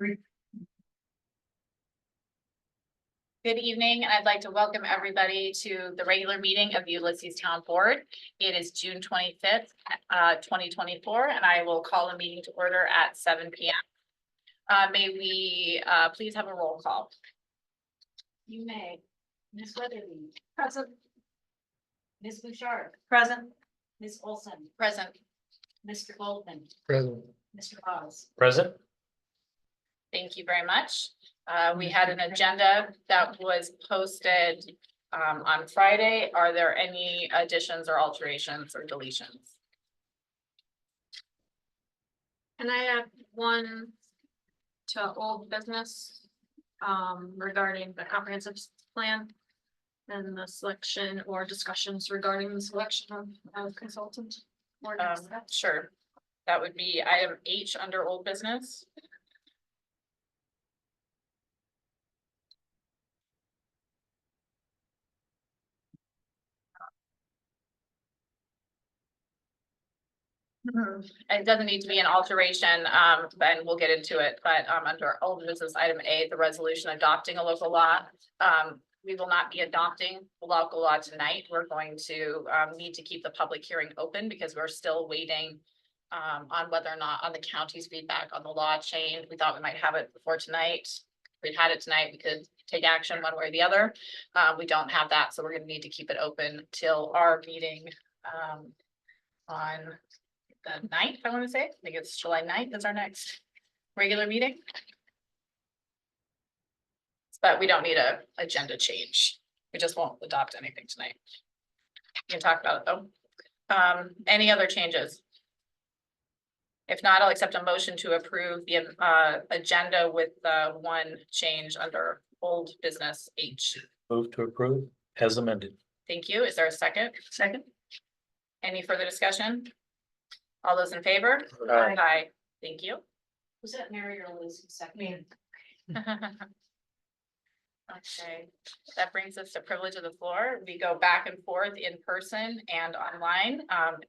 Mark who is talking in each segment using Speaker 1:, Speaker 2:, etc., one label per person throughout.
Speaker 1: Good evening, and I'd like to welcome everybody to the regular meeting of the Ulysses Town Board. It is June 25th, 2024, and I will call the meeting to order at 7 p.m. May we please have a roll call?
Speaker 2: You may. Ms. Weatherby. Present. Ms. Bouchard.
Speaker 1: Present.
Speaker 2: Ms. Olson.
Speaker 1: Present.
Speaker 2: Mr. Goldman.
Speaker 3: Present.
Speaker 2: Mr. Hawes.
Speaker 3: Present.
Speaker 1: Thank you very much. We had an agenda that was posted on Friday. Are there any additions or alterations or deletions?
Speaker 4: And I have one to old business regarding the comprehensive plan and the selection or discussions regarding the selection of consultant. or next steps.
Speaker 1: Sure. That would be item H under old business. It doesn't need to be an alteration, and we'll get into it, but under old business item A, the resolution adopting a local law. We will not be adopting the local law tonight. We're going to need to keep the public hearing open because we're still waiting on whether or not on the county's feedback on the law change. We thought we might have it before tonight. If we'd had it tonight, we could take action one way or the other. We don't have that, so we're going to need to keep it open till our meeting on the 9th, I want to say. I think it's July 9th is our next regular meeting. But we don't need a agenda change. We just won't adopt anything tonight. We can talk about it though. Any other changes? If not, I'll accept a motion to approve the agenda with one change under old business H.
Speaker 3: Move to approve as amended.
Speaker 1: Thank you. Is there a second? Second. Any further discussion? All those in favor?
Speaker 3: Aye.
Speaker 1: Aye. Thank you.
Speaker 2: Was that Mary or Liz? Second.
Speaker 1: Okay, that brings us to privilege of the floor. We go back and forth in person and online.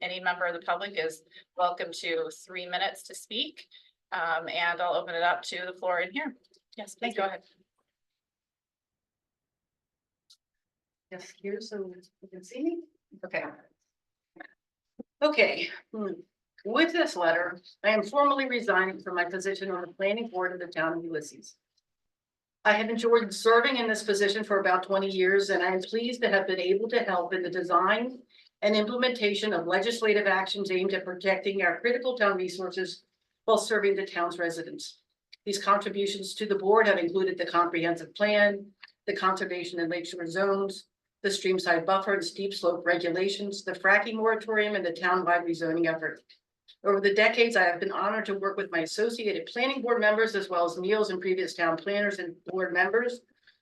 Speaker 1: Any member of the public is welcome to 3 minutes to speak. And I'll open it up to the floor in here. Yes, please go ahead.
Speaker 5: Just here so you can see me. Okay. Okay. With this letter, I am formally resigning from my position on the planning board of the town of Ulysses. I have enjoyed serving in this position for about 20 years, and I am pleased to have been able to help in the design and implementation of legislative actions aimed at protecting our critical town resources while serving the town's residents. These contributions to the board have included the comprehensive plan, the conservation and lakeshore zones, the streamside buffer and steep slope regulations, the fracking moratorium, and the town-wide rezoning effort. Over the decades, I have been honored to work with my associated planning board members, as well as Neil's and previous town planners and board members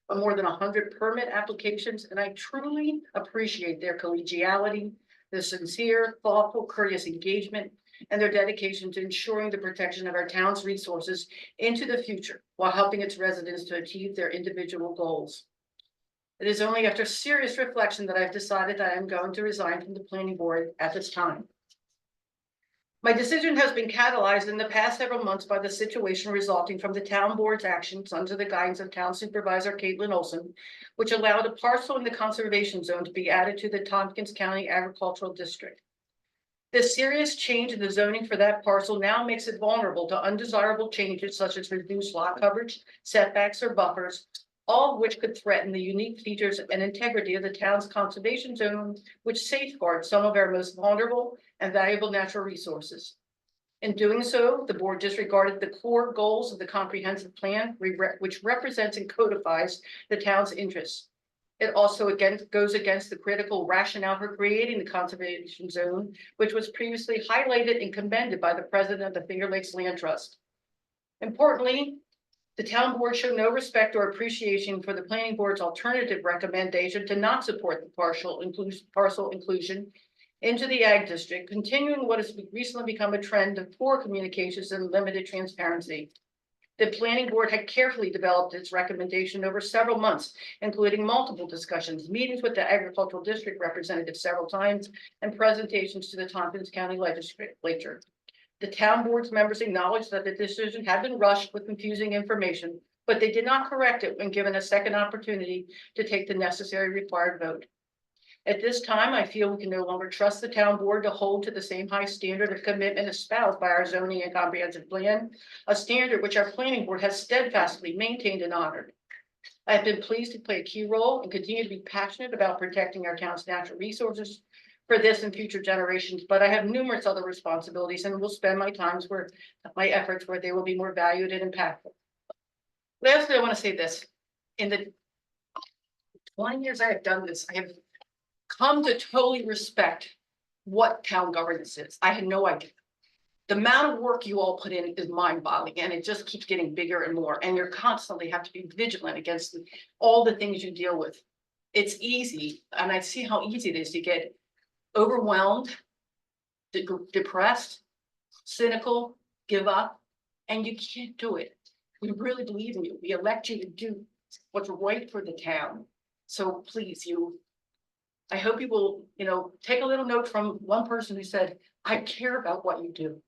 Speaker 5: on more than 100 permit applications, and I truly appreciate their collegiality, their sincere, thoughtful, courteous engagement, and their dedication to ensuring the protection of our town's resources into the future while helping its residents to achieve their individual goals. It is only after serious reflection that I've decided that I am going to resign from the planning board at this time. My decision has been catalyzed in the past several months by the situation resulting from the town board's actions under the guidance of Town Supervisor Caitlin Olson, which allowed a parcel in the conservation zone to be added to the Tompkins County Agricultural District. This serious change in the zoning for that parcel now makes it vulnerable to undesirable changes such as reduced lot coverage, setbacks, or buffers, all of which could threaten the unique features and integrity of the town's conservation zone, which safeguards some of our most vulnerable and valuable natural resources. In doing so, the board disregarded the core goals of the comprehensive plan, which represents and codifies the town's interests. It also goes against the critical rationale for creating the conservation zone, which was previously highlighted and commended by the president of the Finger Lakes Land Trust. Importantly, the town board showed no respect or appreciation for the planning board's alternative recommendation to not support the parcel inclusion into the ag district, continuing what has recently become a trend of poor communications and limited transparency. The planning board had carefully developed its recommendation over several months, including multiple discussions, meetings with the agricultural district representatives several times, and presentations to the Tompkins County Legislature. The town board's members acknowledged that the decision had been rushed with confusing information, but they did not correct it when given a second opportunity to take the necessary required vote. At this time, I feel we can no longer trust the town board to hold to the same high standard of commitment espoused by our zoning and comprehensive plan, a standard which our planning board has steadfastly maintained and honored. I have been pleased to play a key role and continue to be passionate about protecting our town's natural resources for this and future generations, but I have numerous other responsibilities and will spend my efforts where they will be more valued and impactful. Lastly, I want to say this. In the 20 years I have done this, I have come to totally respect what town governance is. I had no idea. The amount of work you all put in is mind-boggling, and it just keeps getting bigger and more, and you're constantly have to be vigilant against all the things you deal with. It's easy, and I see how easy it is to get overwhelmed, depressed, cynical, give up, and you can't do it. We really believe in you. We elect you to do what's right for the town. So please, I hope you will, take a little note from one person who said, I care about what you do.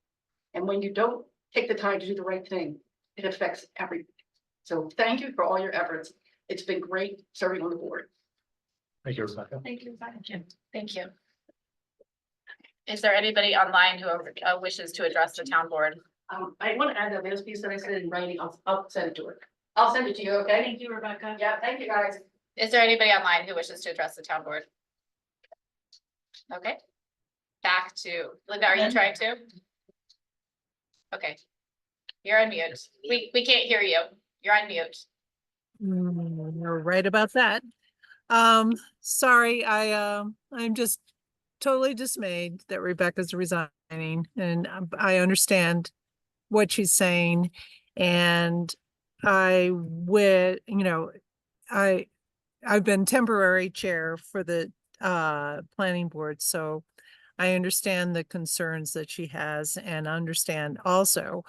Speaker 5: And when you don't take the time to do the right thing, it affects everything. So thank you for all your efforts. It's been great serving on the board.
Speaker 3: Thank you, Rebecca.
Speaker 4: Thank you.
Speaker 1: Thank you. Is there anybody online who wishes to address the town board?
Speaker 5: I want to add that last piece that I said in writing. I'll send it to her. I'll send it to you, okay?
Speaker 2: Thank you, Rebecca.
Speaker 5: Yeah, thank you, guys.
Speaker 1: Is there anybody online who wishes to address the town board? Okay. Back to Linda, are you trying to? Okay. You're on mute. We can't hear you. You're on mute.
Speaker 6: You're right about that. Sorry, I'm just totally dismayed that Rebecca's resigning, and I understand what she's saying. And I've been temporary chair for the planning board, so I understand the concerns that she has, and understand also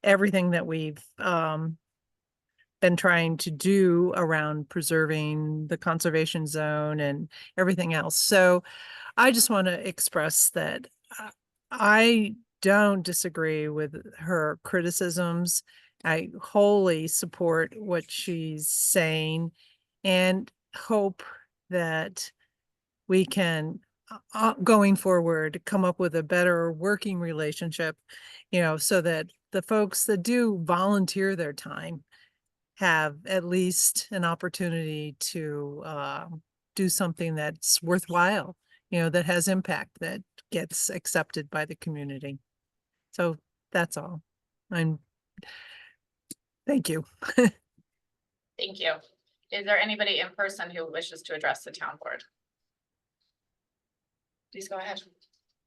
Speaker 6: everything that we've been trying to do around preserving the conservation zone and everything else. So I just want to express that I don't disagree with her criticisms. I wholly support what she's saying and hope that we can, going forward, come up with a better working relationship, so that the folks that do volunteer their time have at least an opportunity to do something that's worthwhile, that has impact, that gets accepted by the community. So that's all. Thank you.
Speaker 1: Thank you. Is there anybody in person who wishes to address the town board? Please go ahead.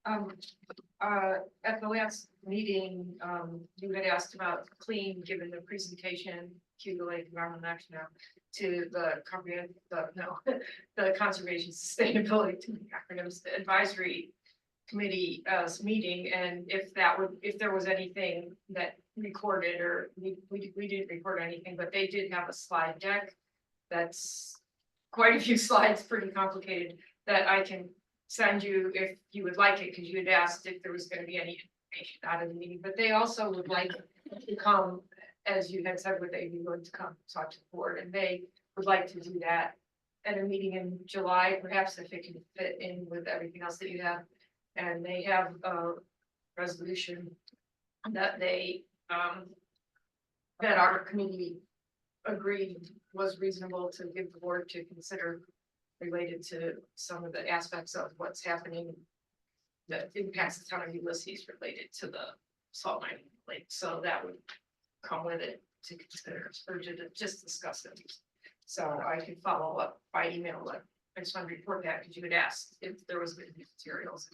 Speaker 7: At the last meeting, you had asked about clean, given the presentation, Lake Environmental Action now, to the the Conservation Sustainability acronyms, the Advisory Committee meeting, and if there was anything that recorded, or we didn't record anything, but they did have a slide deck that's quite a few slides, pretty complicated, that I can send you if you would like it, because you had asked if there was going to be any information out of the meeting, but they also would like to come, as you had said, would they be willing to come talk to the board, and they would like to do that at a meeting in July, perhaps, if it can fit in with everything else that you have. And they have a resolution that that our committee agreed was reasonable to give the board to consider, related to some of the aspects of what's happening that impacts the town of Ulysses related to the salt mining lake. So that would come with it to consider, or to just discuss it. So I could follow up by email. I just want to report that because you had asked if there was going to be materials.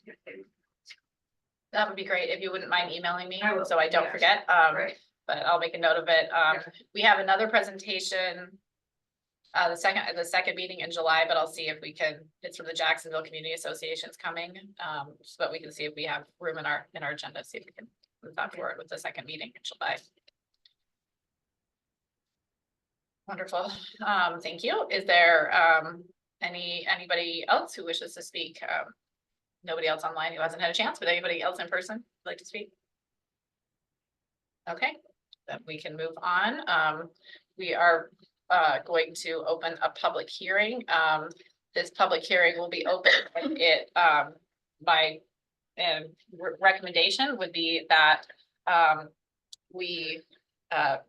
Speaker 1: That would be great if you wouldn't mind emailing me,
Speaker 7: I will,
Speaker 1: so I don't
Speaker 7: yeah.
Speaker 1: forget.
Speaker 7: Right.
Speaker 1: But I'll make a note of it.
Speaker 7: Yeah.
Speaker 1: We have another presentation. The second meeting in July, but I'll see if we can, it's from the Jacksonville Community Association's coming. So that we can see if we have room in our agenda, see if we can move that forward with the second meeting in July. Wonderful. Thank you. Is there anybody else who wishes to speak? Nobody else online who hasn't had a chance, but anybody else in person would like to speak? Okay, then we can move on. We are going to open a public hearing. This public hearing will be open. My recommendation would be that we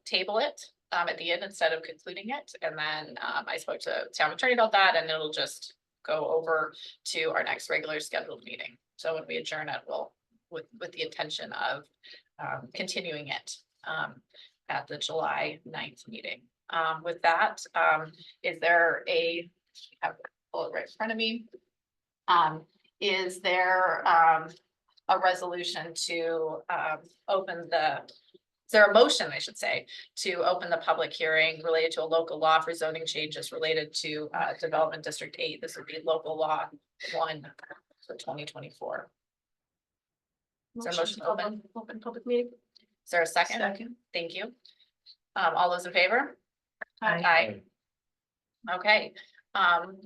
Speaker 1: table it at the end instead of concluding it. And then I spoke to town attorney about that, and it'll just go over to our next regular scheduled meeting. So when we adjourn it, we'll with the intention of continuing it at the July 9th meeting. With that, is there I have it pull it right in front of me. Is there a resolution to open is there a motion, I should say, to open the public hearing related to a local law for zoning changes related to Development District 8? This would be local law 1 for 2024. Is there a motion to open?
Speaker 4: Open public meeting.
Speaker 1: Is there a second?
Speaker 7: Second.
Speaker 1: Thank you. All those in favor?
Speaker 6: Aye.
Speaker 1: Aye. Okay,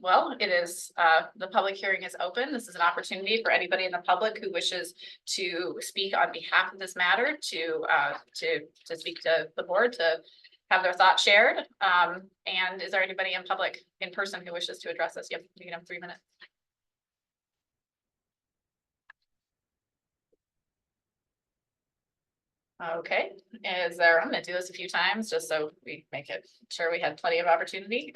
Speaker 1: well, it is, the public hearing is open. This is an opportunity for anybody in the public who wishes to speak on behalf of this matter to speak to the board, to have their thoughts shared. And is there anybody in public, in person, who wishes to address us? You can have 3 minutes. Okay, I'm gonna do this a few times just so we make it sure we had plenty of opportunity.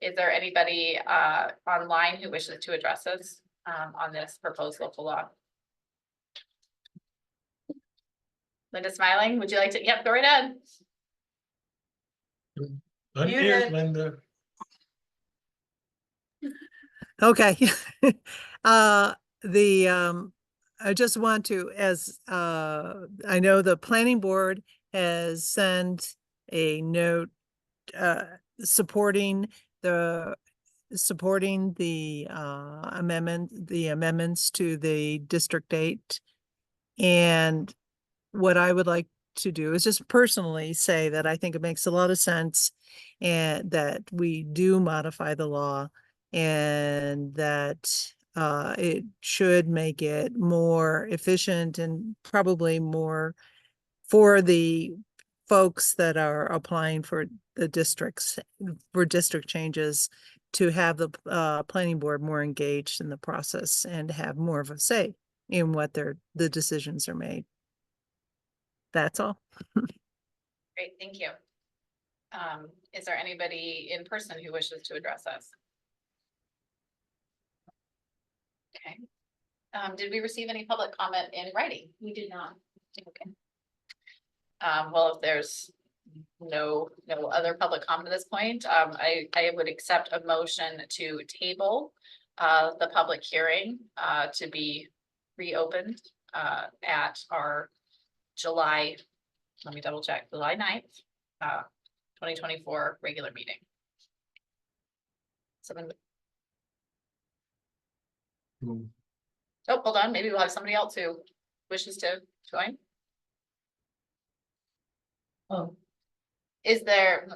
Speaker 1: Is there anybody online who wishes to address us on this proposed local law? Linda smiling, would you like to? Yep, go right ahead.
Speaker 3: Unmute, Linda.
Speaker 6: Okay. I just want to, as I know the planning board has sent a note supporting the amendments to the District 8. And what I would like to do is just personally say that I think it makes a lot of sense and that we do modify the law, and that it should make it more efficient and probably more for the folks that are applying for the districts, for district changes, to have the planning board more engaged in the process and have more of a say in what the decisions are made. That's all.
Speaker 1: Great, thank you. Is there anybody in person who wishes to address us? Okay. Did we receive any public comment in writing?
Speaker 2: We did not.
Speaker 1: Okay. Well, if there's no other public comment at this point, I would accept a motion to table the public hearing to be reopened at our July, let me double check, July 9th, 2024 regular meeting. Someone, oh, hold on, maybe we'll have somebody else who wishes to join.
Speaker 2: Oh.
Speaker 1: Is there,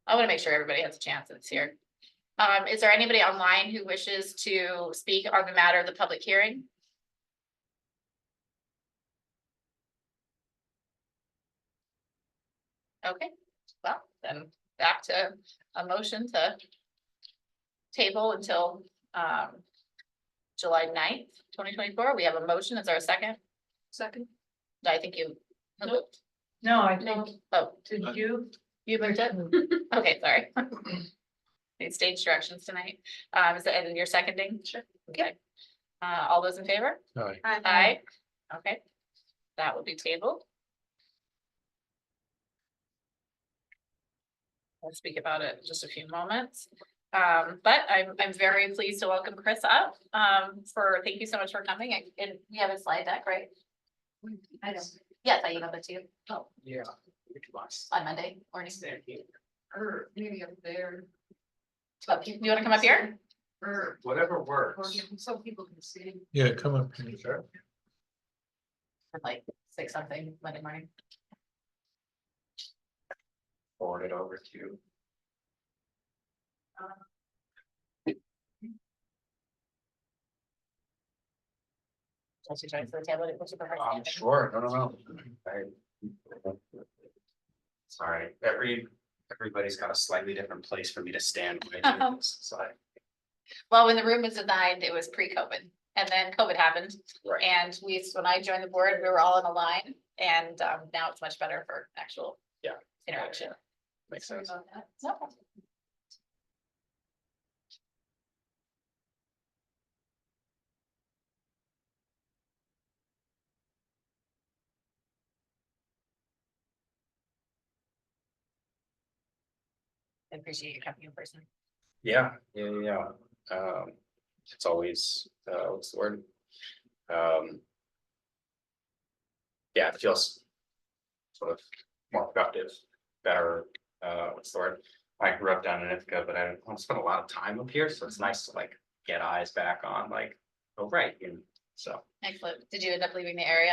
Speaker 1: I want to make sure everybody has a chance that's here. Is there anybody online who wishes to speak on the matter of the public hearing? Okay, well, then back to a motion to table until July 9th, 2024. We have a motion. Is there a second?
Speaker 4: Second.
Speaker 1: I think you.
Speaker 2: Nope.
Speaker 7: No, I think,
Speaker 1: Oh,
Speaker 7: did you?
Speaker 1: you moved it? Okay, sorry. Need stage directions tonight. And you're seconding? Sure. Okay. All those in favor?
Speaker 3: Aye.
Speaker 1: Aye. Okay. That will be tabled. We'll speak about it in just a few moments. But I'm very pleased to welcome Chris up. Thank you so much for coming. And we have a slide deck, right?
Speaker 2: I don't.
Speaker 1: Yes, I emailed it to you. Oh,
Speaker 3: Yeah. Which was.
Speaker 1: on Monday morning.
Speaker 7: Or maybe up there,
Speaker 1: Oh, you want to come up here?
Speaker 7: or,
Speaker 3: Whatever
Speaker 7: or
Speaker 3: works.
Speaker 7: so people can see.
Speaker 3: Yeah, come up. Sure.
Speaker 1: At like 6 something Monday morning.
Speaker 3: Forward it over to you.
Speaker 1: Unless you join us for the table, which is perfect.
Speaker 3: Sure, no. Sorry, everybody's got a slightly different place for me to stand when I do this, so
Speaker 1: Well, when the room was designed, it was pre-COVID, and then COVID happened.
Speaker 3: Right.
Speaker 1: And when I joined the board, we were all in a line, and now it's much better for actual.
Speaker 3: Yeah.
Speaker 1: Interaction.
Speaker 3: makes
Speaker 2: Sorry
Speaker 3: sense.
Speaker 2: about that.
Speaker 1: No problem. I appreciate you coming in person.
Speaker 3: Yeah. It's always, what's the word? Yeah, it feels sort of more productive, better, what's the word? I grew up down in Ithaca, but I don't spend a lot of time up here, so it's nice to like get eyes back on like, oh, right, and so.
Speaker 1: Excellent. Did you end up leaving the area?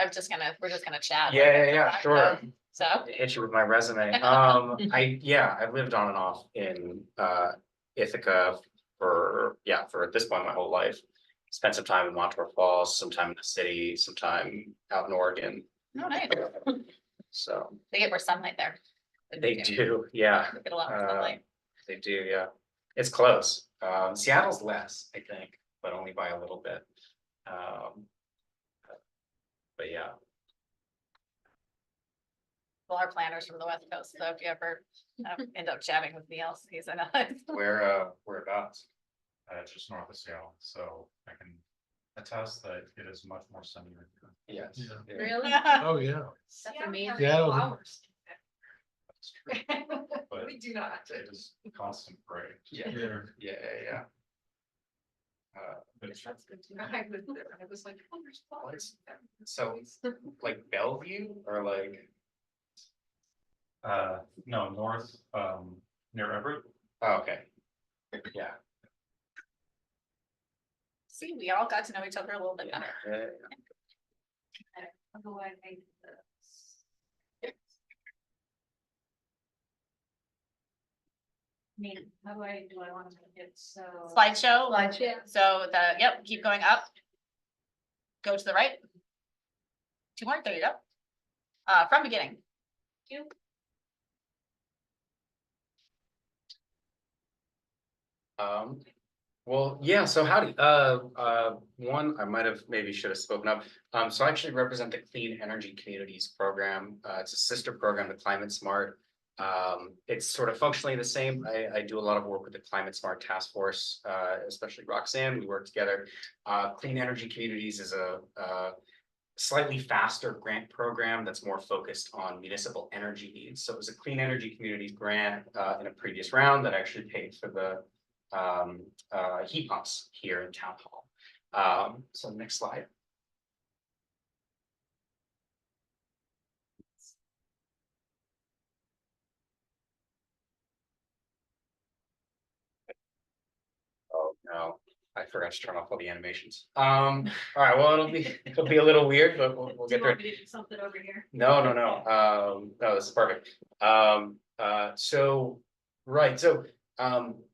Speaker 1: We're just gonna chat.
Speaker 3: Yeah, sure.
Speaker 1: So,
Speaker 3: Hit you with my resume. I've lived on and off in Ithaca for at this point my whole life. Spent some time in Monterey Falls, some time in the city, some time out in Oregon.
Speaker 1: oh, nice.
Speaker 3: So
Speaker 1: They get more sunlight there.
Speaker 3: they do, yeah.
Speaker 1: They get a lot more
Speaker 3: Uh,
Speaker 1: sunlight.
Speaker 3: They do, yeah. It's close. Seattle's less, I think, but only by a little bit. But yeah,
Speaker 1: Well, our planners from the West Coast, so if you ever end up chatting with Neil, he's in.
Speaker 3: whereabouts?
Speaker 8: It's just north of Seattle, so I can attest that it is much more sunny.
Speaker 3: Yes. Yeah.
Speaker 7: Really?
Speaker 3: Oh, yeah.
Speaker 7: That's amazing.
Speaker 3: Yeah.
Speaker 7: Flowers.
Speaker 8: That's true, but
Speaker 7: We do not.
Speaker 8: it is constant gray.
Speaker 3: Yeah. Yeah.
Speaker 8: But
Speaker 7: That's good to know. I was there, I was like, oh, there's flowers.
Speaker 3: So- Like Bellevue or like,
Speaker 8: no, north, near Everett.
Speaker 3: oh, okay. Yeah.
Speaker 1: See, we all got to know each other a little bit better.
Speaker 2: I'll go ahead and make this. I mean, how do I want to make it so?
Speaker 1: Slideshow.
Speaker 2: Slideshow.
Speaker 1: So keep going up. Go to the right. 2 more, there you go. From beginning.
Speaker 3: Well, yeah, so howdy, one, I might have maybe should have spoken up. So I actually represent the Clean Energy Communities Program. It's a sister program to Climate Smart. It's sort of functionally the same. I do a lot of work with the Climate Smart Task Force, especially Roxanne. We work together. Clean Energy Communities is a slightly faster grant program that's more focused on municipal energy needs. So it was a Clean Energy Communities grant in a previous round that actually paid for the heat pumps here in Town Hall. So next slide. Oh, no, I forgot to turn off all the animations. All right, well, it'll be a little weird, but we'll
Speaker 7: Do
Speaker 3: get
Speaker 7: you
Speaker 3: there.
Speaker 7: want me to do something over here?
Speaker 3: No, no, this is perfect.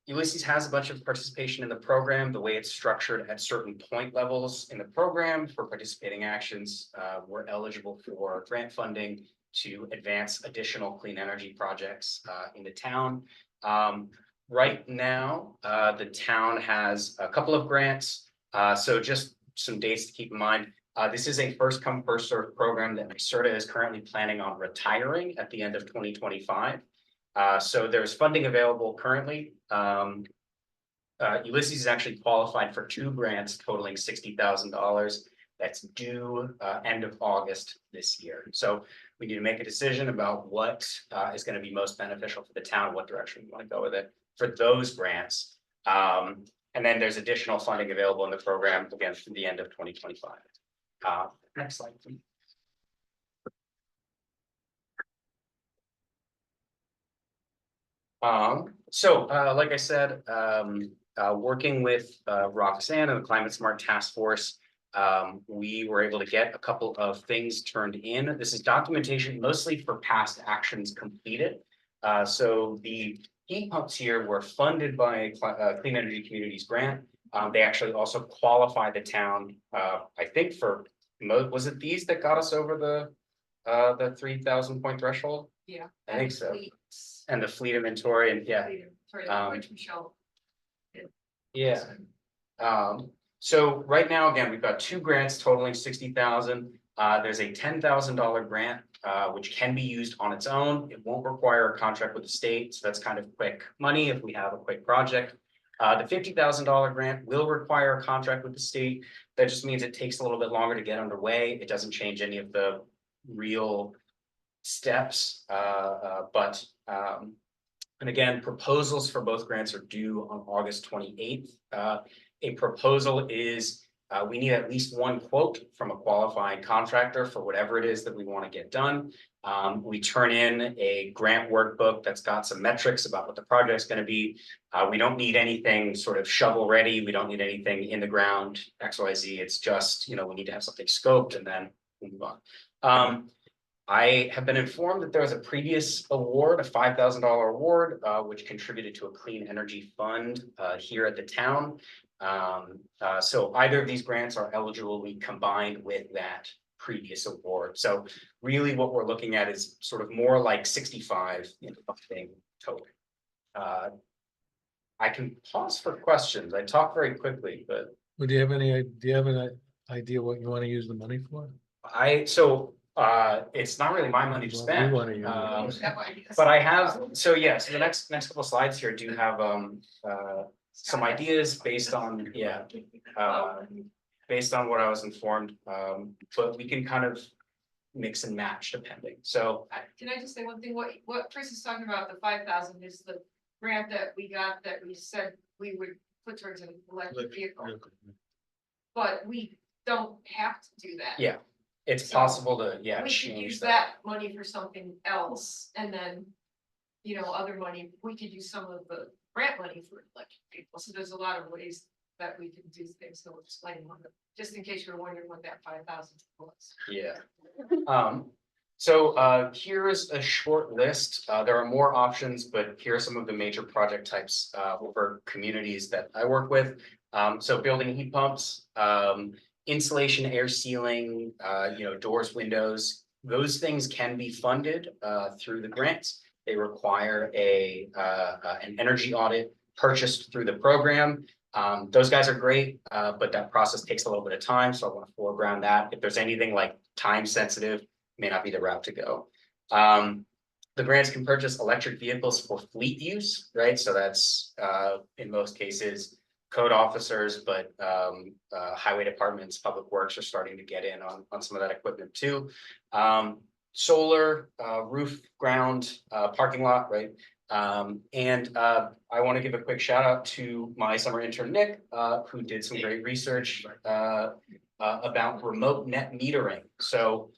Speaker 3: Ulysses has a bunch of participation in the program. The way it's structured at certain point levels in the program for participating actions, we're eligible for grant funding to advance additional clean energy projects in the town. Right now, the town has a couple of grants. So just some dates to keep in mind. This is a first come, first served program that NYSERDA is currently planning on retiring at the end of 2025. So there's funding available currently. Ulysses is actually qualified for 2 grants totaling $60,000. That's due end of August this year. So we need to make a decision about what is going to be most beneficial for the town, what direction we want to go with it for those grants. And then there's additional funding available in the program again through the end of 2025. Next slide, please. Like I said, working with Roxanne and the Climate Smart Task Force, we were able to get a couple of things turned in. This is documentation mostly for past actions completed. So the heat pumps here were funded by Clean Energy Communities grant. They actually also qualify the town, I think, for was it these that got us over the 3,000 point threshold?
Speaker 7: Yeah.
Speaker 3: I think so.
Speaker 7: Fleets.
Speaker 3: And the fleet inventory and yeah,
Speaker 7: Sorry,
Speaker 3: Um,
Speaker 7: which Michelle.
Speaker 3: yeah. So right now, again, we've got two grants totaling 60,000. There's a $10,000 grant, which can be used on its own. It won't require a contract with the state, so that's kind of quick money if we have a quick project. The $50,000 grant will require a contract with the state. That just means it takes a little bit longer to get underway. It doesn't change any of the real steps, and again, proposals for both grants are due on August 28th. A proposal is, we need at least one quote from a qualified contractor for whatever it is that we want to get done. We turn in a grant workbook that's got some metrics about what the project's going to be. We don't need anything sort of shovel ready. We don't need anything in the ground, XYZ. It's just, we need to have something scoped and then we'll move on. I have been informed that there was a previous award, a $5,000 award, which contributed to a clean energy fund here at the town. So either of these grants are eligible combined with that previous award. So really what we're looking at is sort of more like 65 in funding total. I can pause for questions. I talk very quickly, but
Speaker 9: Well, do you have an idea what you want to use the money for?
Speaker 3: it's not really my money to
Speaker 9: Well, we
Speaker 3: spend.
Speaker 9: wanna use it.
Speaker 3: But I have, so yeah, so the next couple slides here do have some ideas based on, based on what I was informed, but we can kind of mix and match depending, so.
Speaker 7: Can I just say one thing? What Chris is talking about, the 5,000 is the grant that we got that we said we would put towards an electric vehicle. But we don't have to do that.
Speaker 3: Yeah, it's
Speaker 7: So,
Speaker 3: possible to,
Speaker 7: We could
Speaker 3: change
Speaker 7: use
Speaker 3: that.
Speaker 7: that money for something else and then, other money, we could use some of the grant money for electric vehicles. So there's a lot of ways that we can do things. So we'll explain one, just in case you're wondering what that 5,000 was.
Speaker 3: Yeah. Here's a short list. There are more options, but here are some of the major project types for communities that I work with. So building heat pumps, insulation, air sealing, doors, windows, those things can be funded through the grants. They require an energy audit purchased through the program. Those guys are great, but that process takes a little bit of time, so I want to foreground that. If there's anything like time sensitive, may not be the route to go. The grants can purchase electric vehicles for fleet use, right? So that's in most cases code officers, but highway departments, public works are starting to get in on some of that equipment too. Solar, roof, ground, parking lot, right? I want to give a quick shout out to my summer intern, Nick, who did some great research about remote net metering. So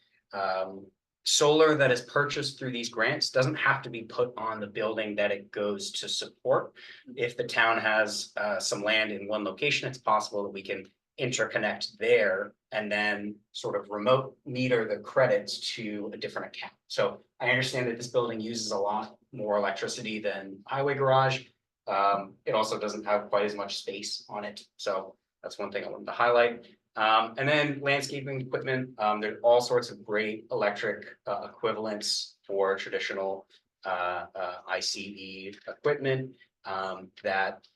Speaker 3: solar that is purchased through these grants doesn't have to be put on the building that it goes to support. If the town has some land in one location, it's possible that we can interconnect there and then sort of remote meter the credits to a different account. So I understand that this building uses a lot more electricity than highway garage. It also doesn't have quite as much space on it. So that's one thing I wanted to highlight. And then landscaping equipment, there's all sorts of great electric equivalents for traditional ICE equipment that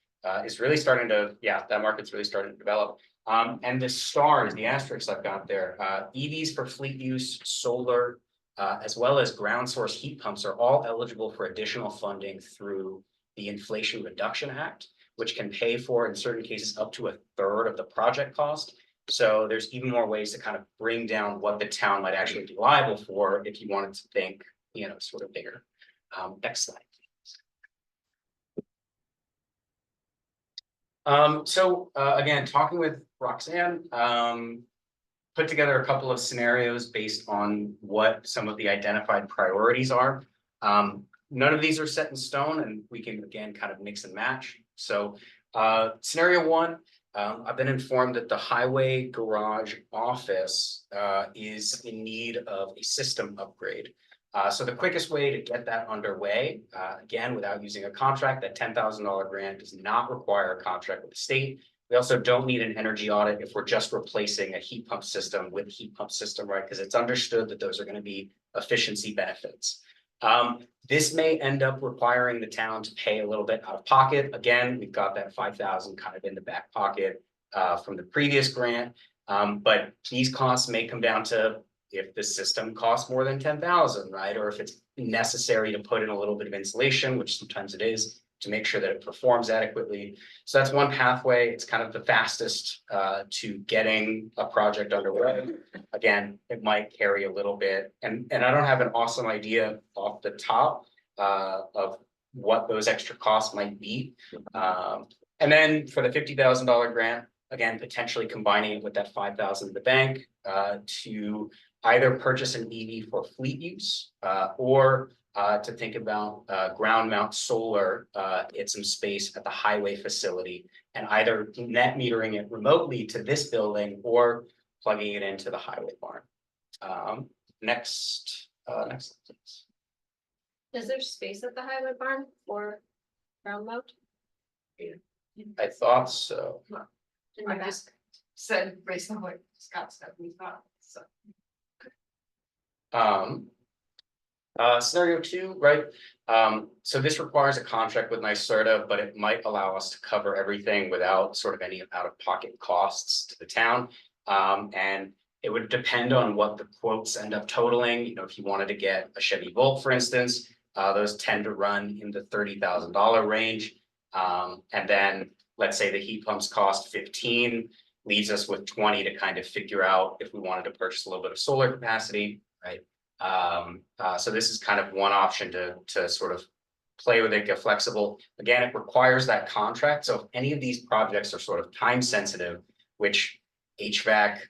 Speaker 3: is really starting to, that market's really starting to develop. And the stars, the asterisks I've got there, EVs for fleet use, solar, as well as ground source heat pumps are all eligible for additional funding through the Inflation Reduction Act, which can pay for, in certain cases, up to 1/3 of the project cost. So there's even more ways to kind of bring down what the town might actually be liable for if you wanted to think, sort of bigger. Next slide. Again, talking with Roxanne, put together a couple of scenarios based on what some of the identified priorities are. None of these are set in stone, and we can again kind of mix and match. So scenario one, I've been informed that the highway garage office is in need of a system upgrade. So the quickest way to get that underway, again, without using a contract, that $10,000 grant does not require a contract with the state. We also don't need an energy audit if we're just replacing a heat pump system with heat pump system, right? Because it's understood that those are gonna be efficiency benefits. This may end up requiring the town to pay a little bit out of pocket. Again, we've got that 5,000 kind of in the back pocket from the previous grant. But these costs may come down to if the system costs more than 10,000, right? Or if it's necessary to put in a little bit of insulation, which sometimes it is, to make sure that it performs adequately. So that's one pathway. It's kind of the fastest to getting a project underway. Again, it might carry a little bit, and I don't have an awesome idea off the top of what those extra costs might be. And then for the $50,000 grant, again, potentially combining it with that 5,000 in the bank to either purchase an EV for fleet use or to think about ground mount solar at some space at the highway facility and either net metering it remotely to this building or plugging it into the highway barn. Next, please.
Speaker 4: Is there space at the highway barn for ground mount?
Speaker 3: I thought so.
Speaker 4: In the
Speaker 7: I
Speaker 4: back?
Speaker 7: just said based on what Scott said, we thought, so.
Speaker 3: Scenario 2, right? So this requires a contract with NYSERDA, but it might allow us to cover everything without sort of any out-of-pocket costs to the town. And it would depend on what the quotes end up totaling. You know, if you wanted to get a Chevy Volt, for instance, those tend to run in the $30,000 range. And then let's say the heat pumps cost 15, leaves us with 20 to kind of figure out if we wanted to purchase a little bit of solar capacity, right? So this is kind of one option to sort of play with it, get flexible. Again, it requires that contract. So if any of these projects are sort of time sensitive, which HVAC,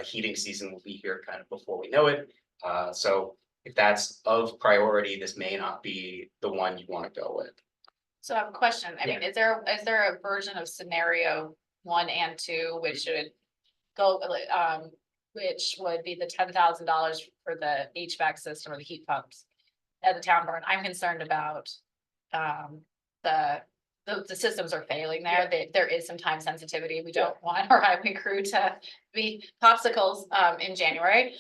Speaker 3: heating season will be here kind of before we know it. So if that's of priority, this may not be the one you want to go with.
Speaker 1: So I have a question. I mean, is there a version of scenario 1 and 2, which should go, which would be the $10,000 for the HVAC system or the heat pumps at the town barn? I'm concerned about the systems are failing there. There is some time sensitivity. We don't want our highway crew to be popsicles in January.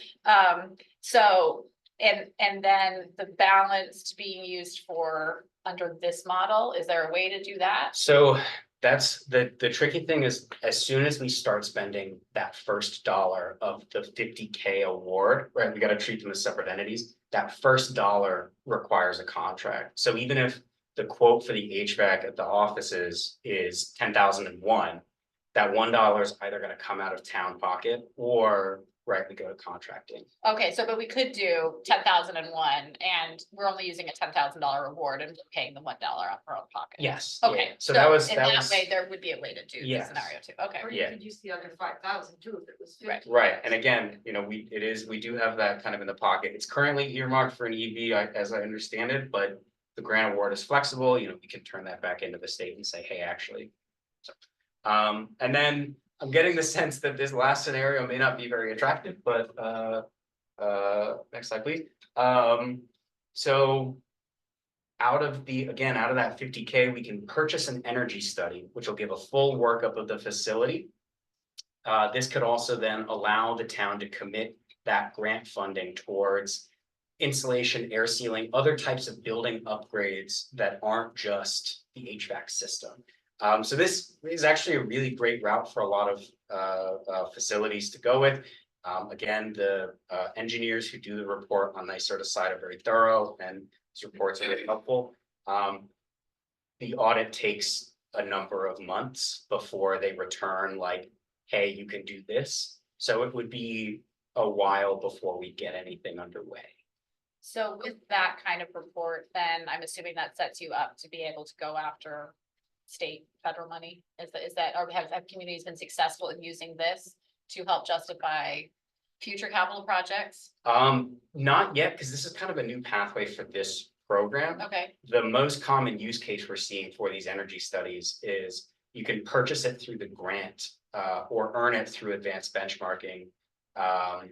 Speaker 1: So and then the balance being used for under this model, is there a way to do that?
Speaker 3: So that's the tricky thing is as soon as we start spending that first dollar of the 50K award, right? We got to treat them as separate entities. That first dollar requires a contract. So even if the quote for the HVAC at the offices is 10,001, that $1 is either going to come out of town pocket or we go to contracting.
Speaker 1: Okay, so but we could do 10,001 and we're only using a $10,000 reward and paying the $1 out of our own pocket.
Speaker 3: Yes.
Speaker 1: Okay,
Speaker 3: yeah. So that was
Speaker 1: in that way, there would be a way to do the
Speaker 3: Yes.
Speaker 1: scenario 2. Okay.
Speaker 7: Or you could use the other 5,000 too, if it was 50.
Speaker 1: Right.
Speaker 3: Right, and again, we do have that kind of in the pocket. It's currently earmarked for an EV, as I understand it, but the grant award is flexible, we can turn that back into the state and say, hey, actually. So, and then I'm getting the sense that this last scenario may not be very attractive, but next slide, please. So out of that 50K, we can purchase an energy study, which will give a full workup of the facility. This could also then allow the town to commit that grant funding towards insulation, air sealing, other types of building upgrades that aren't just the HVAC system. So this is actually a really great route for a lot of facilities to go with. Again, the engineers who do the report on NYSERDA side are very thorough and these reports are really helpful. The audit takes a number of months before they return like, hey, you can do this. So it would be a while before we get anything underway.
Speaker 1: So with that kind of report, then I'm assuming that sets you up to be able to go after state, federal money? Is that, or have communities been successful in using this to help justify future capital projects?
Speaker 3: Not yet, because this is kind of a new pathway for this program.
Speaker 1: Okay,
Speaker 3: The most common use case we're seeing for these energy studies is you can purchase it through the grant or earn it through advanced benchmarking. And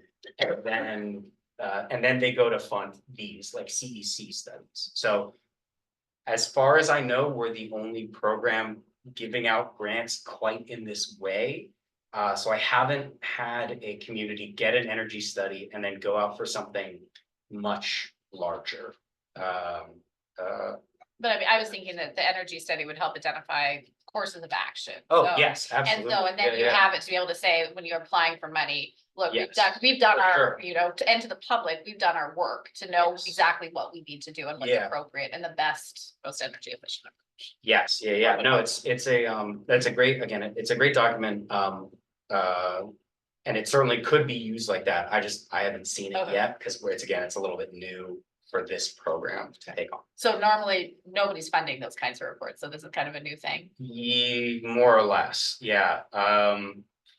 Speaker 3: then they go to fund these like CEC studies. So as far as I know, we're the only program giving out grants quite in this way. So I haven't had a community get an energy study and then go out for something much larger.
Speaker 1: But I mean, I was thinking that the energy study would help identify courses of action.
Speaker 3: Oh,
Speaker 1: So-
Speaker 3: yes,
Speaker 1: And
Speaker 3: absolutely.
Speaker 1: so, and then
Speaker 3: Yeah,
Speaker 1: you
Speaker 3: yeah.
Speaker 1: have it to be able to say, when you're applying for money, look,
Speaker 3: Yes,
Speaker 1: we've done
Speaker 3: for
Speaker 1: our,
Speaker 3: sure.
Speaker 1: you know, and to the public, we've done our work to know
Speaker 3: Yes.
Speaker 1: exactly what we need to do and what's
Speaker 3: Yeah.
Speaker 1: appropriate and the best, most energy efficient.
Speaker 3: Yes, yeah, no, it's that's a great, again, it's a great document, and it certainly could be used like that. I haven't seen it
Speaker 1: Okay.
Speaker 3: yet, because it's a little bit new for this program to take on.
Speaker 1: So normally, nobody's funding those kinds of reports, so this is kind of a new thing.
Speaker 3: More or less, yeah.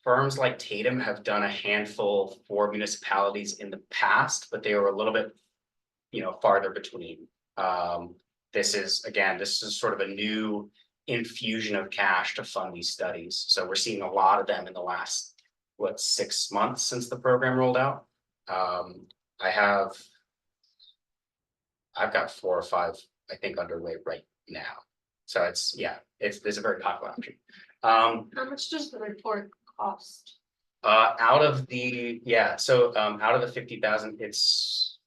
Speaker 3: Firms like Tatum have done a handful for municipalities in the past, but they were a little bit, farther between. This is sort of a new infusion of cash to fund these studies. So we're seeing a lot of them in the last, 6 months since the program rolled out. I've got 4 or 5, I think, underway right now. So there's a very popular option.
Speaker 4: How much does the report cost?
Speaker 3: Out of the 50,000, it's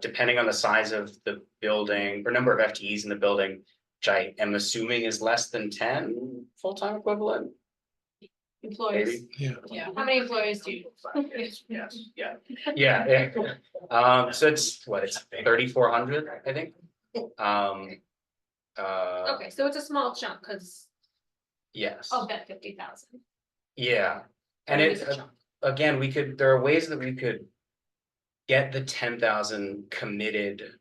Speaker 3: depending on the size of the building or number of FTEs in the building, which I am assuming is less than 10 full-time equivalent.
Speaker 7: Employees,
Speaker 3: Maybe.
Speaker 1: Yeah.
Speaker 7: how many employees do you?
Speaker 3: Yeah. So it's 3,400, I think.
Speaker 4: Okay, so it's a small chunk, cause
Speaker 3: Yes.
Speaker 4: of that 50,000.
Speaker 3: Yeah, and
Speaker 4: It is
Speaker 3: it,
Speaker 4: a chunk.
Speaker 3: again, there are ways that we could get the 10,000 committed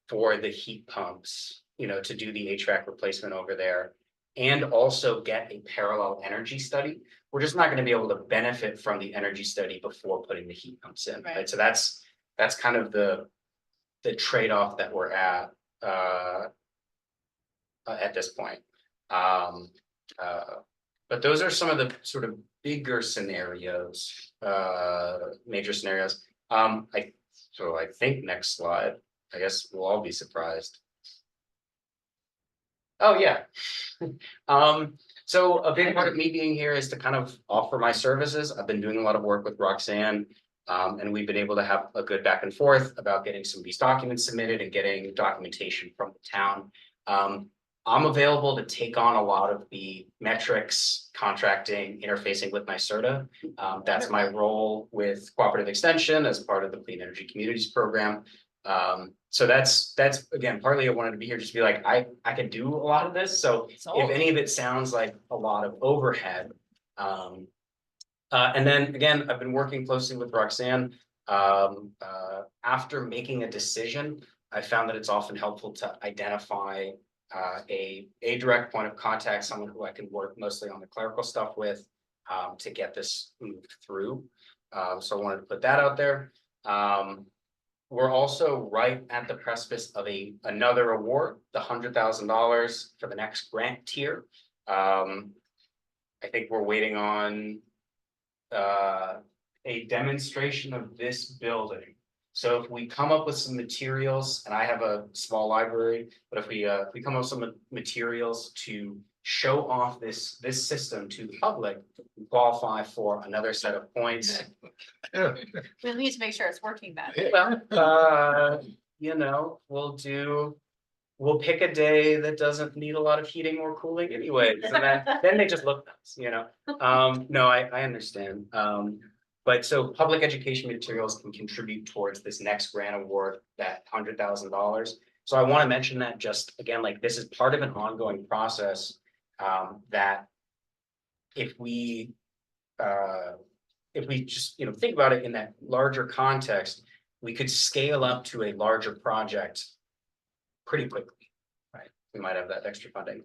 Speaker 3: for the heat pumps, to do the HVAC replacement over there. And also get a parallel energy study. We're just not gonna be able to benefit from the energy study before putting the heat pumps in, right?
Speaker 1: Right.
Speaker 3: So that's kind of the trade-off that we're at this point. But those are some of the sort of bigger scenarios, major scenarios. I think next slide, I guess we'll all be surprised. Oh, yeah. So a big part of me being here is to kind of offer my services. I've been doing a lot of work with Roxanne. And we've been able to have a good back and forth about getting some of these documents submitted and getting documentation from the town. I'm available to take on a lot of the metrics, contracting, interfacing with NYSERDA. That's my role with Cooperative Extension as part of the Clean Energy Communities Program. So that's again, partly I wanted to be here, just be like, I could do a lot of this. So if any of it sounds like a lot of overhead. And then again, I've been working closely with Roxanne. After making a decision, I found that it's often helpful to identify a direct point of contact, someone who I can work mostly on the clerical stuff with, to get this moved through. So I wanted to put that out there. We're also right at the precipice of another award, the $100,000 for the next grant tier. I think we're waiting on a demonstration of this building. So if we come up with some materials, and I have a small library, but if we come up with some materials to show off this system to the public, we qualify for another set of points.
Speaker 1: We need to make sure it's working then.
Speaker 3: Well, we'll pick a day that doesn't need a lot of heating or cooling anyways, and then they just look nice, No, I understand. But so public education materials can contribute towards this next grant award, that $100,000. So I want to mention that just again, like this is part of an ongoing process, that if we just, think about it in that larger context, we could scale up to a larger project pretty quickly, right? We might have that extra funding.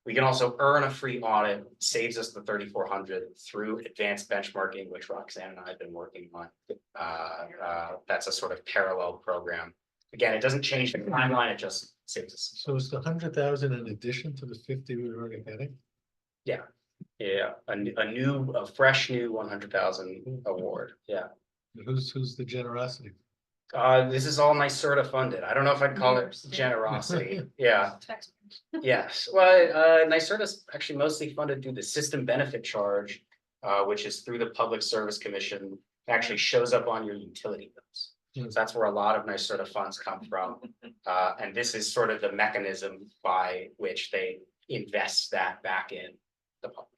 Speaker 3: We can also earn a free audit, saves us the 3,400 through advanced benchmarking, which Roxanne and I have been working on. That's a sort of parallel program. Again, it doesn't change the timeline, it just saves us.
Speaker 9: So it's the 100,000 in addition to the 50 we were already getting?
Speaker 3: Yeah, a fresh new 100,000 award, yeah.
Speaker 9: Who's the generosity?
Speaker 3: This is all NYSERDA funded. I don't know if I'd call it
Speaker 4: Years, yeah.
Speaker 3: generosity. Yeah,
Speaker 4: Tax-
Speaker 3: yes. Well, NYSERDA's actually mostly funded through the system benefit charge, which is through the Public Service Commission. Actually shows up on your utility bills.
Speaker 9: Hmm.
Speaker 3: So that's where a lot of NYSERDA funds come from. And this is sort of the mechanism by which they invest that back in the public.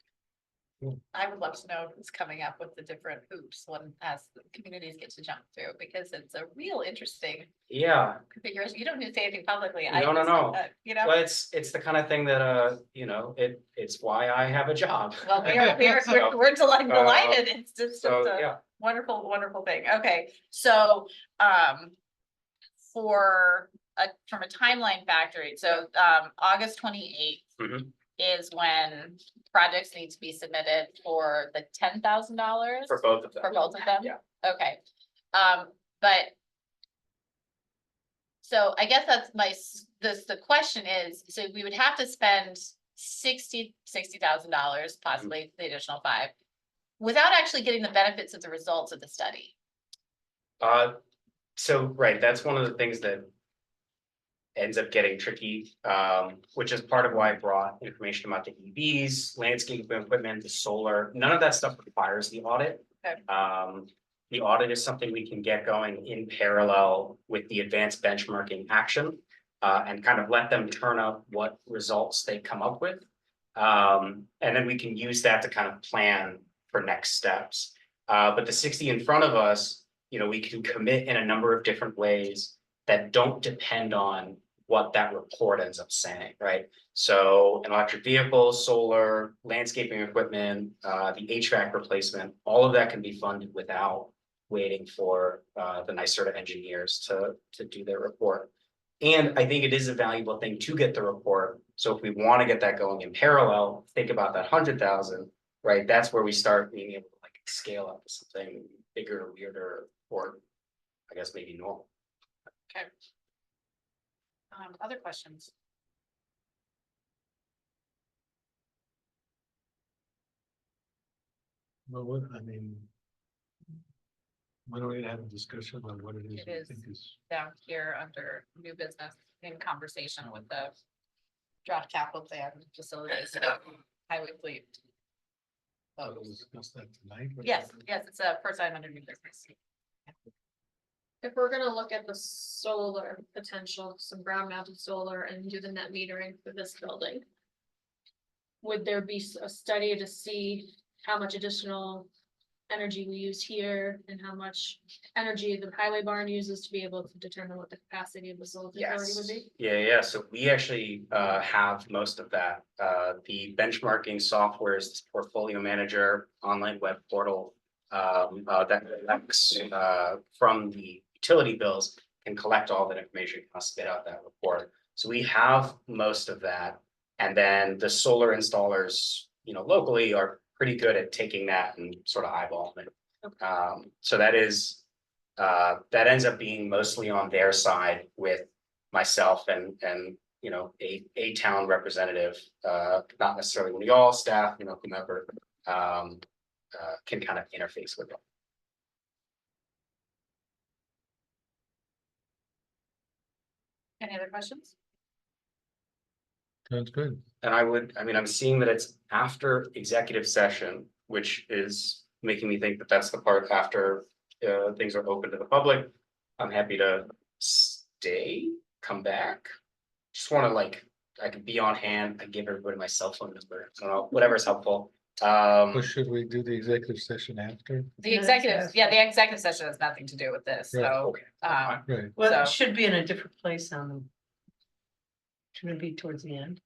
Speaker 1: I would love to know who's coming up with the different hoops when as the communities get to jump through, because it's a real interesting
Speaker 3: Yeah,
Speaker 1: configuration. You don't need to say anything publicly.
Speaker 3: No, no.
Speaker 1: You know,
Speaker 3: well, it's the kind of thing that, it's why I have a job.
Speaker 1: well, we're delighted. It's just
Speaker 3: So,
Speaker 1: a
Speaker 3: yeah,
Speaker 1: wonderful, wonderful thing. Okay, so, from a timeline factor, so, August 28th
Speaker 3: Mhm.
Speaker 1: is when projects need to be submitted for the $10,000
Speaker 3: for both of them.
Speaker 1: for both of them?
Speaker 3: Yeah.
Speaker 1: Okay, but. So I guess that's the question is, so we would have to spend $60,000, possibly the additional 5. Without actually getting the benefits of the results of the study.
Speaker 3: So, right, that's one of the things that ends up getting tricky, which is part of why I brought information about the EVs, landscape equipment, the solar. None of that stuff requires the audit.
Speaker 1: Okay.
Speaker 3: The audit is something we can get going in parallel with the advanced benchmarking action, and kind of let them turn up what results they come up with. And then we can use that to kind of plan for next steps. But the 60 in front of us, we can commit in a number of different ways that don't depend on what that report ends up saying, right? So an electric vehicle, solar, landscaping equipment, the HVAC replacement, all of that can be funded without waiting for the NYSERDA engineers to do their report. And I think it is a valuable thing to get the report. So if we want to get that going in parallel, think about that 100,000, right? That's where we start being able to like scale up to something bigger, weirder, or I guess maybe normal.
Speaker 1: Okay. Other questions?
Speaker 9: Well, what, I mean. Why don't we have a discussion on what it is
Speaker 1: It
Speaker 9: we
Speaker 1: is.
Speaker 9: think is,
Speaker 1: Down here under new business in conversation with the draft capital plan facilities, highway fleet.
Speaker 9: we'll discuss that tonight?
Speaker 1: Yes, it's a first item under new business.
Speaker 4: If we're gonna look at the solar potential, some ground mounted solar and do the net metering for this building. Would there be a study to see how much additional energy we use here and how much energy the highway barn uses to be able to determine what the capacity of the solar facility would be?
Speaker 3: Yeah. So we actually have most of that. The benchmarking software is this portfolio manager online web portal that collects from the utility bills and collect all that information, kind of spit out that report. So we have most of that. And then the solar installers, locally are pretty good at taking that and sort of eyeballing it. So that ends up being mostly on their side with myself and a town representative, not necessarily one of y'all staff, whomever can kind of interface with them.
Speaker 1: Any other questions?
Speaker 9: Sounds good.
Speaker 3: And I'm seeing that it's after executive session, which is making me think that that's the part after things are open to the public. I'm happy to stay, come back. Just want to I can be on hand. I give everybody my cell phone number. I don't know, whatever's helpful.
Speaker 9: Or should we do the executive session after?
Speaker 1: The executive session has nothing to do with this,
Speaker 9: Right.
Speaker 1: so,
Speaker 3: Okay.
Speaker 9: Right,
Speaker 5: Well,
Speaker 1: So-
Speaker 5: it should be in a different place on them. Shouldn't it be towards the end?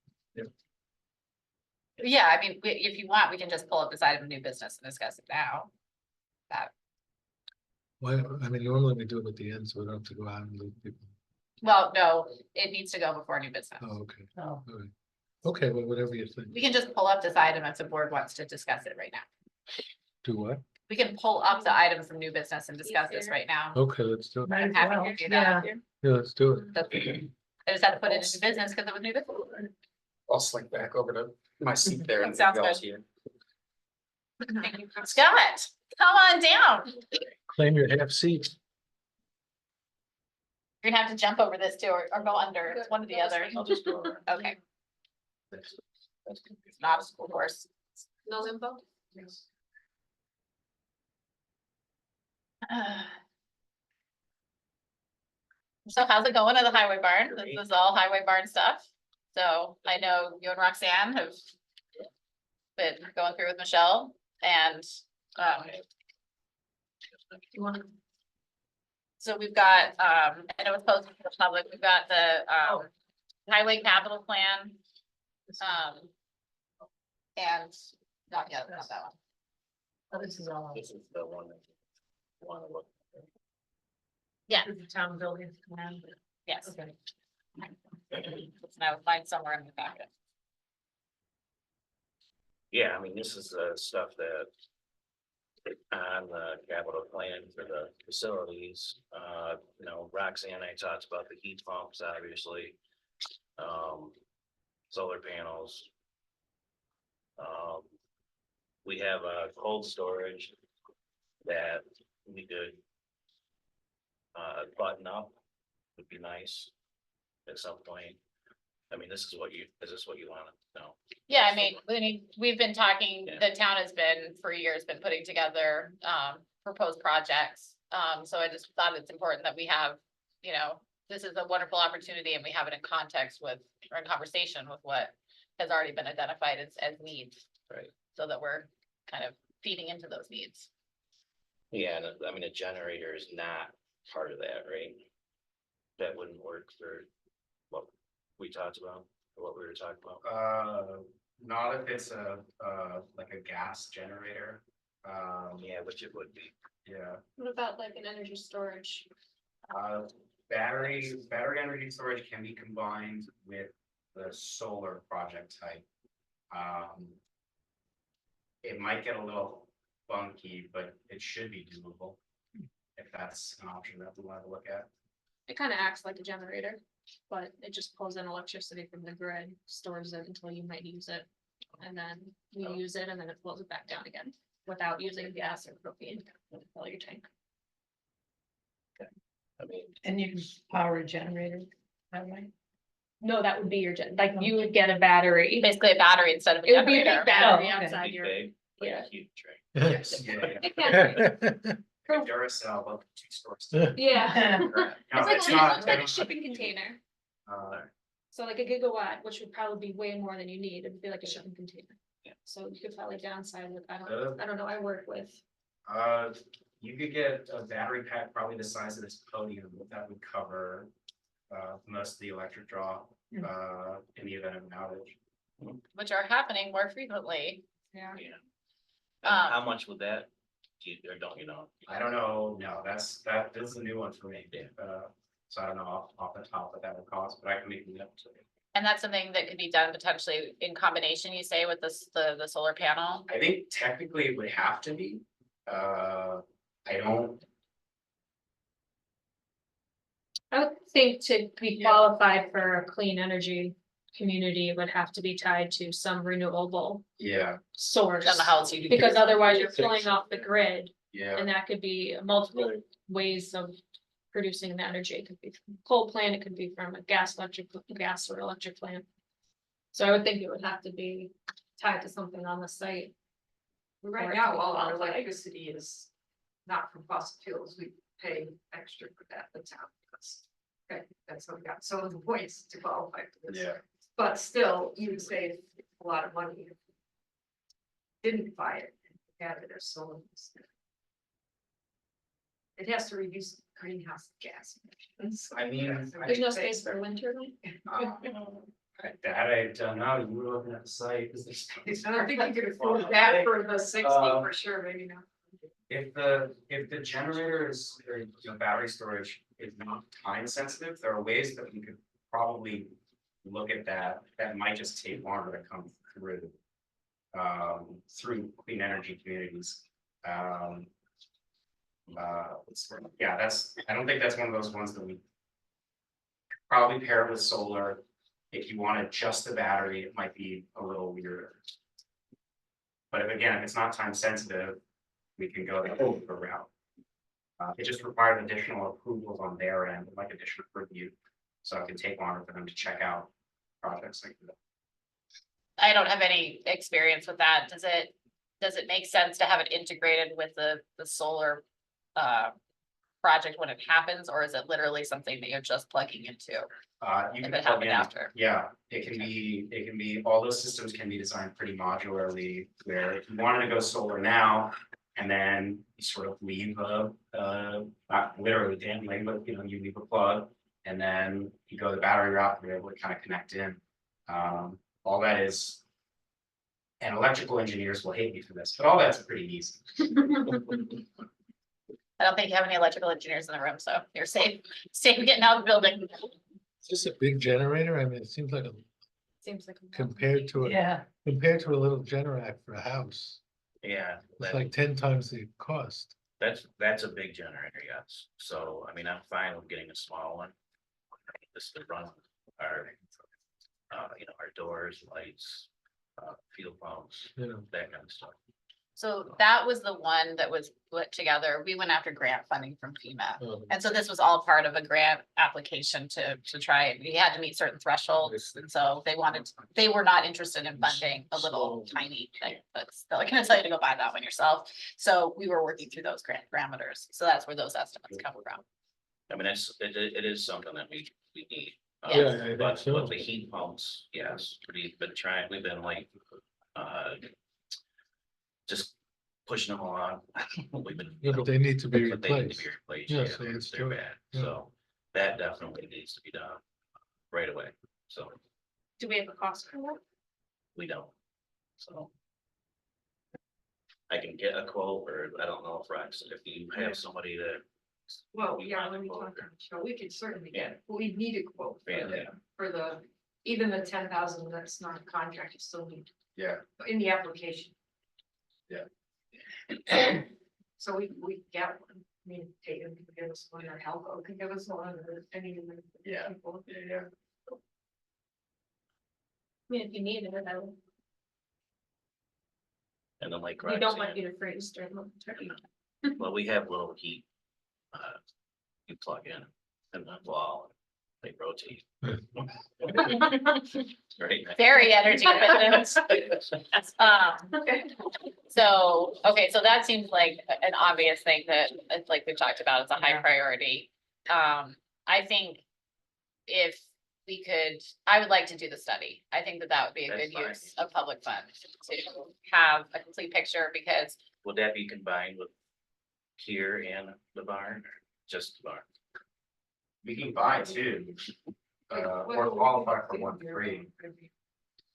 Speaker 1: yeah, I mean, if you want, we can just pull up this item of new business and discuss it now.
Speaker 9: normally we do it at the end, so we don't have to go out and leave people.
Speaker 1: Well, no, it needs to go before new business.
Speaker 9: Oh, okay,
Speaker 5: Oh,
Speaker 9: all right. Okay, well, whatever you think.
Speaker 1: We can just pull up this item if the board wants to discuss it right now.
Speaker 9: Do what?
Speaker 1: We can pull up the item from new business and discuss this right now.
Speaker 9: Okay, let's do it.
Speaker 1: I'm happy to do that.
Speaker 9: Yeah, let's do it.
Speaker 1: I just had to put it into business because it was new business.
Speaker 3: I'll slink back over to my seat there and
Speaker 1: Sounds
Speaker 3: y'all's
Speaker 1: good.
Speaker 3: here.
Speaker 1: Scott, come on down.
Speaker 9: Claim your half seat.
Speaker 1: You're gonna have to jump over this too, or go under, it's one or the other.
Speaker 9: I'll just go over.
Speaker 1: Okay,
Speaker 9: That's gonna be-
Speaker 1: it's not a school course.
Speaker 4: No info?
Speaker 9: Yes.
Speaker 1: So how's it going at the highway barn? This is all highway barn stuff. So I know you and Roxanne have been going through with Michelle and,
Speaker 4: You want?
Speaker 1: so we've got, and it was posted to the public, we've got the, highway capital plan. And, not yet, not that one.
Speaker 5: Oh, this is all.
Speaker 9: This is the one that you wanna look.
Speaker 1: Yeah.
Speaker 5: The town building plan.
Speaker 1: Yes.
Speaker 5: Okay.
Speaker 1: And I would find somewhere in the packet.
Speaker 10: Yeah, I mean, this is the stuff that. On the capital plan for the facilities, you know, Roxanne, I talked about the heat pumps, obviously. Solar panels. We have a cold storage that we could. Button up would be nice at some point. I mean, is this what you wanna know?
Speaker 1: Yeah, I mean, we've been talking,
Speaker 10: Yeah.
Speaker 1: the town has been, for years, been putting together, proposed projects. So I just thought it's important that we have, you know, this is a wonderful opportunity and we have it in context with, or in conversation with what has already been identified as needs.
Speaker 10: Right.
Speaker 1: So that we're kind of feeding into those needs.
Speaker 10: Yeah, and I mean, a generator is not part of that, right? That wouldn't work for what we talked about, or what we were talking about.
Speaker 3: Not if it's like a gas generator.
Speaker 10: Yeah, which it would be.
Speaker 3: Yeah,
Speaker 4: What about like an energy storage?
Speaker 3: battery energy storage can be combined with the solar project type. It might get a little funky, but it should be doable. If that's an option that we want to look at.
Speaker 4: It kind of acts like a generator, but it just pulls in electricity from the grid, stores it until you might use it. And then you use it and then it flows it back down again without using gas or propane to fill your tank.
Speaker 10: I mean,
Speaker 5: And you can power a generator that way?
Speaker 4: No, that would be your like you would get a battery.
Speaker 1: Basically a battery instead of a
Speaker 4: It would be a
Speaker 1: generator.
Speaker 4: big battery
Speaker 5: Oh, okay.
Speaker 4: outside
Speaker 10: big,
Speaker 4: your,
Speaker 10: big, like
Speaker 4: yeah.
Speaker 10: a huge train.
Speaker 9: Yes.
Speaker 3: Yeah,
Speaker 4: it can be.
Speaker 3: like a Duracell, but 2 stores.
Speaker 4: Yeah.
Speaker 3: No,
Speaker 4: It's
Speaker 3: it's not.
Speaker 4: looks like a shipping container.
Speaker 3: Uh,
Speaker 4: So like a gigawatt, which would probably be way more than you need, it'd be like a shipping container.
Speaker 10: Yeah.
Speaker 4: So you could probably downsize it,
Speaker 3: Uh,
Speaker 4: I don't know, I work with,
Speaker 3: You could get a battery pack probably the size of this podium, that would cover most of the electric draw in the event of an outage.
Speaker 1: Which are happening more frequently.
Speaker 4: yeah.
Speaker 10: Yeah.
Speaker 1: Um,
Speaker 10: How much would that, do you, or don't you know?
Speaker 3: I don't know, no, this is a new one for me. So I don't know off the top what that would cost, but I can make it up to you.
Speaker 1: And that's something that could be done potentially in combination, you say, with this, the solar panel?
Speaker 3: I think technically it would have to be. I don't,
Speaker 4: I would think to be qualified for a clean energy community, it would have to be tied to some renewable
Speaker 3: yeah,
Speaker 4: source.
Speaker 1: Don't know how else you do.
Speaker 4: Because otherwise you're pulling off the grid,
Speaker 3: yeah,
Speaker 4: and that could be multiple ways of producing the energy. It could be from a coal plant, it could be from a gas or electric plant. So I would think it would have to be tied to something on the site.
Speaker 7: Right
Speaker 4: Or
Speaker 7: now,
Speaker 4: to be
Speaker 7: all our
Speaker 4: qualified.
Speaker 7: electricity is not from fossil fuels, we pay extra for that, the town does. Okay, that's how we got some of the points to qualify for this.
Speaker 3: yeah.
Speaker 7: But still, you would save a lot of money. if you Didn't buy it, and had it as solar. instead. It has to reduce greenhouse gas emissions.
Speaker 3: I mean,
Speaker 4: There's no space for a wind turbine.
Speaker 3: That I don't know, you were looking at the site, is there space?
Speaker 7: I don't think you could afford that for the 60 for sure, maybe not.
Speaker 3: If the generator is, or battery storage is not time sensitive, there are ways that we could probably look at that, that might just take longer to come through. Through clean energy communities. Yeah, I don't think that's one of those ones that we. Probably pair it with solar. If you wanted just the battery, it might be a little weirder. But if it's not time sensitive, we can go the route. It just required additional approvals on their end, like additional review. So it can take longer for them to check out projects like that.
Speaker 1: I don't have any experience with that. Does it make sense to have it integrated with the solar project when it happens, or is it literally something that you're just plugging into?
Speaker 3: You
Speaker 1: If
Speaker 3: can
Speaker 1: it
Speaker 3: plug
Speaker 1: happened
Speaker 3: in,
Speaker 1: after.
Speaker 3: yeah, it can be, all those systems can be designed pretty modularly, where if you wanted to go solar now. And then you sort of leave not literally dangling, but you know, you leave a plug. And then you go the battery route, you're able to kind of connect in. All that is. And electrical engineers will hate me for this, but all that's pretty easy.
Speaker 1: I don't think you have any electrical engineers in the room, so you're safe getting out of the building.
Speaker 9: Is this a big generator? I mean, it seems like
Speaker 4: Seems like.
Speaker 9: compared to a little Generac for a house,
Speaker 10: Yeah,
Speaker 9: it's like 10 times the cost.
Speaker 10: that's a big generator, yes. So, I mean, I'm fine with getting a small one. Just to run our, our doors, lights, fuel pumps,
Speaker 9: You know,
Speaker 10: that kind of stuff.
Speaker 1: So that was the one that was put together. We went after grant funding from FEMA.
Speaker 9: um,
Speaker 1: And so this was all part of a grant application to try, we had to meet certain thresholds, and so they were not interested in funding a little tiny thing, but still, I'm gonna tell you to go buy that one yourself. So we were working through those grant parameters, so that's where those estimates come from.
Speaker 10: I mean, it is something that we need.
Speaker 1: Yeah,
Speaker 9: I think
Speaker 10: But
Speaker 9: so.
Speaker 10: the heat pumps, yes, we've been like, just pushing them along. We've been.
Speaker 9: Yeah, but they need to be
Speaker 10: But they need to
Speaker 9: replaced.
Speaker 10: be replaced,
Speaker 9: Yes,
Speaker 10: yeah,
Speaker 9: it's
Speaker 10: they're
Speaker 9: true.
Speaker 10: bad,
Speaker 9: Yeah.
Speaker 10: so that definitely needs to be done right away, so
Speaker 4: Do we have a cost for that?
Speaker 10: we don't, so. I can get a quote, or I don't know if Rex, if you have somebody that.
Speaker 7: Well,
Speaker 10: you
Speaker 7: yeah,
Speaker 10: want
Speaker 7: let me
Speaker 10: a quote,
Speaker 7: talk to Michelle. We could certainly
Speaker 10: Yeah.
Speaker 7: get, we need a quote
Speaker 10: Yeah.
Speaker 7: for the, even the 10,000, that's not a contract, you still need
Speaker 3: Yeah.
Speaker 7: in the application.
Speaker 3: Yeah.
Speaker 7: So we get one, I mean, Tatum can give us one, or Helco can give us one, or any of the
Speaker 3: Yeah.
Speaker 7: people.
Speaker 3: Yeah.
Speaker 4: I mean, if you need it, I would.
Speaker 10: And then like.
Speaker 4: We don't want
Speaker 10: Roxanne,
Speaker 4: you to freeze during the winter.
Speaker 10: Well, we have little heat. You plug in and the wall, they rotate. Right.
Speaker 1: Very energy efficient.
Speaker 4: Okay.
Speaker 1: So, okay, so that seems like an obvious thing that, it's like we talked about, it's a high priority. I think if we could, I would like to do the study. I think that would be a
Speaker 10: That's
Speaker 1: good
Speaker 10: fine.
Speaker 1: use of public funds to have a complete picture, because
Speaker 10: Would that be combined with here and the barn, or just the barn?
Speaker 3: We can buy two. Or qualify for one free.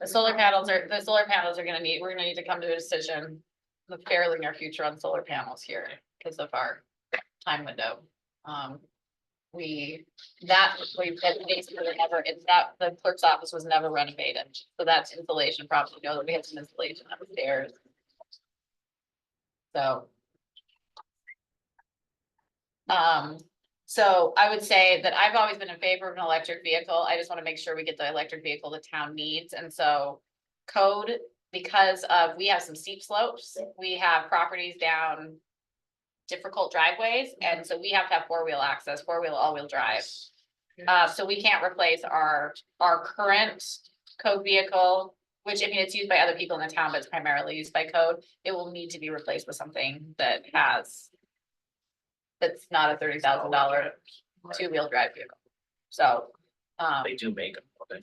Speaker 1: the solar panels are we're gonna need to come to a decision in the fairly near future on solar panels here because of our time window. The clerk's office was never renovated, so that's insulation, probably know that we had some insulation upstairs. So. So I would say that I've always been in favor of an electric vehicle. I just want to make sure we get the electric vehicle the town needs, and so. Code, because we have some steep slopes, we have properties down. Difficult driveways, and so we have to have four-wheel access, four-wheel, all-wheel drive. So we can't replace our current code vehicle, which, I mean, it's used by other people in the town, but it's primarily used by code. It will need to be replaced with something that has. That's not a $30,000 two-wheel drive vehicle. So,
Speaker 10: They do make them, okay?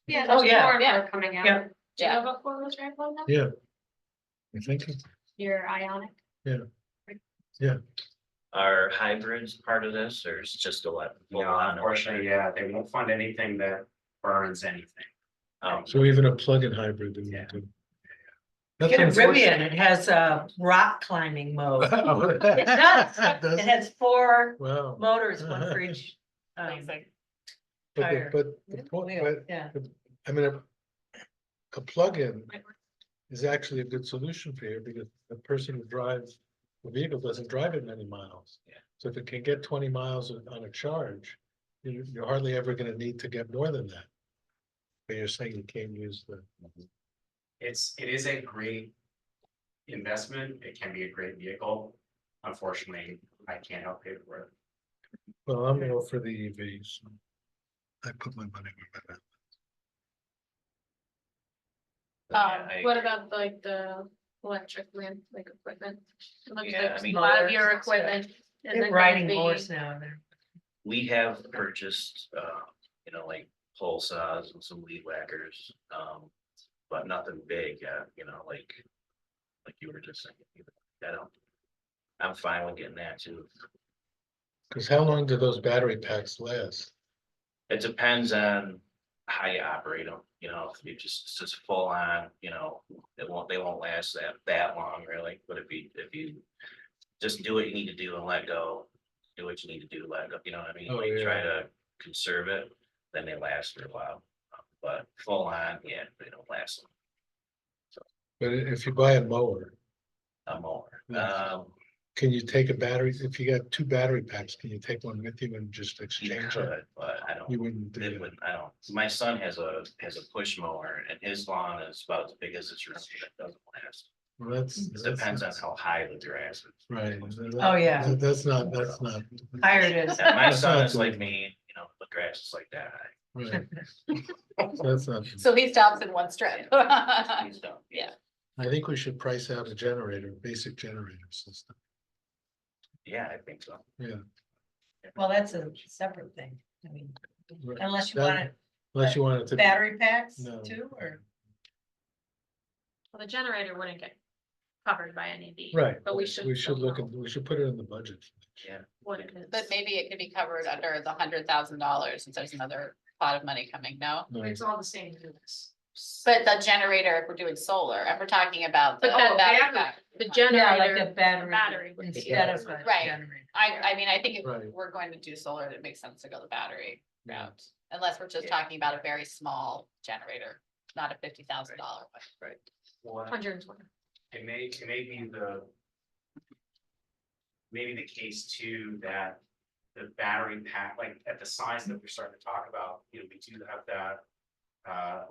Speaker 4: Yeah.
Speaker 7: Oh, yeah.
Speaker 4: More
Speaker 1: Yeah.
Speaker 4: are coming out.
Speaker 7: Yeah.
Speaker 4: Do you
Speaker 1: Yeah.
Speaker 4: have a four-wheel drive one now?
Speaker 9: Yeah. I think,
Speaker 4: Your Ionic?
Speaker 10: Are hybrids part of this, or is it just
Speaker 3: Unfortunately, yeah, they won't fund anything that burns anything.
Speaker 9: so even a plug-in hybrid. they
Speaker 3: Yeah.
Speaker 9: won't do.
Speaker 11: Get a
Speaker 9: That's
Speaker 11: Rivian, it has a rock climbing mode.
Speaker 9: unfortunate.
Speaker 11: It does,
Speaker 9: Does
Speaker 11: it has 4
Speaker 9: Wow.
Speaker 11: motors, one for each.
Speaker 1: amazing.
Speaker 11: tire.
Speaker 9: But the point, but
Speaker 11: Yeah,
Speaker 9: I mean, a plug-in is actually a good solution for you, because the person who drives the vehicle doesn't drive it many miles.
Speaker 10: Yeah.
Speaker 9: So if it can get 20 miles on a charge, you're hardly ever gonna need to get more than that. But you're saying you can't use the.
Speaker 3: It is a great investment. It can be a great vehicle. Unfortunately, I can't help pay for it.
Speaker 9: Well, I'm all for the EVs. I put my money where my mouth.
Speaker 10: But yeah, I
Speaker 4: What
Speaker 10: agree.
Speaker 4: about like the electric lamp, like equipment? Looks
Speaker 10: Yeah,
Speaker 4: like
Speaker 10: I
Speaker 4: a
Speaker 10: mean-
Speaker 4: lot of your equipment.
Speaker 11: They're
Speaker 4: isn't gonna
Speaker 11: riding
Speaker 4: be-
Speaker 11: horse now, they're.
Speaker 10: We have purchased, you know, like pole saws and some weed whackers, but nothing big yet, you know, like you were just saying. I don't, I'm fine with getting that too.
Speaker 9: Cause how long do those battery packs last?
Speaker 10: It depends on how you operate them, you know, if you it's just full on, you know, they won't last that long really, but if you just do what you need to do and let go, do what you need to do, let go, you know what I mean?
Speaker 9: Oh,
Speaker 10: Like try
Speaker 9: yeah.
Speaker 10: to conserve it, then they last for a while, but full on, yeah, they don't last
Speaker 9: But if you buy a mower,
Speaker 10: a more.
Speaker 9: Yes. can you take a battery, if you got two battery packs, can you take one with you and just
Speaker 10: You
Speaker 9: exchange it?
Speaker 10: could, but I don't.
Speaker 9: You wouldn't do
Speaker 10: It
Speaker 9: that.
Speaker 10: would, I don't, my son has a push mower and his lawn is about as big as his room, that doesn't last.
Speaker 9: Well,
Speaker 10: It depends on how high the grass is.
Speaker 9: Right.
Speaker 11: Oh, yeah.
Speaker 9: That's not.
Speaker 11: Higher it is.
Speaker 10: And my
Speaker 9: That's
Speaker 10: son
Speaker 9: not
Speaker 10: is like
Speaker 9: doable.
Speaker 10: me, you know, the grass is like that
Speaker 9: Right. That's not,
Speaker 1: So he stops in one strip.
Speaker 10: high. He's done.
Speaker 1: Yeah.
Speaker 9: I think we should price out a generator, basic generator system.
Speaker 10: Yeah, I think so.
Speaker 9: Yeah.
Speaker 11: Well, that's a separate thing. I mean,
Speaker 9: Right.
Speaker 11: unless you
Speaker 9: That-
Speaker 11: want it
Speaker 9: Unless you want it to. be-
Speaker 11: battery packs
Speaker 9: No.
Speaker 11: too, or.
Speaker 4: Well, the generator wouldn't get covered by any of these.
Speaker 9: Right.
Speaker 4: But we should. still
Speaker 9: look
Speaker 4: know
Speaker 9: at, we should put it in the budget.
Speaker 10: Yeah.
Speaker 4: What it is.
Speaker 1: But maybe it could be covered under the $100,000 since there's another pot of money coming, no?
Speaker 9: No,
Speaker 7: It's all the same units.
Speaker 1: But the generator, if we're doing solar, and we're talking about the
Speaker 4: But that
Speaker 1: battery
Speaker 7: battery-
Speaker 1: pack.
Speaker 4: The
Speaker 11: Yeah, like
Speaker 4: generator,
Speaker 11: a battery.
Speaker 4: battery would be-
Speaker 11: Instead of a
Speaker 1: Right.
Speaker 11: generator.
Speaker 1: I mean, I think if
Speaker 9: Right.
Speaker 1: we're going to do solar, it makes sense to go the battery
Speaker 9: Yeah.
Speaker 1: route. Unless we're just
Speaker 10: Yeah.
Speaker 1: talking about a very small generator, not a $50,000 one.
Speaker 3: Right. Well,
Speaker 4: 120.
Speaker 3: it may be maybe the case too, that the battery pack, like at the size that we're starting to talk about, you know, we do have that.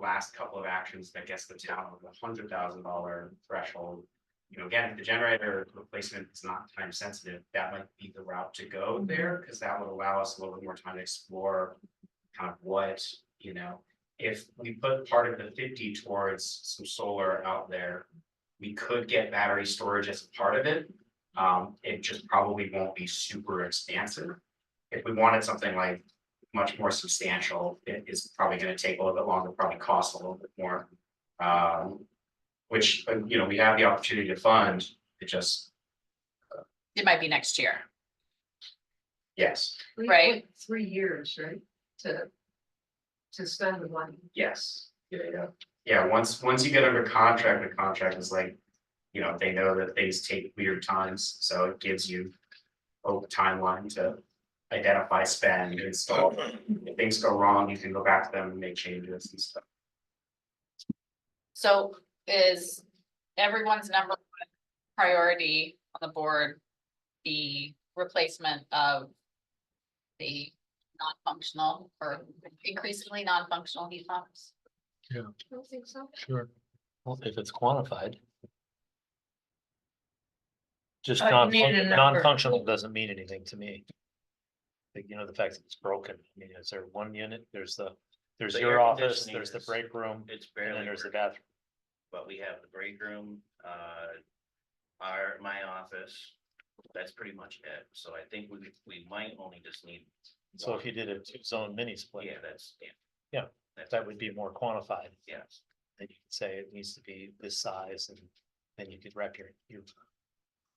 Speaker 3: Last couple of actions that gets the town over $100,000 threshold. You know, again, if the generator replacement is not time sensitive, that might be the route to go there, because that would allow us a little bit more time to explore. Kind of what, you know, if we put part of the 50 towards some solar out there. We could get battery storage as a part of it. It just probably won't be super expansive. If we wanted something like much more substantial, it is probably gonna take a little bit longer, probably cost a little bit more. Which, you know, we have the opportunity to fund, it just,
Speaker 1: It might be next year.
Speaker 3: yes,
Speaker 1: Right.
Speaker 7: 3 years, right? To spend the money.
Speaker 3: yes. Yeah, once you get under contract, the contract is like, you know, they know that things take weird times, so it gives you a timeline to identify, spend, install. If things go wrong, you can go back to them and make changes and stuff.
Speaker 1: So is everyone's number one priority on the board the replacement of the non-functional or increasingly non-functional heat pumps?
Speaker 4: I don't think so.
Speaker 9: Sure.
Speaker 12: Well, if it's quantified. Just
Speaker 11: You need a number.
Speaker 12: non-functional doesn't mean anything to me. Like, you know, the fact that it's broken, I mean, is there one unit, there's
Speaker 10: The
Speaker 12: your
Speaker 10: air
Speaker 12: office,
Speaker 10: conditioning
Speaker 12: there's the
Speaker 10: is-
Speaker 12: break room,
Speaker 10: It's
Speaker 12: and then
Speaker 10: barely
Speaker 12: there's the
Speaker 10: working,
Speaker 12: bathroom.
Speaker 10: but we have the break room, my office. That's pretty much it, so I think we might only just need.
Speaker 12: So if
Speaker 10: one.
Speaker 12: you did a two-zone mini split.
Speaker 10: Yeah, that's, yeah.
Speaker 12: Yeah,
Speaker 10: That's,
Speaker 12: that would be more quantified,
Speaker 10: yes,
Speaker 12: then you could say it needs to be this size, and then you could wrap your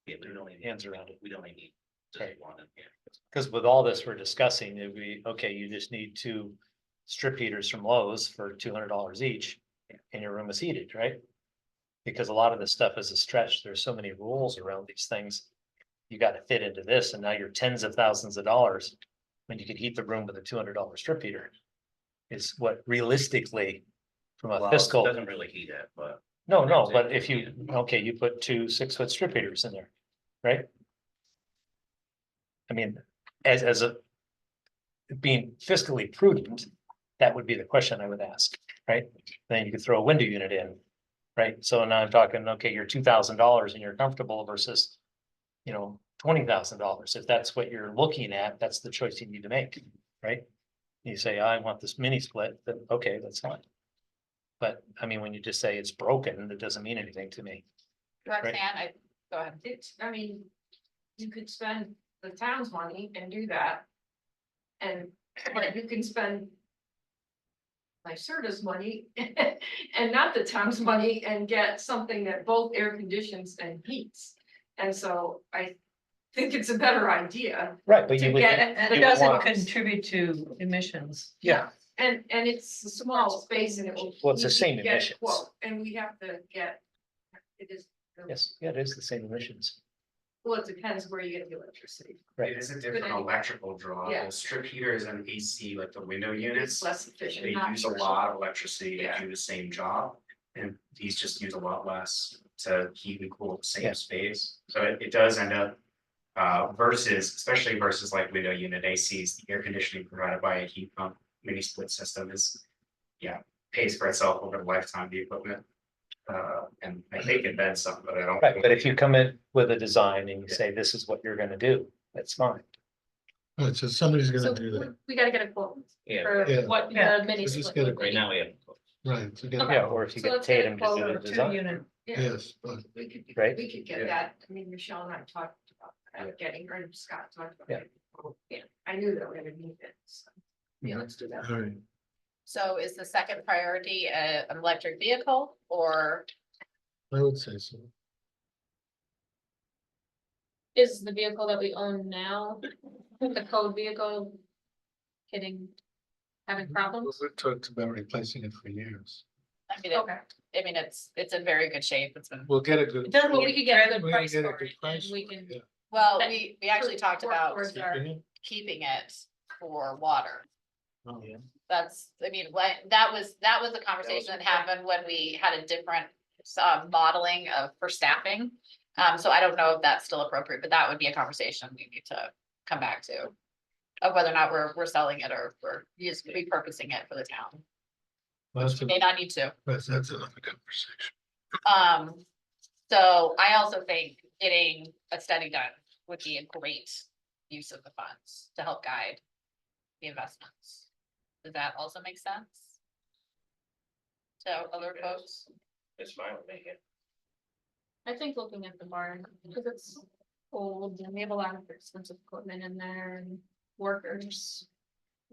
Speaker 10: yeah, we don't need.
Speaker 12: hands around it.
Speaker 10: We don't need just
Speaker 12: Right.
Speaker 10: one in here.
Speaker 12: Because with all this we're discussing, it'd be, okay, you just need two strip heaters from Lowe's for $200 each. And your room is heated, right? Because a lot of this stuff is a stretch. There's so many rules around these things. You gotta fit into this, and now you're tens of thousands of dollars. When you could heat the room with a $200 strip heater. Is what realistically, from a
Speaker 10: Well, it
Speaker 12: fiscal,
Speaker 10: doesn't really heat it, but
Speaker 12: no, but if you, okay, you put two 6-foot strip heaters in there, right? I mean, as a. Being fiscally prudent, that would be the question I would ask, right? Then you could throw a window unit in, right? So now I'm talking, okay, you're $2,000 and you're comfortable versus. You know, $20,000. If that's what you're looking at, that's the choice you need to make, right? You say, I want this mini split, then okay, that's fine. But I mean, when you just say it's broken, it doesn't mean anything to me.
Speaker 1: Roxanne, go ahead.
Speaker 7: I mean, you could spend the town's money and do that. And, but you can spend. NYSERDA's money and not the town's money and get something that both air conditions and heats. And so I think it's a better idea.
Speaker 12: Right, but
Speaker 7: To
Speaker 12: you would,
Speaker 7: get-
Speaker 11: And
Speaker 7: You
Speaker 11: it doesn't
Speaker 7: want-
Speaker 11: contribute to emissions.
Speaker 12: yeah,
Speaker 7: And it's a small space and it will.
Speaker 12: Well, it's the
Speaker 7: we
Speaker 12: same
Speaker 7: need to get a
Speaker 12: emissions.
Speaker 7: quote, And we have to get. It is.
Speaker 12: yes, yeah, it is the same emissions,
Speaker 7: Well, it depends where you get the electricity.
Speaker 12: right?
Speaker 3: It is a different
Speaker 7: anyway.
Speaker 3: electrical draw.
Speaker 7: Yeah.
Speaker 3: The strip heaters and AC, like the window units.
Speaker 7: It's less efficient.
Speaker 3: They
Speaker 7: not
Speaker 3: use a
Speaker 7: first.
Speaker 3: lot of electricity to
Speaker 7: Yeah.
Speaker 3: do the same job. And these just use a lot less to heat and cool the
Speaker 12: Yeah.
Speaker 3: same space. So it does end up. Especially versus like window unit ACs, the air conditioning provided by a heat pump mini split system is. Yeah, pays for itself over the lifetime of the equipment. And I think it bends some, but I don't.
Speaker 12: Right, but if you come in with a design and you say, this is what you're gonna do, that's fine.
Speaker 9: Right, so somebody's
Speaker 4: So
Speaker 9: gonna do
Speaker 4: we
Speaker 9: that,
Speaker 4: we gotta get a quote
Speaker 10: Yeah,
Speaker 4: for
Speaker 9: Yeah.
Speaker 4: what
Speaker 11: Yeah.
Speaker 4: the mini
Speaker 9: So just
Speaker 4: split
Speaker 9: get a
Speaker 4: would
Speaker 10: right
Speaker 4: be.
Speaker 10: now we have.
Speaker 9: right, to get,
Speaker 4: Okay.
Speaker 12: Yeah, or if you
Speaker 4: So
Speaker 12: get
Speaker 4: let's get a
Speaker 12: Tatum to
Speaker 4: quote
Speaker 12: do
Speaker 4: for
Speaker 12: the
Speaker 11: 2
Speaker 12: design.
Speaker 11: unit.
Speaker 7: Yeah.
Speaker 9: yes, but
Speaker 7: We could,
Speaker 12: Right?
Speaker 7: we could get
Speaker 3: Yeah.
Speaker 7: that. I mean, Michelle and I talked about that, getting, or Scott talked about
Speaker 12: Yeah.
Speaker 7: it. Yeah, I knew that we would need it. So, yeah, let's do that.
Speaker 9: all right.
Speaker 1: So is the second priority an electric vehicle or?
Speaker 9: I would say so.
Speaker 4: Is the vehicle that we own now, the code vehicle, having problems?
Speaker 9: We've talked about replacing it for years.
Speaker 1: I mean,
Speaker 4: Okay.
Speaker 1: it's in very good shape. It's been,
Speaker 9: We'll get a good.
Speaker 11: It doesn't
Speaker 4: Well, we could get a good
Speaker 9: We're gonna
Speaker 4: price
Speaker 9: get a
Speaker 4: for
Speaker 9: good
Speaker 4: it
Speaker 9: price
Speaker 4: and we
Speaker 9: for it,
Speaker 4: can.
Speaker 9: yeah.
Speaker 1: well,
Speaker 4: That-
Speaker 1: we actually talked
Speaker 4: work
Speaker 1: about
Speaker 4: towards our-
Speaker 9: Keeping it?
Speaker 1: keeping it for water.
Speaker 9: Oh, yeah.
Speaker 1: That's, I mean, that was a conversation that happened when we had a different modeling for staffing. So I don't know if that's still appropriate, but that would be a conversation we need to come back to. Of whether or not we're selling it or we're just repurposing it for the town.
Speaker 9: Well, That's,
Speaker 1: We may not need to.
Speaker 9: that's another conversation.
Speaker 1: So I also think getting a study done would be a great use of the funds to help guide the investments. Does that also make sense? To other folks?
Speaker 10: It's fine with me.
Speaker 4: I think looking at the barn, because it's old and we have a lot of expensive equipment in there and workers.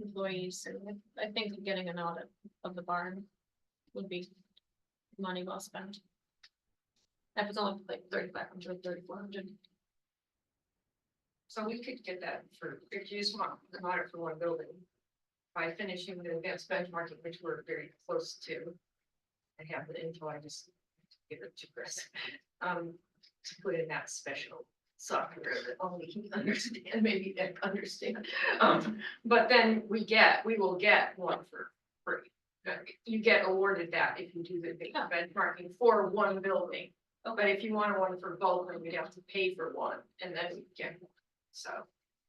Speaker 4: Employees, and I think getting an audit of the barn would be money well spent. If it's only like 3,500, 3,400.
Speaker 7: So we could get that for, if you just want the audit for one building. By finishing the advanced benchmarking, which we're very close to. I have the info, I just give it to Chris. To put in that special software that only he understand, maybe Ed understand. But then we will get one for free. You get awarded that if you do the benchmarking for one building. But if you want one for both, then we'd have to pay for one and then we get one. So,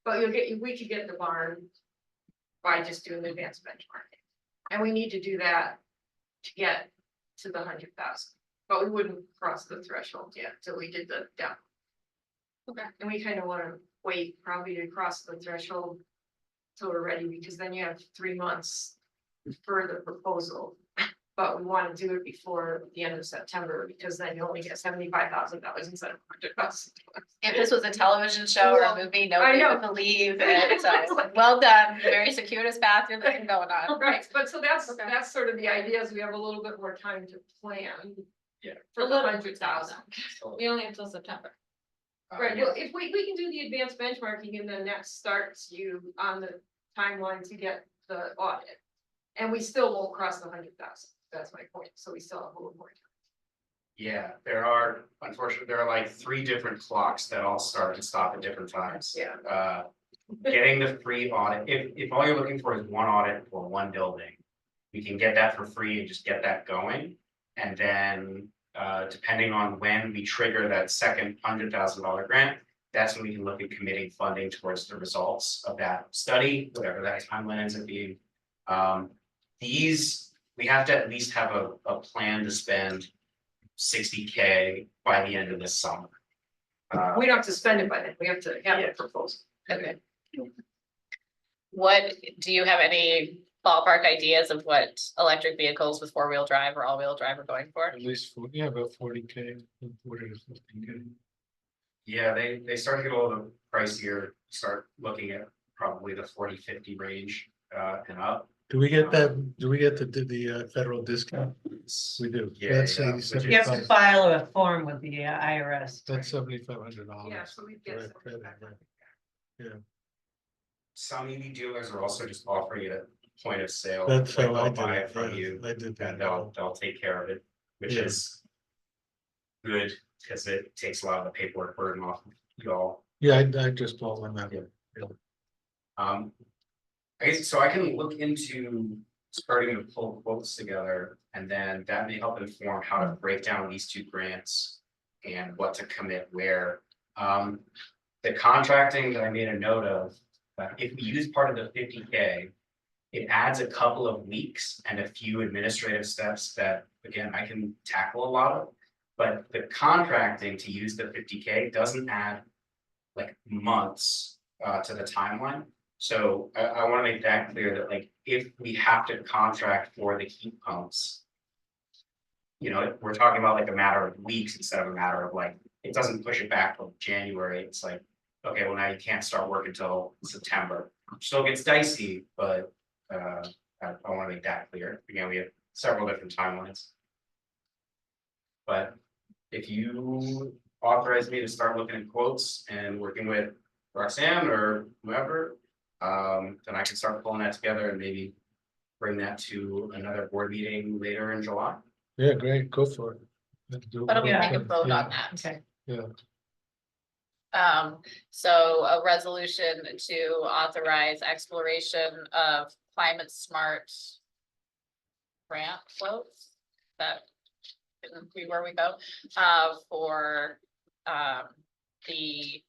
Speaker 7: but we could get the barn by just doing the advanced benchmarking. And we need to do that to get to the 100,000, but we wouldn't cross the threshold yet till we did the down.
Speaker 4: Okay.
Speaker 7: And we kind of want to wait probably to cross the threshold till we're ready, because then you have 3 months for the proposal. But we want to do it before the end of September, because then you only get $75,000 instead of $100,000.
Speaker 1: If this was a television show or
Speaker 7: Well,
Speaker 1: a movie,
Speaker 7: I
Speaker 1: nobody
Speaker 7: know.
Speaker 1: would believe it. So well done, very circuitous path you're going on.
Speaker 7: Right, but so that's,
Speaker 4: Okay.
Speaker 7: that's sort of the idea, is we have a little bit more time to plan.
Speaker 3: Yeah.
Speaker 7: For
Speaker 4: A
Speaker 7: the
Speaker 4: little
Speaker 7: 100,000.
Speaker 4: We only have till September.
Speaker 7: Right, well, if we can do the advanced benchmarking and then that starts you on the timeline to get the audit. And we still won't cross the 100,000, that's my point, so we still have a little more time.
Speaker 3: Yeah, unfortunately, there are like 3 different clocks that all start and stop at different times.
Speaker 7: Yeah.
Speaker 3: Getting the free audit, if all you're looking for is one audit for one building. We can get that for free and just get that going. And then, depending on when we trigger that second $100,000 grant, that's when we can look at committing funding towards the results of that study, whatever that timeline ends up being. We have to at least have a plan to spend $60K by the end of this summer.
Speaker 7: We don't have to spend it by then, we have to have it proposed.
Speaker 1: Okay. What, do you have any ballpark ideas of what electric vehicles with four-wheel drive or all-wheel drive are going for?
Speaker 9: At least, yeah, about 40K, 40 to 50K.
Speaker 3: Yeah, they start to get a little pricier, start looking at probably the 40-50 range, and up.
Speaker 9: Do we get that, do we get the federal discount? We do.
Speaker 3: Yeah,
Speaker 9: That's
Speaker 3: yeah,
Speaker 9: 80,
Speaker 3: which
Speaker 11: You have to
Speaker 9: 75
Speaker 11: file a form with the IRS.
Speaker 9: That's $7,500.
Speaker 7: Yeah, so we get.
Speaker 9: Direct credit, yeah.
Speaker 3: Some EV dealers are also just offering it at point of sale.
Speaker 9: That's
Speaker 3: like
Speaker 9: how I
Speaker 3: they'll
Speaker 9: did
Speaker 3: buy
Speaker 9: it,
Speaker 3: it from
Speaker 9: yeah,
Speaker 3: you,
Speaker 9: I did that.
Speaker 3: and they'll take care of it, which
Speaker 9: Yeah.
Speaker 3: is good, because it takes a lot of the paperwork burden off of y'all.
Speaker 9: Yeah, I just bought one that.
Speaker 3: Yeah. I guess, so I can look into starting to pull quotes together, and then that may help inform how to break down these two grants and what to commit where. The contracting that I made a note of, if we use part of the 50K, it adds a couple of weeks and a few administrative steps that, again, I can tackle a lot of. But the contracting to use the 50K doesn't add like months to the timeline. So I want to make that clear that like, if we have to contract for the heat pumps, you know, we're talking about like a matter of weeks instead of a matter of like, it doesn't push it back till January. It's like, okay, well, now you can't start work until September. Still gets dicey, but I want to make that clear. Again, we have several different timelines. But if you authorize me to start looking at quotes and working with Roxanne or whoever, then I can start pulling that together and maybe bring that to another board meeting later in July.
Speaker 9: Yeah, great, go for it. Let's do it.
Speaker 1: But we
Speaker 11: Yeah.
Speaker 1: make a vote
Speaker 9: Yeah,
Speaker 1: on that.
Speaker 11: Okay.
Speaker 9: Yeah,
Speaker 1: So a resolution to authorize exploration of climate smart grant quotes. That can be where we go, for, the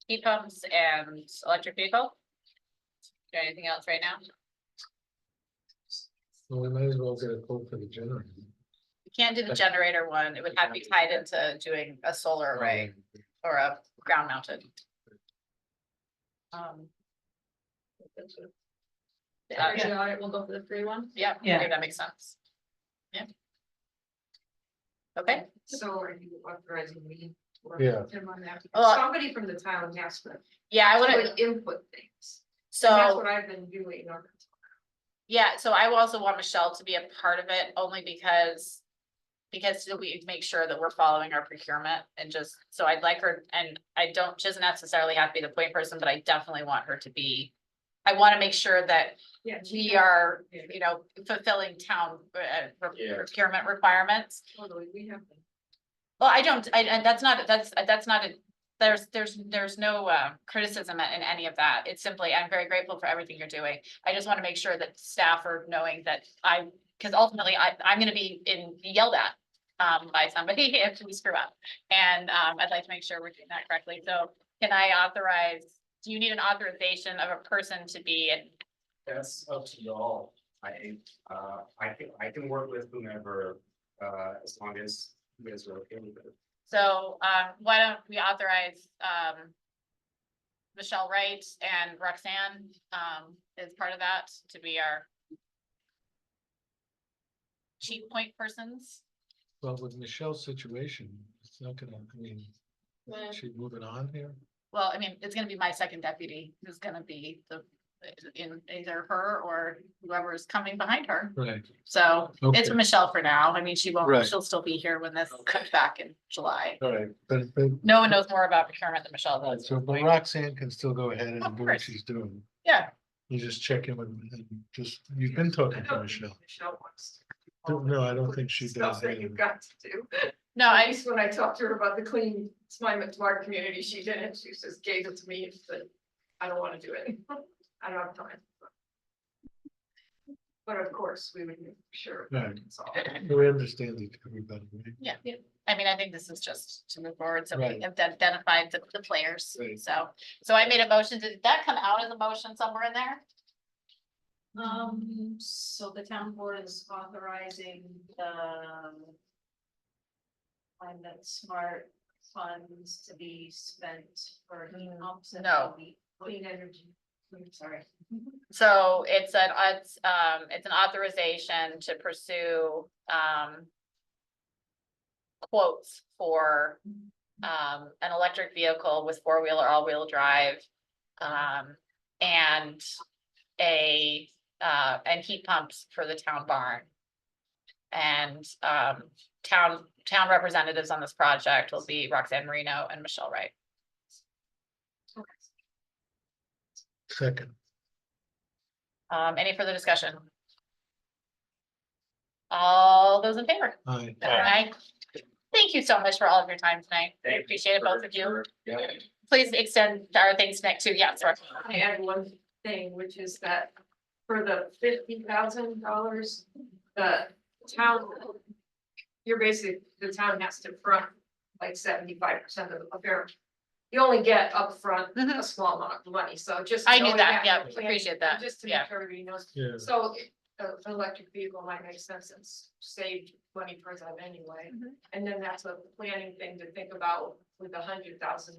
Speaker 1: heat pumps and electric vehicle. Do anything else right now?
Speaker 9: well, we might as well get a quote for the generator.
Speaker 1: We can't do the generator one. It would have to be tied into doing a solar array or a ground mounted.
Speaker 4: The energy audit will go for the free one.
Speaker 1: Yeah,
Speaker 11: Yeah.
Speaker 1: okay, that makes sense. Yeah. Okay,
Speaker 7: So are you authorizing me? to work
Speaker 9: Yeah.
Speaker 7: with him on that?
Speaker 1: Well,
Speaker 7: Somebody from the town has to.
Speaker 1: yeah, I would,
Speaker 7: would input things. And that's
Speaker 1: so,
Speaker 7: what I've been doing.
Speaker 1: yeah, so I also want Michelle to be a part of it, only because we make sure that we're following our procurement and just, so I'd like her, and I don't, she doesn't necessarily have to be the point person, but I definitely want her to be. I want to make sure that
Speaker 7: Yeah.
Speaker 1: we are, you know, fulfilling town
Speaker 3: Yeah.
Speaker 1: procurement requirements.
Speaker 7: Totally, we have.
Speaker 1: Well, and that's not a, there's no criticism in any of that. It's simply, I'm very grateful for everything you're doing. I just want to make sure that staff are knowing that because ultimately I'm gonna be yelled at by somebody if we screw up. And I'd like to make sure we're doing that correctly. So can I authorize, do you need an authorization of a person to be in?
Speaker 3: That's up to y'all. I can work with whomever, as long as you guys are okay with it.
Speaker 1: So why don't we authorize Michelle Wright and Roxanne as part of that to be our chief point persons?
Speaker 9: Well, with Michelle's situation, it's not gonna, I mean, she's moving on here.
Speaker 1: Well, I mean, it's gonna be my second deputy who's gonna be in either her or whoever is coming behind her.
Speaker 9: Right.
Speaker 1: So it's
Speaker 9: Okay.
Speaker 1: Michelle for now. I mean,
Speaker 9: Right.
Speaker 1: she'll still be here when this comes back in July.
Speaker 9: All right, but
Speaker 1: No one knows more about procurement than Michelle does.
Speaker 9: so, but Roxanne can still go ahead and
Speaker 1: Of
Speaker 9: do what
Speaker 1: course.
Speaker 9: she's doing.
Speaker 1: Yeah,
Speaker 9: You just check in with, and just, you've been talking to Michelle.
Speaker 7: Michelle wants.
Speaker 9: No, I don't think she
Speaker 7: Stuff
Speaker 9: does.
Speaker 7: that you've got to do.
Speaker 1: no,
Speaker 7: At
Speaker 1: I,
Speaker 7: least when I talked to her about the clean smart community, she didn't. She just gave it to me and said, I don't want to do it. I don't have time. But of course, we would make sure.
Speaker 9: Right.
Speaker 7: it's all-
Speaker 9: We understand it, everybody, right?
Speaker 1: yeah, I mean, I think this is just to move forward, so we
Speaker 9: Right.
Speaker 1: have identified the players,
Speaker 9: Right.
Speaker 1: so I made a motion, did that come out as a motion somewhere in there?
Speaker 2: So the town board is authorizing the climate smart funds to be spent for heat pumps and
Speaker 1: No.
Speaker 2: clean energy. I'm sorry.
Speaker 1: So it's an authorization to pursue, quotes for, an electric vehicle with four-wheel or all-wheel drive, and and heat pumps for the town barn. And, town representatives on this project will be Roxanne Marino and Michelle Wright.
Speaker 9: Second,
Speaker 1: Any further discussion? All those in favor?
Speaker 9: aye.
Speaker 1: Aye. Thank you so much for all of your time tonight. I appreciate it, both of you.
Speaker 3: Yeah.
Speaker 1: Please extend our thanks next to, yeah, sorry.
Speaker 7: I add one thing, which is that for the $50,000, the town. You're basically, the town has to front like 75% of the affair. You only get upfront a small amount of money, so just.
Speaker 1: I knew
Speaker 7: knowing
Speaker 1: that, yeah,
Speaker 7: in planning,
Speaker 1: appreciate that,
Speaker 7: Just to
Speaker 1: yeah.
Speaker 7: make sure everybody knows.
Speaker 9: Yeah.
Speaker 7: So an electric vehicle might make sense and save money for them anyway.
Speaker 1: Mhm.
Speaker 7: And then that's a planning thing to think about with 100,000,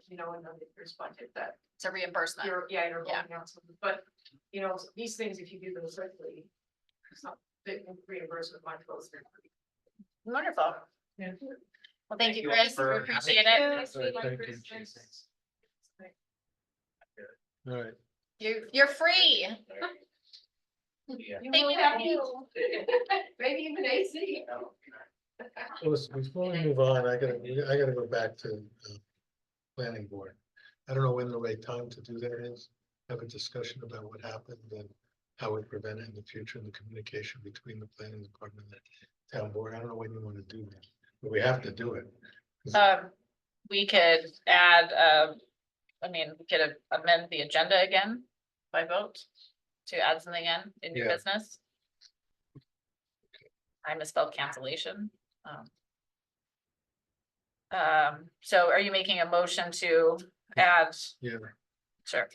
Speaker 7: you know, in the year's budget that
Speaker 1: It's a reimbursement.
Speaker 7: you're
Speaker 1: Yeah.
Speaker 7: voting on something. But, you know, these things, if you do them quickly, some the reimbursement might go through.
Speaker 1: Wonderful.
Speaker 7: Yeah.
Speaker 1: Well, thank you,
Speaker 3: you
Speaker 1: Chris.
Speaker 3: for
Speaker 1: We appreciate it.
Speaker 9: All right, thank you. All right,
Speaker 1: You're free.
Speaker 3: Yeah.
Speaker 1: Thank you.
Speaker 7: Maybe even AC.
Speaker 9: listen, before we move on, I gotta go back to the planning board. I don't know when the right time to do that is, have a discussion about what happened and how we prevent it in the future and the communication between the planning department and the town board. I don't know when you want to do that, but we have to do it.
Speaker 1: We could add, we could amend the agenda again by vote to add something in new
Speaker 9: Yeah.
Speaker 1: business. I misspelled cancellation. So are you making a motion to add?
Speaker 9: Yeah,
Speaker 1: Sure.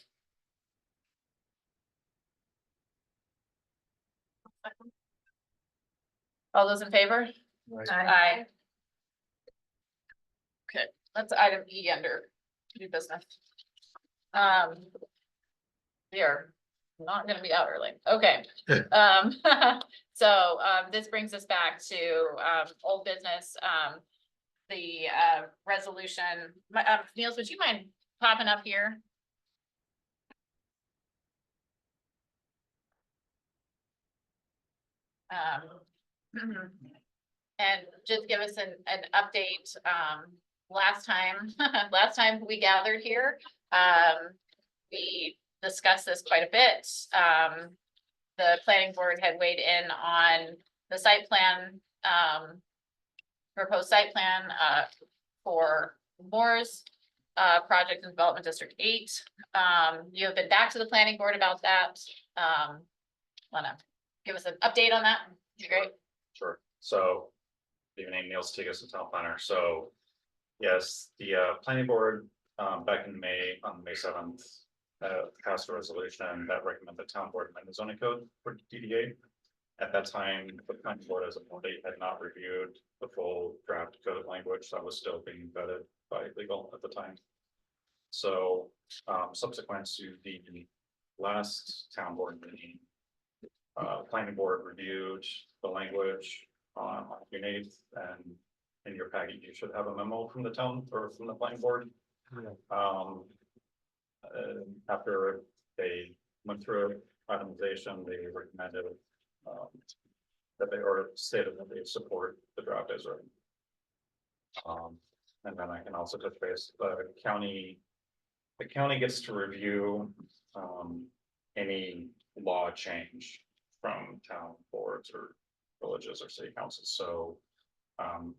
Speaker 1: All those in favor?
Speaker 9: right.
Speaker 1: Aye. Okay, that's item E under new business. We are not gonna be out early, okay. So, this brings us back to, old business, the, resolution, Niels, would you mind popping up here? And just give us an update, last time we gathered here, we discussed this quite a bit. The planning board had weighed in on the site plan, proposed site plan, for Moore's, project in Development District 8. You have been back to the planning board about that. Wanna give us an update on that? Great.
Speaker 8: Sure, so, good evening, Neil Stigas, the town planner, so. Yes, the planning board, back in May, on May 7th. Passed a resolution that recommended the town board amend the zoning code for DDA. At that time, the planning board as a body had not reviewed the full draft code language that was still being vetted by legal at the time. So, subsequent to the last town board meeting. Planning board reviewed the language on June 8th, and in your packet, you should have a memo from the town or from the planning board. After they went through itemization, they recommended that they or stated that they support the draft as written. And then I can also touch base, the county gets to review any law change from town boards or villages or city councils, so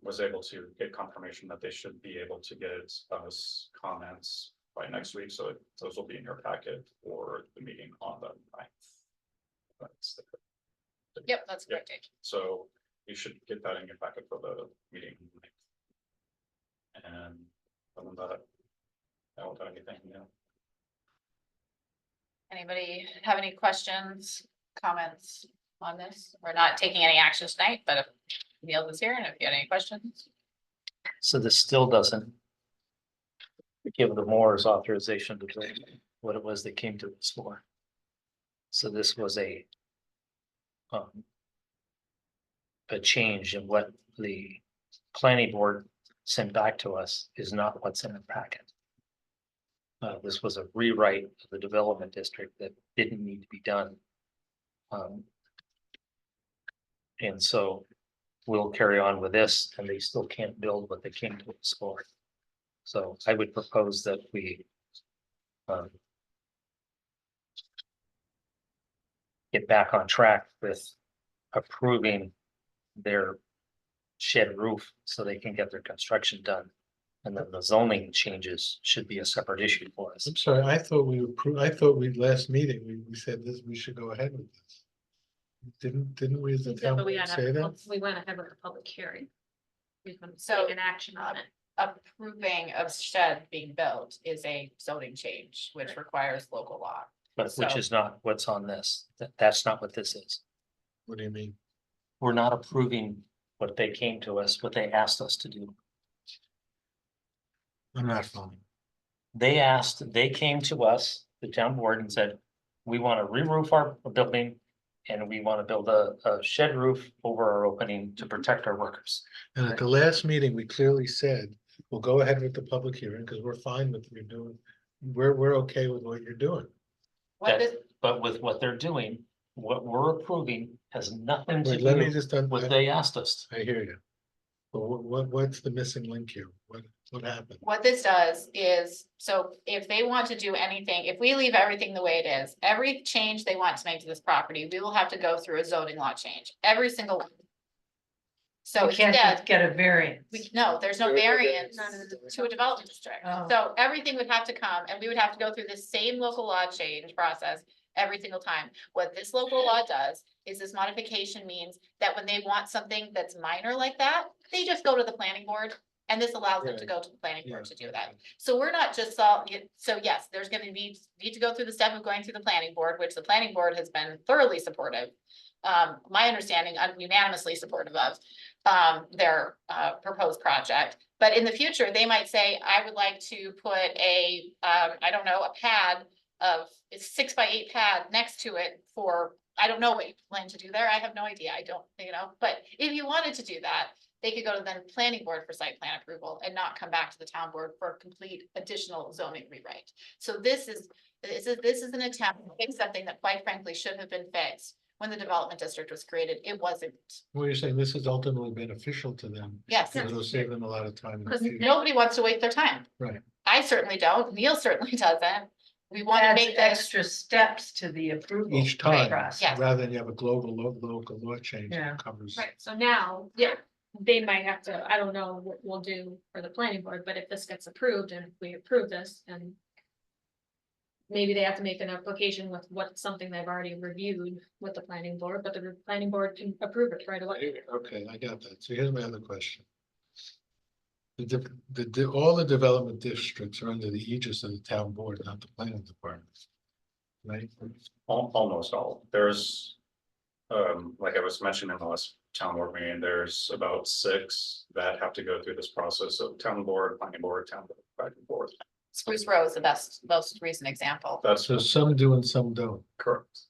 Speaker 8: was able to get confirmation that they should be able to get us comments by next week, so those will be in your packet for the meeting on the 9th. That's
Speaker 1: Yep, that's a great date.
Speaker 8: so you should get that in your packet for the meeting. And other than that, I don't have anything,
Speaker 1: Anybody have any questions, comments on this? We're not taking any action tonight, but if Neil is here and if you had any questions.
Speaker 12: So this still doesn't give the Moores authorization to do what it was they came to us for. So this was a change in what the planning board sent back to us is not what's in the packet. This was a rewrite of the development district that didn't need to be done. And so we'll carry on with this, and they still can't build what they came to us for. So I would propose that we get back on track with approving their shed roof so they can get their construction done. And then the zoning changes should be a separate issue for us.
Speaker 9: I'm sorry, I thought we approved, I thought last meeting, we said this, we should go ahead with this. Didn't we as the
Speaker 4: Yeah,
Speaker 9: town
Speaker 4: but we
Speaker 9: board
Speaker 4: had,
Speaker 9: say that?
Speaker 4: we went ahead with a public hearing. We can
Speaker 1: So,
Speaker 4: take an action on it.
Speaker 1: Approving of shed being built is a zoning change, which requires local law.
Speaker 12: But which
Speaker 1: So-
Speaker 12: is not what's on this. That's not what this is.
Speaker 9: What do you mean?
Speaker 12: We're not approving what they came to us, what they asked us to do.
Speaker 9: I'm not following.
Speaker 12: They came to us, the town board, and said, we want to re-roof our building. And we want to build a shed roof over our opening to protect our workers.
Speaker 9: And at the last meeting, we clearly said, we'll go ahead with the public hearing because we're fine with what you're doing. We're okay with what you're doing.
Speaker 1: What
Speaker 12: That-
Speaker 1: this,
Speaker 12: But with what they're doing, what we're approving has nothing to
Speaker 9: Wait, let me
Speaker 12: do
Speaker 9: just,
Speaker 12: with what they asked us.
Speaker 9: I hear you. But what's the missing link here? What happened?
Speaker 1: what this does is, so if they want to do anything, if we leave everything the way it is, every change they want to make to this property, we will have to go through a zoning law change, every single one. So
Speaker 11: You can't
Speaker 1: instead,
Speaker 11: just get a variance.
Speaker 1: no, there's no variance
Speaker 4: None of the
Speaker 1: to a development district.
Speaker 11: Oh.
Speaker 1: So everything would have to come and we would have to go through the same local law change process every single time. What this local law does is this modification means that when they want something that's minor like that, they just go to the planning board. And this allows them to
Speaker 9: Right.
Speaker 1: go to the planning
Speaker 9: Yeah,
Speaker 1: board to do that. So we're not just so yes, there's gonna need to go through the step of going through the planning board, which the planning board has been thoroughly supportive. My understanding, unanimously supportive of, their, proposed project. But in the future, they might say, I would like to put a, I don't know, a pad of, it's 6x8 pad next to it for, I don't know what you plan to do there. I have no idea. I don't, but if you wanted to do that, they could go to the planning board for site plan approval and not come back to the town board for a complete additional zoning rewrite. So this is an attempt to fix something that quite frankly should have been fixed when the development district was created. It wasn't.
Speaker 9: Well, you're saying this is ultimately beneficial to them.
Speaker 1: Yes,
Speaker 9: because It'll save them a lot of time. in the
Speaker 4: Because
Speaker 9: future.
Speaker 1: nobody wants to waste their time.
Speaker 9: Right.
Speaker 1: I certainly don't. Neil certainly doesn't. We want to
Speaker 11: Adds
Speaker 1: make this.
Speaker 11: extra steps to the approval.
Speaker 9: Each time,
Speaker 11: process.
Speaker 1: Yes.
Speaker 9: rather than you have a global local law change
Speaker 11: Yeah.
Speaker 9: that covers.
Speaker 4: Right, so now, yeah, they might have to, I don't know what we'll do for the planning board, but if this gets approved and if we approve this and. Maybe they have to make an application with what, something they've already reviewed with the planning board, but the planning board can approve it right away.
Speaker 9: Okay, I got that. So here's my other question. All the development districts are under the aegis of the town board, not the planning department. Right?
Speaker 8: Almost all, there's, like I was mentioning in the last town board meeting, there's about 6 that have to go through this process of town board, planning board, town board, back and forth.
Speaker 1: Spruce Row is the most recent example.
Speaker 8: That's
Speaker 9: So some do and some don't.
Speaker 8: correct.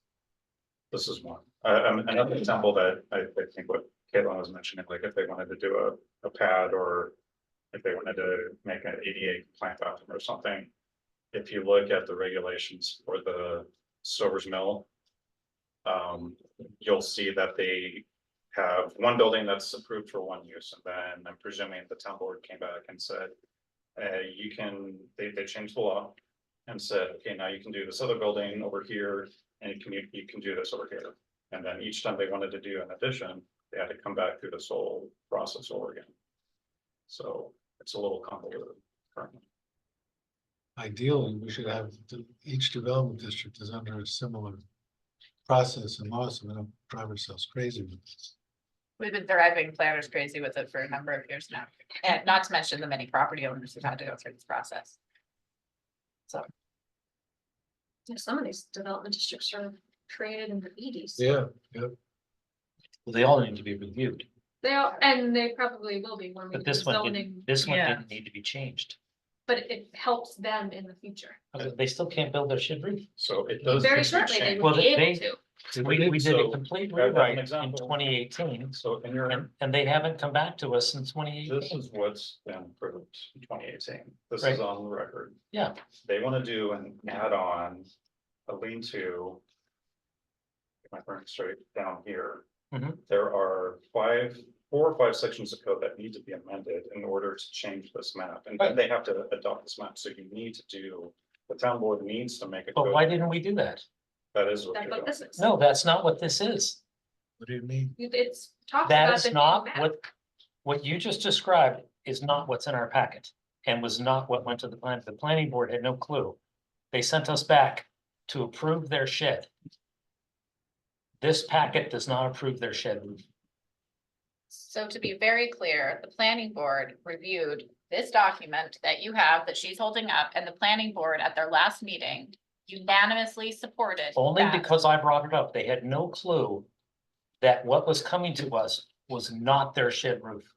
Speaker 8: This is one, another example that I think what Caitlin was mentioning, like if they wanted to do a pad or if they wanted to make an ADA compliant bathroom or something. If you look at the regulations for the Stover's Mill, you'll see that they have one building that's approved for one use, and then I'm presuming the town board came back and said, they changed the law and said, okay, now you can do this other building over here, and you can do this over here. And then each time they wanted to do an addition, they had to come back through this whole process over again. So it's a little convoluted currently.
Speaker 9: Ideally, we should have, each development district is under a similar process and law, so we don't drive ourselves crazy with this.
Speaker 1: We've been driving planners crazy with it for a number of years now, and not to mention the many property owners who've had to go through this process. So,
Speaker 4: Yeah, some of these development districts are created in the eighties.
Speaker 9: Yeah,
Speaker 12: They all need to be reviewed.
Speaker 4: And they probably will be when we
Speaker 12: But
Speaker 4: do
Speaker 12: this one
Speaker 4: zoning,
Speaker 12: didn't, this one
Speaker 11: Yeah.
Speaker 12: didn't need to be changed.
Speaker 4: but it helps them in the future.
Speaker 12: They still can't build their shed roof.
Speaker 8: So it does.
Speaker 4: Very
Speaker 8: need to be
Speaker 4: shortly, they
Speaker 8: changed.
Speaker 4: would
Speaker 12: Well,
Speaker 4: be able
Speaker 12: they-
Speaker 4: to.
Speaker 12: We did a
Speaker 8: So,
Speaker 12: complete
Speaker 8: as an
Speaker 12: rewrite in
Speaker 8: example-
Speaker 12: 2018,
Speaker 8: So in your,
Speaker 12: and they haven't come back to us since twenty
Speaker 8: this
Speaker 12: eighteen.
Speaker 8: is what's been approved in 2018. This
Speaker 12: Right.
Speaker 8: is on the record.
Speaker 12: Yeah.
Speaker 8: They want to do an add-on, a lean-to. Get my brain straight down here.
Speaker 12: Mhm.
Speaker 8: There are 4 or 5 sections of code that need to be amended in order to change this map, and then they have to adopt this map, so you need to do. The town board needs to make a.
Speaker 12: But
Speaker 8: code.
Speaker 12: why didn't we do that?
Speaker 8: That is what
Speaker 4: That's
Speaker 8: you're
Speaker 4: what
Speaker 8: doing.
Speaker 4: this is.
Speaker 12: No, that's not what this is.
Speaker 9: What do you mean?
Speaker 4: It's talks
Speaker 12: That
Speaker 4: about
Speaker 12: is
Speaker 4: the new
Speaker 12: not
Speaker 4: map.
Speaker 12: what you just described is not what's in our packet. And was not what went to the plan. The planning board had no clue. They sent us back to approve their shed. This packet does not approve their shed roof.
Speaker 1: So to be very clear, the planning board reviewed this document that you have that she's holding up, and the planning board at their last meeting unanimously supported.
Speaker 12: Only
Speaker 1: that.
Speaker 12: because I brought it up. They had no clue that what was coming to us was not their shed roof.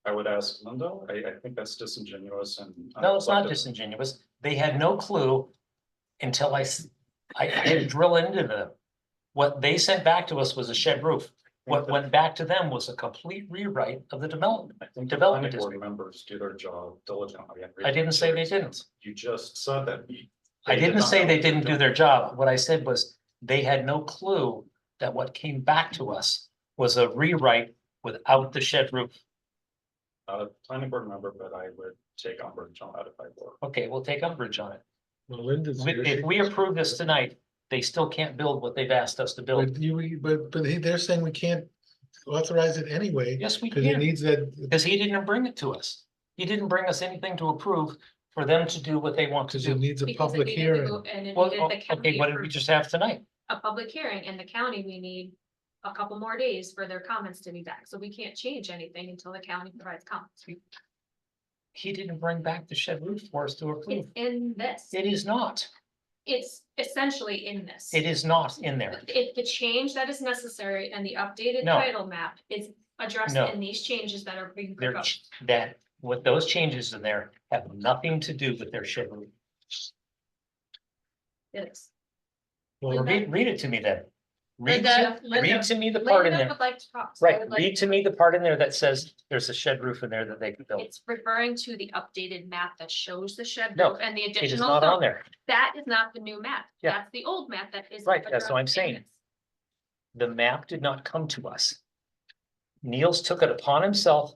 Speaker 8: I would ask Linda, I think that's disingenuous and.
Speaker 12: No, it's not
Speaker 8: unreflective.
Speaker 12: disingenuous. They had no clue until I had to drill into them. What they sent back to us was a shed roof. What went back to them was a complete rewrite of the development.
Speaker 8: I think the
Speaker 12: Development
Speaker 8: planning board
Speaker 12: district.
Speaker 8: members do their job diligently. and
Speaker 12: I didn't say they
Speaker 8: read the
Speaker 12: didn't.
Speaker 8: You just said that.
Speaker 12: I
Speaker 8: they did
Speaker 12: didn't
Speaker 8: not
Speaker 12: say
Speaker 8: know
Speaker 12: they
Speaker 8: what they're
Speaker 12: didn't do
Speaker 8: doing.
Speaker 12: their job. What I said was they had no clue that what came back to us was a rewrite without the shed roof.
Speaker 8: Not a planning board member, but I would take umbrage on that if I were.
Speaker 12: Okay, we'll take umbrage on it.
Speaker 9: Well, Linda's here.
Speaker 12: If we approve this tonight, they still can't build what they've asked us to build.
Speaker 9: But they're saying we can't authorize it anyway.
Speaker 12: Yes, we
Speaker 9: Cause he
Speaker 12: can,
Speaker 9: needs that,
Speaker 12: because he didn't bring it to us. He didn't bring us anything to approve for them to do what they want to
Speaker 9: cause he
Speaker 12: do.
Speaker 9: needs a
Speaker 4: Because it
Speaker 9: public
Speaker 4: needed to
Speaker 9: hearing.
Speaker 4: go- And it
Speaker 12: Well,
Speaker 4: needed the
Speaker 12: okay,
Speaker 4: county
Speaker 12: what did we
Speaker 4: approval.
Speaker 12: just have tonight?
Speaker 4: A public hearing in the county, we need a couple more days for their comments to be back, so we can't change anything until the county provides comments.
Speaker 12: He didn't bring back the shed roof for us to approve.
Speaker 4: It's in this,
Speaker 12: It is not.
Speaker 4: it's essentially in this.
Speaker 12: It is not in there.
Speaker 4: If the change that is necessary and the updated
Speaker 12: No.
Speaker 4: title map is addressed
Speaker 12: No.
Speaker 4: in these changes that are being
Speaker 12: They're,
Speaker 4: proposed.
Speaker 12: that, what those changes in there have nothing to do with their shed roof.
Speaker 4: It's.
Speaker 9: Well,
Speaker 12: Read it to me then. Read,
Speaker 4: Linda-
Speaker 12: read to me the part in
Speaker 4: Linda
Speaker 12: there.
Speaker 4: would like to talk. so I
Speaker 12: Right,
Speaker 4: would like
Speaker 12: read to me the part in there that says there's a shed roof in there that they can build.
Speaker 4: It's referring to the updated map that shows the shed
Speaker 12: No,
Speaker 4: roof and the
Speaker 12: It is
Speaker 4: additional.
Speaker 12: not
Speaker 4: zone.
Speaker 12: on there.
Speaker 4: That is not the new map.
Speaker 12: Yeah.
Speaker 4: That's the old map that is.
Speaker 12: Right, that's what I'm
Speaker 4: addressed in
Speaker 12: saying.
Speaker 4: this.
Speaker 12: The map did not come to us. Niels took it upon himself.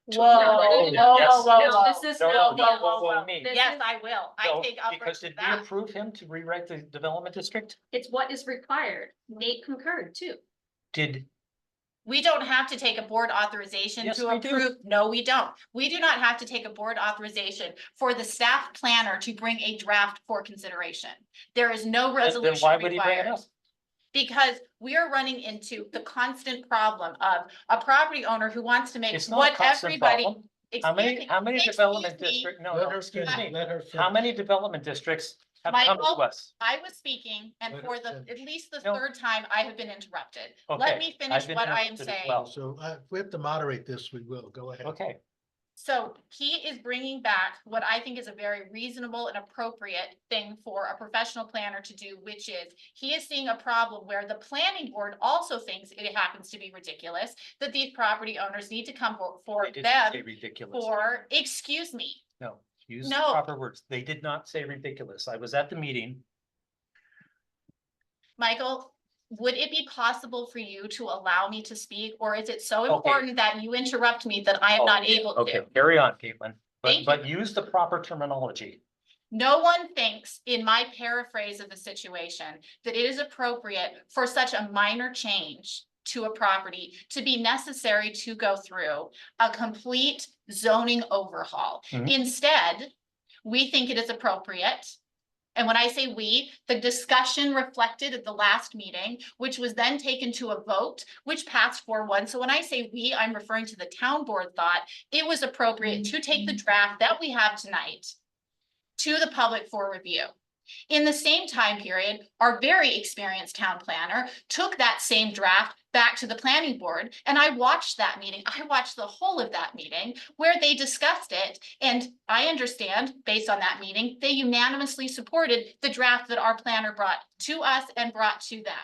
Speaker 1: Whoa, whoa,
Speaker 12: Yes.
Speaker 1: whoa, whoa,
Speaker 4: No,
Speaker 1: whoa.
Speaker 4: this is
Speaker 12: No,
Speaker 4: no,
Speaker 12: no, whoa, whoa,
Speaker 1: whoa.
Speaker 12: me.
Speaker 4: This
Speaker 1: Yes,
Speaker 4: is-
Speaker 1: I will. I
Speaker 12: No,
Speaker 1: take
Speaker 12: because
Speaker 1: umbrage
Speaker 12: did
Speaker 1: with
Speaker 12: we
Speaker 1: that.
Speaker 12: approve him to rewrite the development district?
Speaker 4: It's what is required. Nate concurred too.
Speaker 12: Did,
Speaker 1: We don't have to take a board authorization
Speaker 12: Yes,
Speaker 1: to
Speaker 12: we do.
Speaker 1: approve. No, we don't. We do not have to take a board authorization for the staff planner to bring a draft for consideration. There is no
Speaker 12: then
Speaker 1: resolution
Speaker 12: why would he bring it
Speaker 1: required.
Speaker 12: up?
Speaker 1: Because we are running into the constant problem of a property owner who wants to make
Speaker 12: It's not a
Speaker 1: what
Speaker 12: constant
Speaker 1: everybody.
Speaker 12: problem.
Speaker 1: Excuse
Speaker 12: How many
Speaker 1: excuse
Speaker 12: development
Speaker 1: me.
Speaker 12: district, no,
Speaker 9: let
Speaker 12: no,
Speaker 9: her
Speaker 12: excuse
Speaker 9: finish,
Speaker 12: me.
Speaker 9: let her
Speaker 12: How
Speaker 9: finish.
Speaker 12: many development districts have come to
Speaker 1: Michael,
Speaker 12: us?
Speaker 1: I was speaking, and
Speaker 9: Let
Speaker 1: for
Speaker 9: her
Speaker 1: the, at
Speaker 9: finish.
Speaker 1: least the
Speaker 12: No.
Speaker 1: thord time, I have been interrupted.
Speaker 12: Okay,
Speaker 1: Let me finish
Speaker 12: I've been
Speaker 1: what I am
Speaker 12: interrupted as
Speaker 1: saying.
Speaker 12: well.
Speaker 9: So, if we have to moderate this, we will, go ahead.
Speaker 12: Okay,
Speaker 1: So he is bringing back what I think is a very reasonable and appropriate thing for a professional planner to do, which is he is seeing a problem where the planning board also thinks it happens to be ridiculous that these property owners need to come for
Speaker 12: they didn't
Speaker 1: them
Speaker 12: say ridiculous.
Speaker 1: for, excuse me.
Speaker 12: No, use the
Speaker 1: No.
Speaker 12: proper words. They did not say ridiculous. I was at the meeting.
Speaker 1: Michael, would it be possible for you to allow me to speak, or is it so
Speaker 12: Okay.
Speaker 1: important that you interrupt me that I am
Speaker 12: Oh,
Speaker 1: not able
Speaker 12: Okay,
Speaker 1: to?
Speaker 12: carry on, Caitlin,
Speaker 1: Thank
Speaker 12: but use the proper terminology.
Speaker 1: No one thinks, in my paraphrase of the situation, that it is appropriate for such a minor change to a property to be necessary to go through a complete zoning overhaul.
Speaker 12: Mhm.
Speaker 1: Instead, we think it is appropriate. And when I say we, the discussion reflected at the last meeting, which was then taken to a vote, which passed 4-1. So when I say we, I'm referring to the town board thought it was appropriate to take the draft that we have tonight to the public for review. In the same time period, our very experienced town planner took that same draft back to the planning board. And I watched that meeting. I watched the whole of that meeting where they discussed it. And I understand, based on that meeting, they unanimously supported the draft that our planner brought to us and brought to them.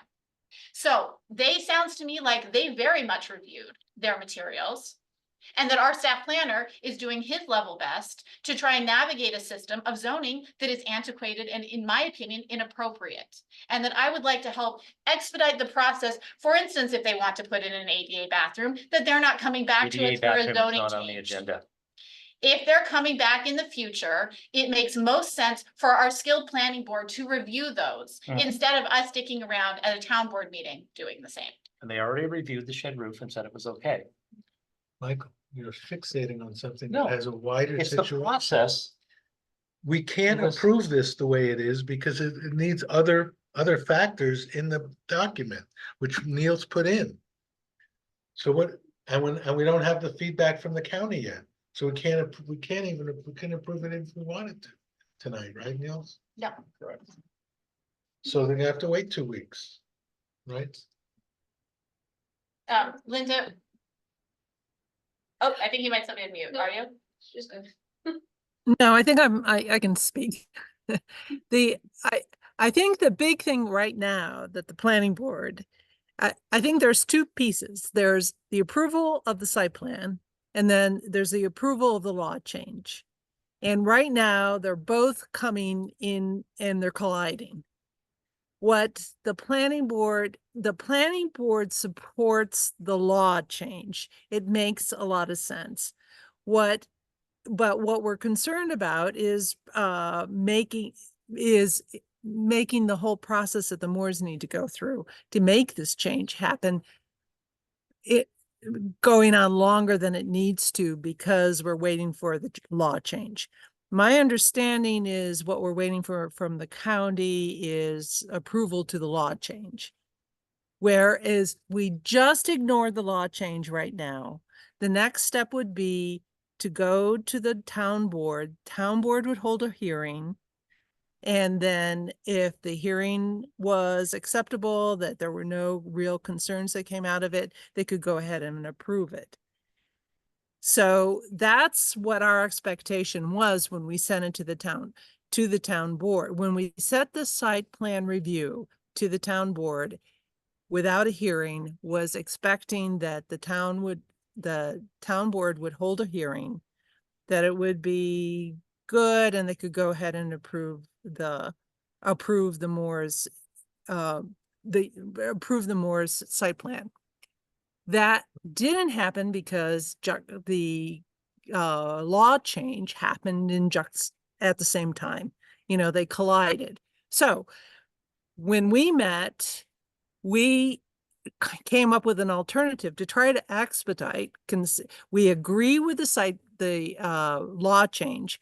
Speaker 1: So they sounds to me like they very much reviewed their materials. And that our staff planner is doing his level best to try and navigate a system of zoning that is antiquated and, in my opinion, inappropriate. And that I would like to help expedite the process. For instance, if they want to put in an ADA bathroom, that they're not coming back to
Speaker 12: ADA
Speaker 1: it for a
Speaker 12: bathroom is
Speaker 1: zoning
Speaker 12: not on the
Speaker 1: change.
Speaker 12: agenda.
Speaker 1: If they're coming back in the future, it makes most sense for our skilled planning board to review those
Speaker 12: Mhm.
Speaker 1: instead of us sticking around at a town board meeting doing the same.
Speaker 12: And they already reviewed the shed roof and said it was okay.
Speaker 9: Michael, you're fixating on something
Speaker 12: No,
Speaker 9: that has a wider
Speaker 12: It's the
Speaker 9: situation.
Speaker 12: process.
Speaker 9: We can't
Speaker 12: It was-
Speaker 9: approve this the way it is because it needs other factors in the document, which Neil's put in. So what, and we don't have the feedback from the county yet, so we can't approve it if we wanted to tonight, right, Niels?
Speaker 1: No.
Speaker 8: Correct.
Speaker 9: So they're gonna have to wait 2 weeks, right?
Speaker 1: Linda. Oh, I think you might still be on mute. Are you?
Speaker 2: She's good.
Speaker 6: No, I think I can speak. I think the big thing right now that the planning board, I think there's two pieces. There's the approval of the site plan, and then there's the approval of the law change. And right now, they're both coming in and they're colliding. What the planning board supports the law change. It makes a lot of sense. But what we're concerned about is making the whole process that the Moores need to go through to make this change happen. It going on longer than it needs to because we're waiting for the law change. My understanding is what we're waiting for from the county is approval to the law change. Whereas we just ignored the law change right now, the next step would be to go to the town board would hold a hearing. And then if the hearing was acceptable, that there were no real concerns that came out of it, they could go ahead and approve it. So that's what our expectation was when we sent it to the town board. When we set the site plan review to the town board without a hearing, was expecting that the town board would hold a hearing, that it would be good and they could go ahead and approve the Moore's site plan. That didn't happen because the law change happened at the same time. You know, they collided. So when we met, we came up with an alternative to try to expedite. We agree with the law change,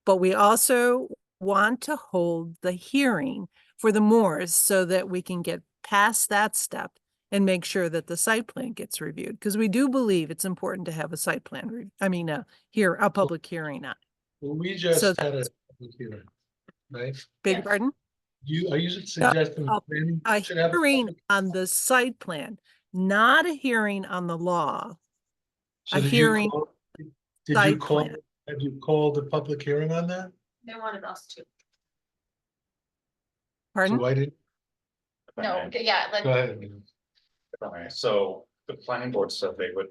Speaker 6: but we also want to hold the hearing for the Moores so that we can get past that step and make sure that the site plan gets reviewed. Because we do believe it's important to have a site plan, a public hearing on.
Speaker 9: Well, we just
Speaker 6: So
Speaker 9: had a public hearing, right?
Speaker 6: Beg your
Speaker 1: Yes.
Speaker 6: pardon?
Speaker 9: Are you suggesting? planning
Speaker 6: A
Speaker 9: should have
Speaker 6: hearing
Speaker 9: public-
Speaker 6: on the site plan, not a hearing on the law.
Speaker 9: So
Speaker 6: a
Speaker 9: did you
Speaker 6: hearing
Speaker 9: call- Did you
Speaker 6: site
Speaker 9: call,
Speaker 6: plan.
Speaker 9: have you called a public hearing on that?
Speaker 2: They wanted us to.
Speaker 9: So
Speaker 6: Pardon?
Speaker 9: why did,
Speaker 8: If I
Speaker 1: No,
Speaker 8: may.
Speaker 1: yeah,
Speaker 9: go ahead. Neil.
Speaker 8: Okay, so the planning board said they would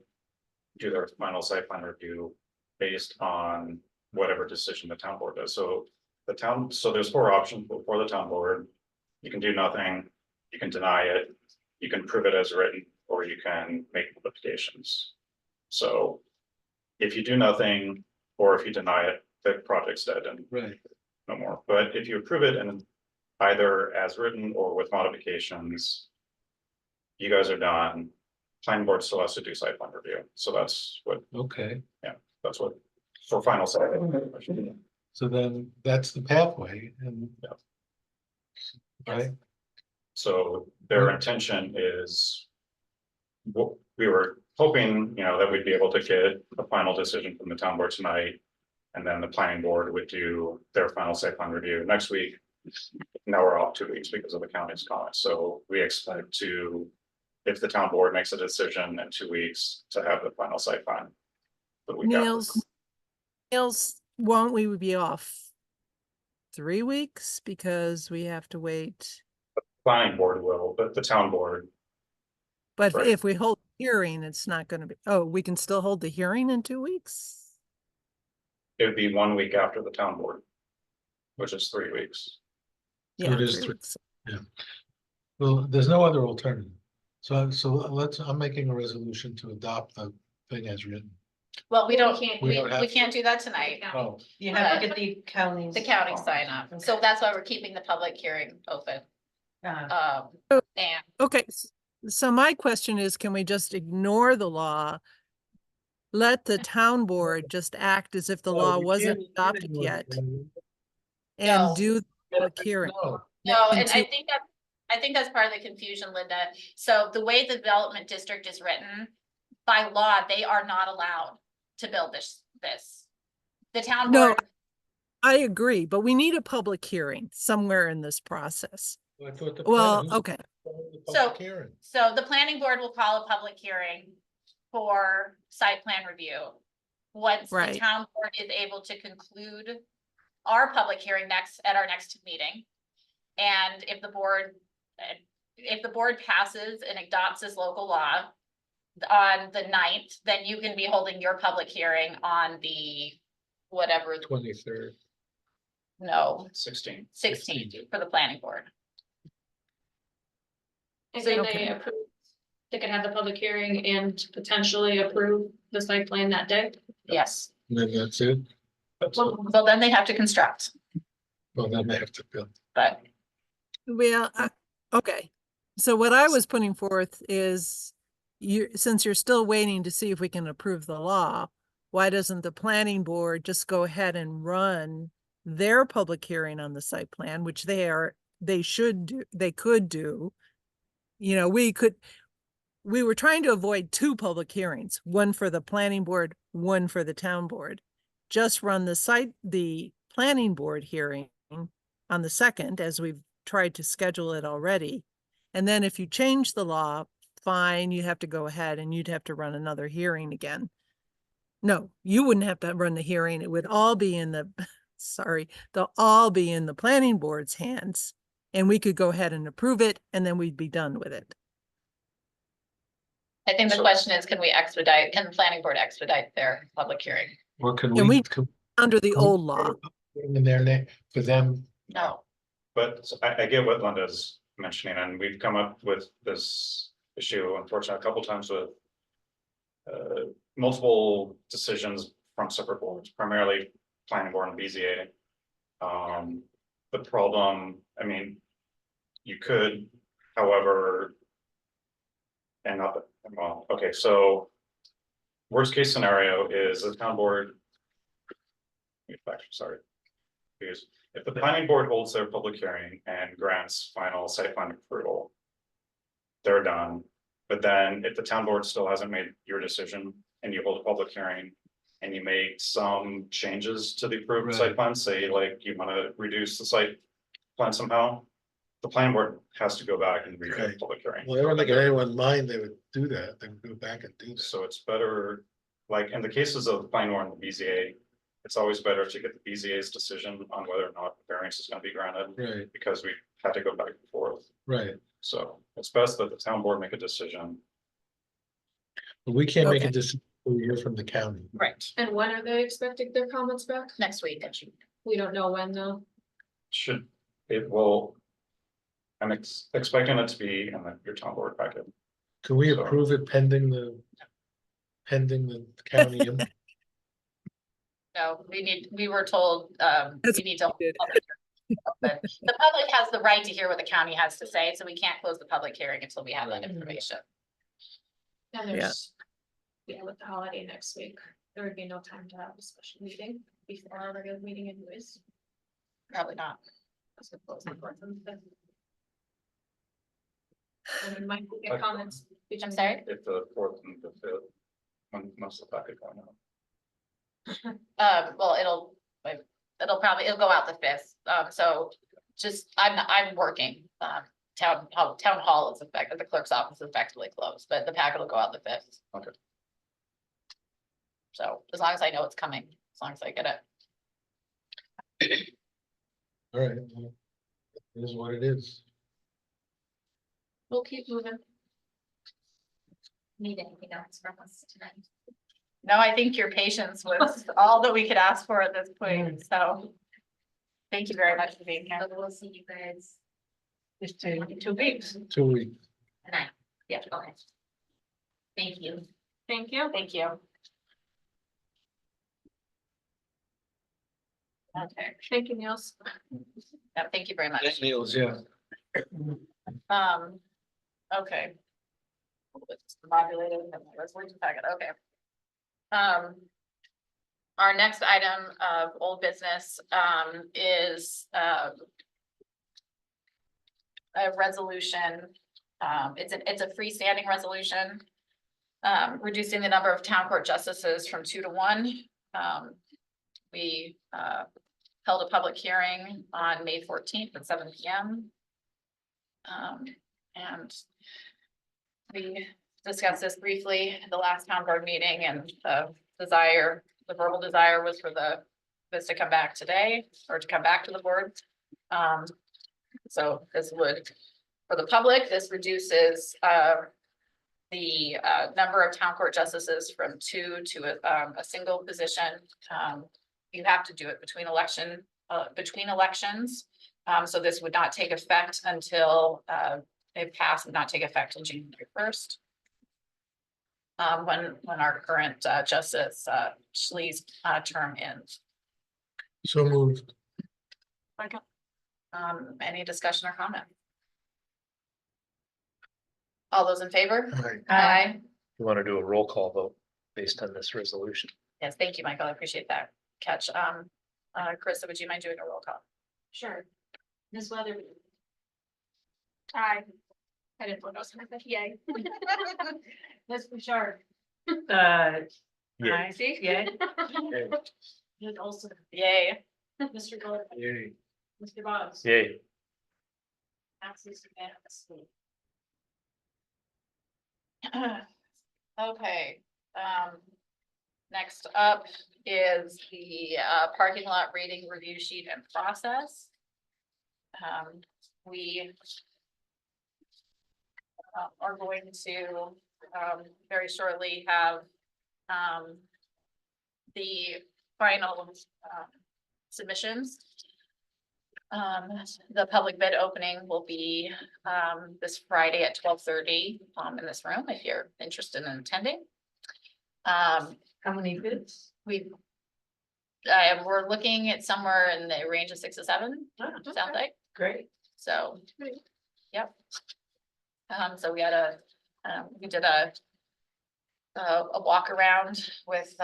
Speaker 8: do their final site plan review based on whatever decision the town board does. So there's 4 options before the town board. You can do nothing, you can deny it, you can prove it as written, or you can make modifications. So if you do nothing, or if you deny it, the project's dead and
Speaker 9: Right.
Speaker 8: no more. But if you approve it and either as written or with modifications, you guys are done. Planning board still has to do site plan review. So that's what,
Speaker 9: Okay,
Speaker 8: for final site. plan.
Speaker 9: so then that's the pathway and.
Speaker 8: Yeah.
Speaker 9: Right,
Speaker 8: So their intention is. We were hoping, that we'd be able to get a final decision from the town board tonight. And then the planning board would do their final site plan review next week. Now we're off 2 weeks because of the county's comments, so we expect to if the town board makes a decision in 2 weeks to have the final site plan. The week after.
Speaker 6: Niels, won't we be off 3 weeks because we have to wait?
Speaker 8: Planning board will, but the town board,
Speaker 6: But
Speaker 8: Right.
Speaker 6: if we hold the hearing, it's not gonna be, oh, we can still hold the hearing in 2 weeks?
Speaker 8: it would be 1 week after the town board. Which is 3 weeks.
Speaker 9: So it
Speaker 6: Yeah,
Speaker 9: is
Speaker 6: 3
Speaker 9: three.
Speaker 6: weeks.
Speaker 9: Well, there's no other alternative. So I'm making a resolution to adopt the thing as written.
Speaker 1: Well, we don't,
Speaker 2: can't-
Speaker 9: We
Speaker 1: we,
Speaker 9: don't have
Speaker 1: we
Speaker 9: to.
Speaker 1: can't do that tonight.
Speaker 9: Oh,
Speaker 11: You have to get the counties.
Speaker 1: The county sign up. So that's why we're keeping the public hearing open.
Speaker 11: Uh,
Speaker 1: And
Speaker 6: Okay, so my question is, can we just ignore the law? Let the town board just act as if the
Speaker 9: no,
Speaker 6: law
Speaker 9: you
Speaker 6: wasn't
Speaker 9: can't
Speaker 6: adopted
Speaker 9: ignore
Speaker 6: yet
Speaker 9: it.
Speaker 1: No.
Speaker 6: and do the public hearing?
Speaker 9: No,
Speaker 1: no,
Speaker 6: in
Speaker 1: and
Speaker 6: two-
Speaker 1: I think that's part of the confusion, Linda. So the way the development district is written, by law, they are not allowed to build this. The town
Speaker 6: No,
Speaker 1: board,
Speaker 6: I agree, but we need a public hearing somewhere in this process.
Speaker 9: I thought the
Speaker 6: Well,
Speaker 9: who's
Speaker 6: okay,
Speaker 9: the
Speaker 1: So-
Speaker 9: public hearing?
Speaker 1: so the planning board will call a public hearing for site plan review. Once the
Speaker 6: Right.
Speaker 1: town board is able to conclude our public hearing at our next meeting. And if the board passes and adopts this local law on the 9th, then you can be holding your public hearing on the whatever,
Speaker 9: 23rd.
Speaker 1: no,
Speaker 8: 16.
Speaker 1: 16th for the planning board.
Speaker 4: And
Speaker 1: So-
Speaker 4: can
Speaker 6: Okay.
Speaker 4: they approve, they can have the public hearing and potentially approve the site plan that day?
Speaker 1: Yes.
Speaker 9: And then that's it?
Speaker 1: Well, then they have to construct,
Speaker 9: Well, then they have to build.
Speaker 1: but
Speaker 6: well, okay. So what I was putting forth is, since you're still waiting to see if we can approve the law, why doesn't the planning board just go ahead and run their public hearing on the site plan, which they could do. You know, we were trying to avoid 2 public hearings, one for the planning board, one for the town board. Just run the planning board hearing on the 2nd, as we've tried to schedule it already. And then if you change the law, fine, you have to go ahead and you'd have to run another hearing again. No, you wouldn't have to run the hearing. It would all be in the, they'll all be in the planning board's hands. And we could go ahead and approve it and then we'd be done with it.
Speaker 1: I think the
Speaker 8: So-
Speaker 1: question is, can the planning board expedite their public hearing?
Speaker 9: Or can
Speaker 6: And
Speaker 9: we?
Speaker 6: Under the
Speaker 9: can we
Speaker 6: old law.
Speaker 9: put them in their name for them?
Speaker 1: No.
Speaker 8: But I get what Linda's mentioning, and we've come up with this issue unfortunately a couple times with. Multiple decisions from separate boards, primarily planning board and BZA. The problem, I mean. You could, however. And not, well, okay, so. Worst case scenario is the town board. Sorry. Because if the planning board holds their public hearing and grants final site plan approval. They're done, but then if the town board still hasn't made your decision and you hold a public hearing. And you make some changes to the approved site
Speaker 9: Right.
Speaker 8: plan, say like you wanna reduce the site plan somehow. The planning board has to go back and redo the
Speaker 9: Right.
Speaker 8: public hearing.
Speaker 9: Well, I don't think anyone mind they would do that. They would go back and do that.
Speaker 8: So it's better, like in the cases of the planning board and the BZA. It's always better to get the BZA's decision on whether or not the variance is gonna be granted,
Speaker 9: Right,
Speaker 8: because we had to go back and forth.
Speaker 9: right.
Speaker 8: So it's best that the town board make a decision.
Speaker 9: But we can't make a
Speaker 6: Okay.
Speaker 9: decision till we hear from the county.
Speaker 1: Right.
Speaker 4: And when are they expecting their comments back?
Speaker 1: Next week.
Speaker 4: We don't know when though.
Speaker 8: It will. I'm expecting it to be in your town board packet.
Speaker 9: Can we
Speaker 8: So-
Speaker 9: approve it pending the county?
Speaker 1: No, we were told,
Speaker 6: That's
Speaker 1: we need to.
Speaker 6: what we did.
Speaker 1: But the public has the right to hear what the county has to say, so we can't close the public hearing until we have that information.
Speaker 4: And
Speaker 6: Yeah.
Speaker 4: there's, with the holiday next week, there would be no time to have a special meeting before our regular meeting anyways.
Speaker 1: Probably not.
Speaker 4: That's what close the court on the fifth. And we might get comments.
Speaker 1: I'm sorry?
Speaker 8: If the 4th and the 5th. When most of the packet going out.
Speaker 1: Well, it'll go out the 5th, so just, I'm working, town hall is effective, the clerk's office is effectively closed, but the packet will go out the 5th.
Speaker 3: Okay.
Speaker 1: So as long as I know it's coming, as long as I get it.
Speaker 9: All right. Well, it is what it is.
Speaker 1: We'll keep moving.
Speaker 2: Need anything else from us tonight?
Speaker 1: No, I think your patience was all that we could ask for at this point, so. Thank you very much for being here.
Speaker 2: So we'll see you guys
Speaker 11: Just to,
Speaker 2: in 2 weeks.
Speaker 9: 2 weeks.
Speaker 2: Tonight. Yeah, okay. Thank you.
Speaker 4: Thank you.
Speaker 1: Thank you. Okay,
Speaker 4: Thank you, Niels.
Speaker 1: thank you very much.
Speaker 9: Niels, yeah.
Speaker 1: Okay. It's populated in the resolution packet, okay. Our next item of old business, is, a resolution. It's a freestanding resolution. Reducing the number of town court justices from 2 to 1. We, held a public hearing on May 14th at 7 p.m. And we discussed this briefly at the last town board meeting, and the verbal desire was for this to come back today, or to come back to the board. So this would, for the public, this reduces the number of town court justices from 2 to a single position. You have to do it between elections. So this would not take effect until it passed, would not take effect until January 1st. When our current Justice Schley's term ends.
Speaker 9: So moved.
Speaker 1: Any discussion or comment? All those in favor?
Speaker 9: All right.
Speaker 1: Aye.
Speaker 12: You want to do a roll call vote based on this resolution?
Speaker 1: Yes, thank you, Michael. I appreciate that catch. Krista, would you mind doing a roll call?
Speaker 2: Sure. Ms. Weatherby.
Speaker 4: Aye. I didn't vote, I was gonna say yay.
Speaker 2: Ms. Bouchard.
Speaker 12: Yeah.
Speaker 11: I see, yeah.
Speaker 2: Ms. Olson.
Speaker 1: Yay.
Speaker 2: Mr. Gordon.
Speaker 9: Yay.
Speaker 2: Mr. Boggs.
Speaker 12: Yay.
Speaker 2: Passes unanimously.
Speaker 1: Okay, next up is the parking lot rating review sheet and process. We are going to very shortly have the final submissions. The public bid opening will be this Friday at 12:30 in this room, if you're interested in attending.
Speaker 11: How many bids?
Speaker 1: We're looking at somewhere in the range of 6 to 7, sounds like,
Speaker 11: Great.
Speaker 1: so, yep. So we had we did a walk around with,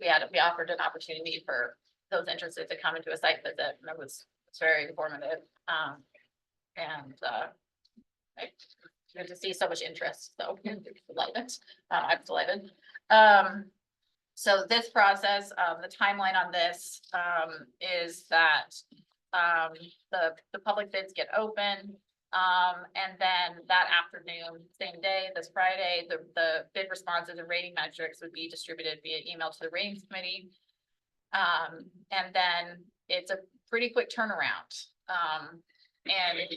Speaker 1: we offered an opportunity for those interested to come into a site visit, and it was very informative. Good to see so much interest, so delighted. I'm delighted. So this process, the timeline on this is that the public bids get open. And then that afternoon, same day, this Friday, the bid responses and rating metrics would be distributed via email to the ratings committee. And then it's a pretty quick turnaround. And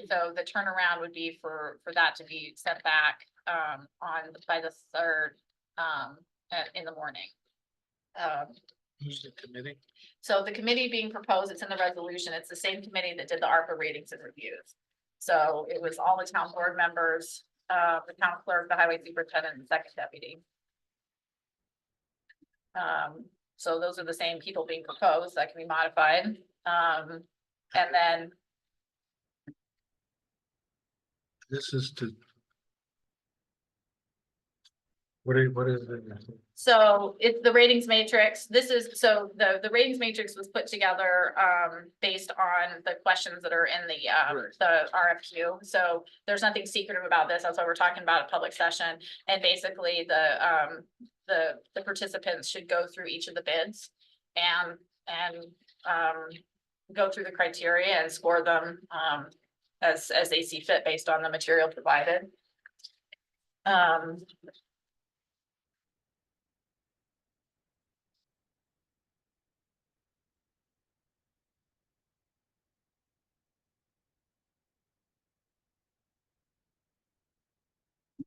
Speaker 1: so the turnaround would be for that to be sent back by the 3rd in the morning.
Speaker 9: Who's the committee?
Speaker 1: So the committee being proposed, it's in the resolution, it's the same committee that did the ARPA ratings and reviews. So it was all the town board members, the town clerk, the highway superintendent, and second deputy. So those are the same people being proposed that can be modified. And then
Speaker 9: This is to. What is it?
Speaker 1: so it's the ratings matrix. This is, so the ratings matrix was put together based on the questions that are in the RFQ. So there's nothing secretive about this. That's why we're talking about a public session. And basically the participants should go through each of the bids and go through the criteria and score them as they see fit based on the material provided.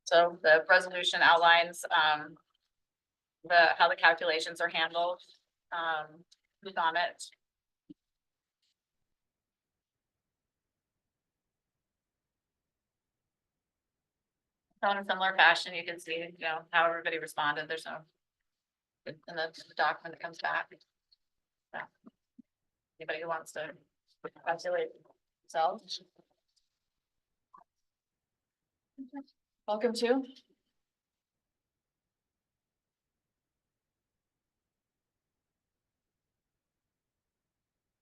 Speaker 1: So the resolution outlines, how the calculations are handled, who's on it. So in a similar fashion, you can see, you know, how everybody responded, there's no. In the document that comes back. Yeah. Anybody who wants to calculate themselves. Welcome to.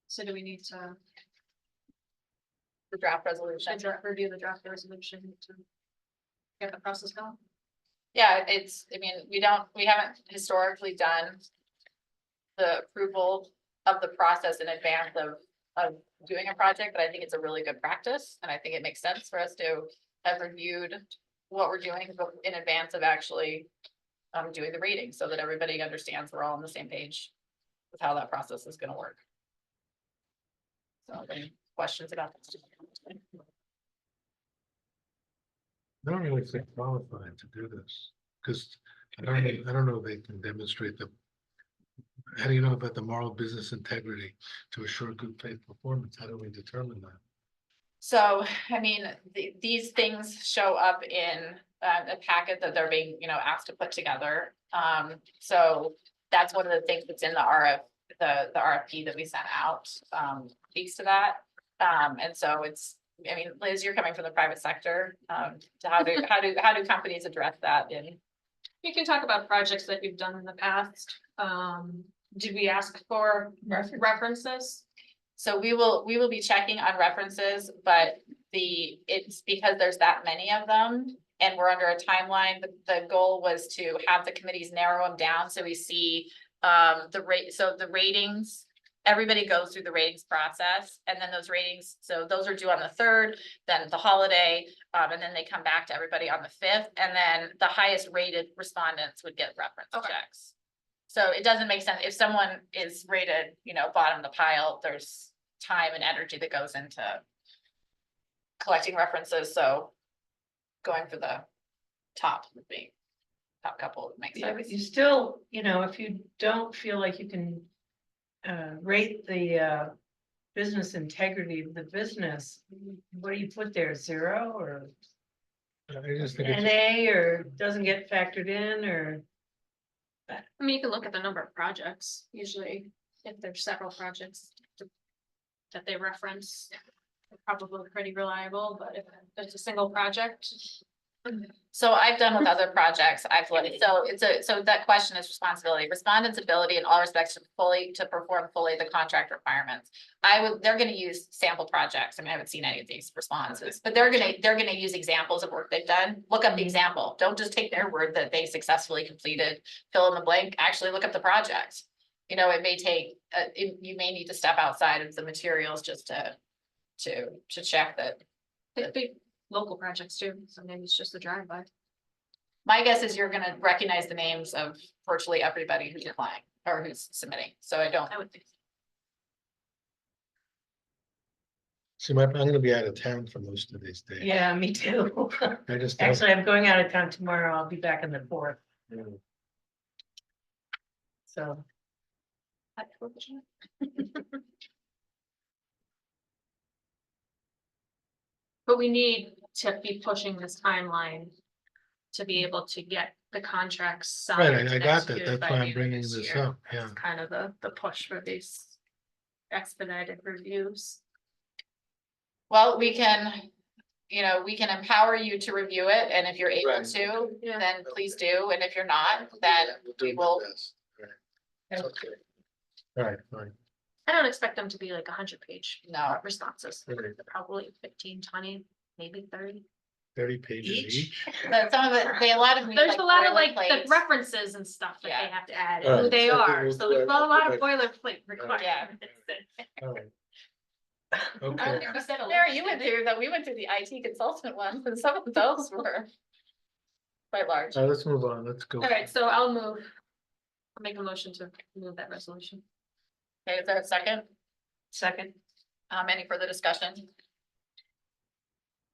Speaker 4: So do we need to
Speaker 1: The draft resolution.
Speaker 4: review the draft resolution to get the process going?
Speaker 1: Yeah, I mean, we haven't historically done. The approval of the process in advance of doing a project, but I think it's a really good practice, and I think it makes sense for us to have reviewed what we're doing in advance of actually doing the reading, so that everybody understands we're all on the same page with how that process is gonna work. So, any questions about this?
Speaker 9: I don't really think qualified to do this, because I don't know if they can demonstrate the. How do you know about the moral business integrity to assure good faith performance? How do we determine that?
Speaker 1: So, I mean, these things show up in a packet that they're being, you know, asked to put together. So that's one of the things that's in the the RFP that we sent out, speaks to that. And so it's, I mean, Liz, you're coming from the private sector, to how do companies address that in?
Speaker 4: You can talk about projects that you've done in the past. Did we ask for references?
Speaker 1: So we will be checking on references, but it's because there's that many of them and we're under a timeline. The goal was to have the committees narrow them down so we see the ratings. Everybody goes through the ratings process and then those ratings, so those are due on the 3rd, then the holiday, and then they come back to everybody on the 5th, and then the highest rated respondents would get reference checks. So it doesn't make sense if someone is rated, you know, bottom of the pile, there's time and energy that goes into collecting references, so going for the top would be top couple would make
Speaker 11: Yeah,
Speaker 1: sense.
Speaker 11: but you still, you know, if you don't feel like you can rate the business integrity of the business, what do you put there, 0 or
Speaker 9: I just think it's,
Speaker 11: NA or doesn't get factored in or?
Speaker 4: I mean, you can look at the number of projects, usually if there's several projects that they reference, they're probably pretty reliable, but if it's a single project.
Speaker 1: So I've done with other projects, so that question is responsibility, respondents' ability in all respects to perform fully the contract requirements. They're gonna use sample projects. I mean, I haven't seen any of these responses, but they're gonna use examples of work they've done. Look up the example. Don't just take their word that they successfully completed, fill in the blank, actually look up the project. You know, it may take, you may need to step outside of the materials just to check that.
Speaker 4: It'd be local projects too, so maybe it's just the drive-by.
Speaker 1: My guess is you're gonna recognize the names of virtually everybody who's applying or who's submitting, so I
Speaker 4: would think.
Speaker 9: see, I'm gonna be out of town for most of these days.
Speaker 11: Yeah, me too.
Speaker 9: I just. don't-
Speaker 11: Actually, I'm going out of town tomorrow. I'll be back on the 4th,
Speaker 9: Yeah.
Speaker 11: so.
Speaker 4: But we need to be pushing this timeline to be able to get the contracts
Speaker 9: Right,
Speaker 4: signed.
Speaker 9: I
Speaker 4: and
Speaker 9: got that.
Speaker 4: executed
Speaker 9: That's
Speaker 4: by
Speaker 9: why
Speaker 4: the
Speaker 9: I'm
Speaker 4: end of
Speaker 9: bringing
Speaker 4: this
Speaker 9: this
Speaker 4: year.
Speaker 9: up, yeah.
Speaker 4: That's kind of the push for these expedited reviews.
Speaker 1: Well, we can, you know, we can empower you to review it, and if you're able
Speaker 9: Right.
Speaker 1: to,
Speaker 4: Yeah.
Speaker 1: then please do, and if you're not, then we will.
Speaker 9: Okay. All right, fine.
Speaker 4: I don't expect them to be like 100-page
Speaker 1: No,
Speaker 4: responses.
Speaker 9: Right.
Speaker 4: They're probably 15, 20, maybe 30.
Speaker 9: 30 pages each.
Speaker 1: but some of it, a lot of.
Speaker 4: There's a lot of like the
Speaker 1: boilerplate.
Speaker 4: references and stuff that
Speaker 1: Yeah.
Speaker 4: they have to add,
Speaker 9: All
Speaker 4: and who
Speaker 9: right,
Speaker 4: they
Speaker 9: so
Speaker 4: are,
Speaker 9: we'll
Speaker 4: so
Speaker 9: do
Speaker 4: there's
Speaker 9: it.
Speaker 4: a lot of
Speaker 9: Okay.
Speaker 4: boilerplate requirements.
Speaker 9: All right. Okay,
Speaker 1: Mary, you went through that, we went through the IT consultant one, and some of those were quite large.
Speaker 9: let's move on, let's go.
Speaker 4: All right, so I'll make a motion to move that resolution.
Speaker 1: Okay, is there a second?
Speaker 11: Second.
Speaker 1: Any further discussion?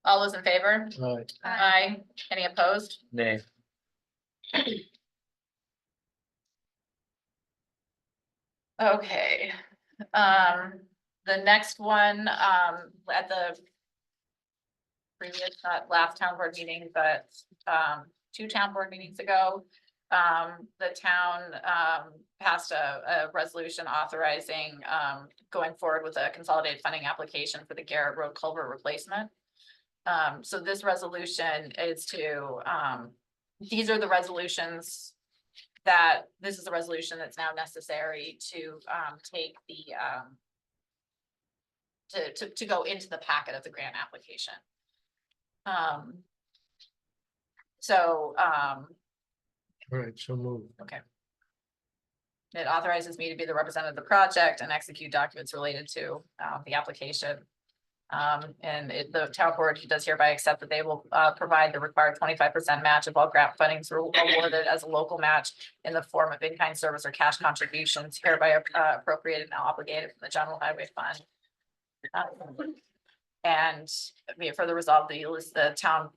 Speaker 1: All those in favor?
Speaker 9: All right,
Speaker 1: Aye. Any opposed?
Speaker 12: Nay.
Speaker 1: Okay, the next one, at the previous, not last town board meeting, but, two town board meetings ago, the town, passed a resolution authorizing, going forward with a consolidated funding application for the Garrett Road culvert replacement. So this resolution is to, these are the resolutions this is the resolution that's now necessary to, take the, to go into the packet of the grant application. So,
Speaker 9: all right, so move.
Speaker 1: it authorizes me to be the representative of the project and execute documents related to, the application. The town board does hereby accept that they will, provide the required 25% match of all grant fundings were awarded as a local match in the form of in-kind service or cash contributions hereby appropriated and obligated from the general highway fund. And be it further resolved, the town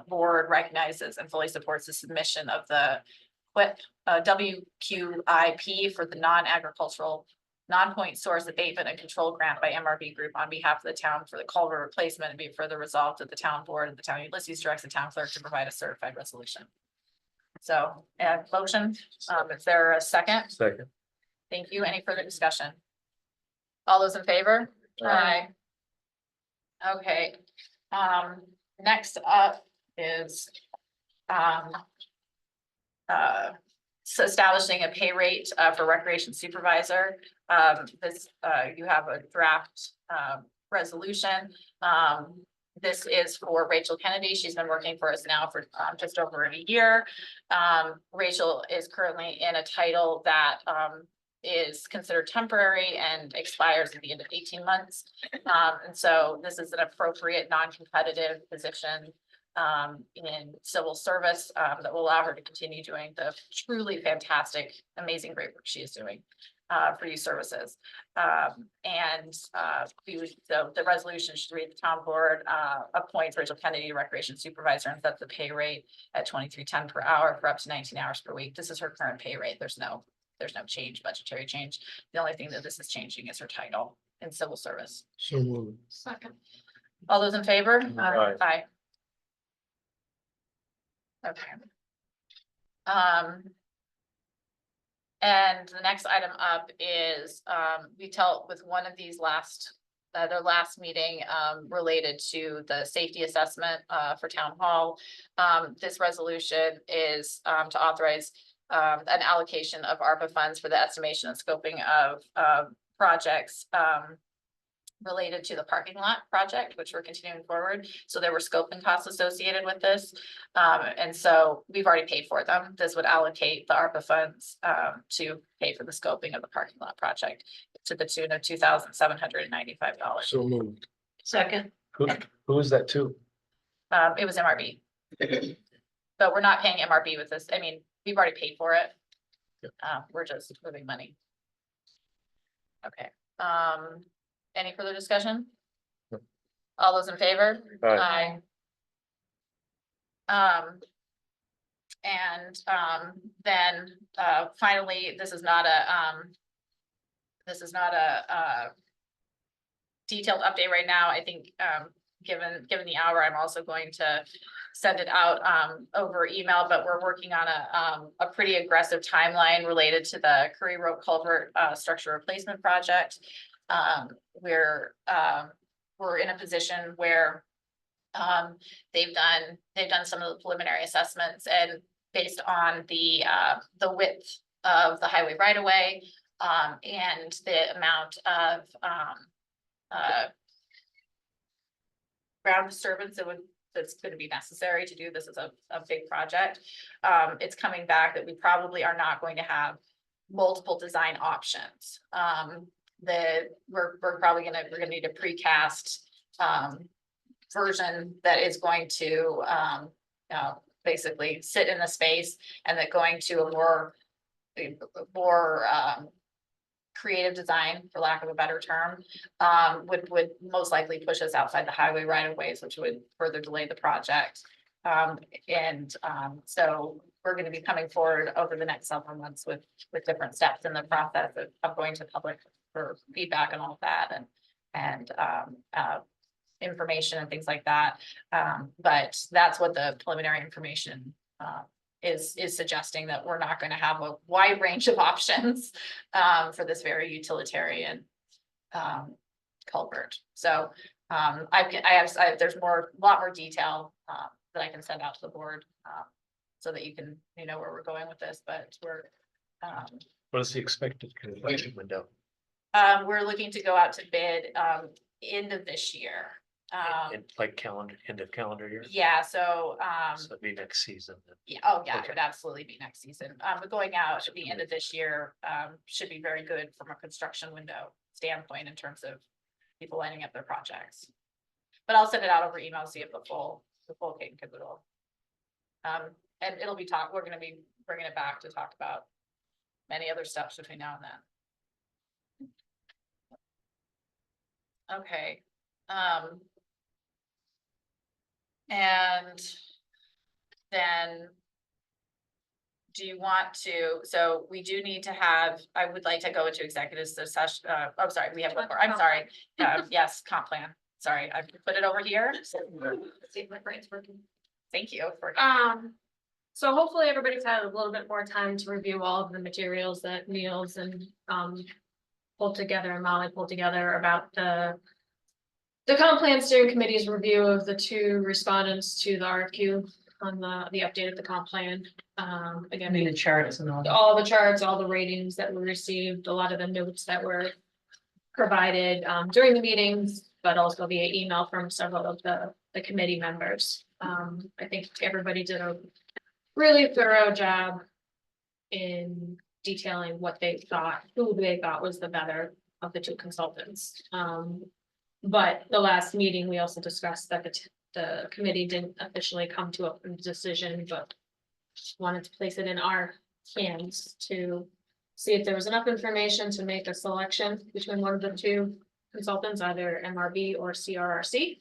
Speaker 1: board recognizes and fully supports the submission of the WQIP for the non-agricultural non-point source abatement and control grant by MRB Group on behalf of the town for the culvert replacement, and be it further resolved that the town board of the town of Ulysses directs the town clerk to provide a certified resolution. So, motion, is there a second?
Speaker 12: Second.
Speaker 1: Thank you. Any further discussion? All those in favor? Aye. Okay, next up is, so establishing a pay rate, for recreation supervisor. You have a draft, resolution. This is for Rachel Kennedy. She's been working for us now for, just over a year. Rachel is currently in a title that, is considered temporary and expires at the end of 18 months. And so this is an appropriate non-competitive position in civil service that will allow her to continue doing the truly fantastic, amazing, great work she is doing for youth services. The resolution should read: the town board appoints Rachel Kennedy recreation supervisor and sets the pay rate at $23.10 per hour for up to 19 hours per week. This is her current pay rate. There's no change, budgetary change. The only thing that this is changing is her title in civil service.
Speaker 9: So move.
Speaker 4: Second.
Speaker 1: All those in favor?
Speaker 12: Aye.
Speaker 1: Aye. Okay. And the next item up is, we dealt with one of these their last meeting, related to the safety assessment, for town hall. This resolution is, to authorize, an allocation of ARPA funds for the estimation and scoping of, projects, related to the parking lot project, which we're continuing forward. So there were scoping costs associated with this. And so we've already paid for them. This would allocate the ARPA funds, to pay for the scoping of the parking lot project to the tune of $2,795.
Speaker 9: So moved.
Speaker 11: Second.
Speaker 12: Who is that to?
Speaker 1: It was MRB. But we're not paying MRB with this. I mean, we've already paid for it. We're just moving money. Okay, any further discussion?
Speaker 12: No.
Speaker 1: All those in favor?
Speaker 12: Aye.
Speaker 1: Then, finally, this is not a detailed update right now. I think, given the hour, I'm also going to send it out, over email, but we're working on a pretty aggressive timeline related to the Curry Road culvert, structure replacement project. We're in a position where, they've done some of the preliminary assessments, and based on the width of the highway right of way, and the amount of, ground disturbance that's going to be necessary to do this as a big project. It's coming back that we probably are not going to have multiple design options. we're probably we're gonna need a precast, version that is going to, basically sit in the space and that going to a more creative design, for lack of a better term, would most likely push us outside the highway right of ways, which would further delay the project. So we're gonna be coming forward over the next several months with different steps in the process of going to public for feedback and all of that and information and things like that. But that's what the preliminary information is suggesting, that we're not gonna have a wide range of options for this very utilitarian culvert. So there's a lot more detail that I can send out to the board so that you know where we're going with this, but
Speaker 12: What is the expected completion window?
Speaker 1: we're looking to go out to bid end of this year.
Speaker 12: In like end of calendar year?
Speaker 1: Yeah, so
Speaker 12: So it'd be next season. then.
Speaker 1: yeah, oh yeah, it
Speaker 12: Okay.
Speaker 1: would absolutely be next season. But going out at the end of this year should be very good from a construction window standpoint in terms of people lining up their projects. But I'll send it out over email so you have the full kit and caboodle. And it'll be we're gonna be bringing it back to talk about many other steps between now and then. Okay. And then do you want to, so we do need to have, I would like to go into executive session, I'm sorry, we have, I'm sorry, yes, comp plan, sorry, I put it over here.
Speaker 4: See if my brain's working.
Speaker 1: Thank you for.
Speaker 4: So hopefully everybody's had a little bit more time to review all of the materials that Niels and pulled together and Molly pulled together about the comp plan steering committee's review of the 2 respondents to the RFQ on the update of the comp plan. Again,
Speaker 11: The charts and all. that.
Speaker 4: all the charts, all the ratings that were received, a lot of the notes that were provided during the meetings, but also via email from several of the committee members. I think everybody did a really thorough job in detailing what they thought, who they thought was the better of the 2 consultants. But the last meeting, we also discussed that the committee didn't officially come to a decision, but wanted to place it in our hands to see if there was enough information to make a selection between one of the 2 consultants, either MRB or CRRC.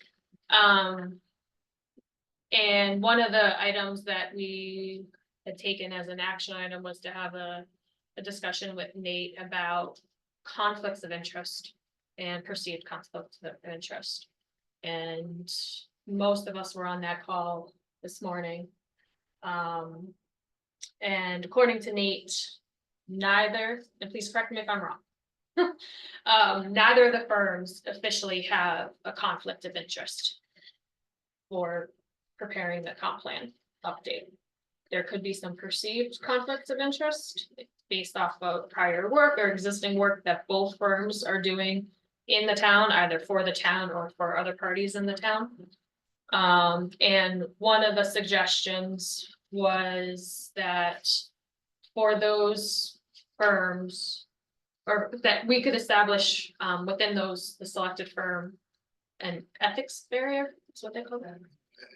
Speaker 4: And one of the items that we had taken as an action item was to have a discussion with Nate about conflicts of interest and perceived conflicts of interest. And most of us were on that call this morning. And according to Nate, neither, and please correct me if I'm wrong. Neither of the firms officially have a conflict of interest for preparing the comp plan update. There could be some perceived conflicts of interest based off of prior work or existing work that both firms are doing in the town, either for the town or for other parties in the town. And one of the suggestions was that for those firms, or that we could establish within the selected firm, an ethics barrier, is what they call that.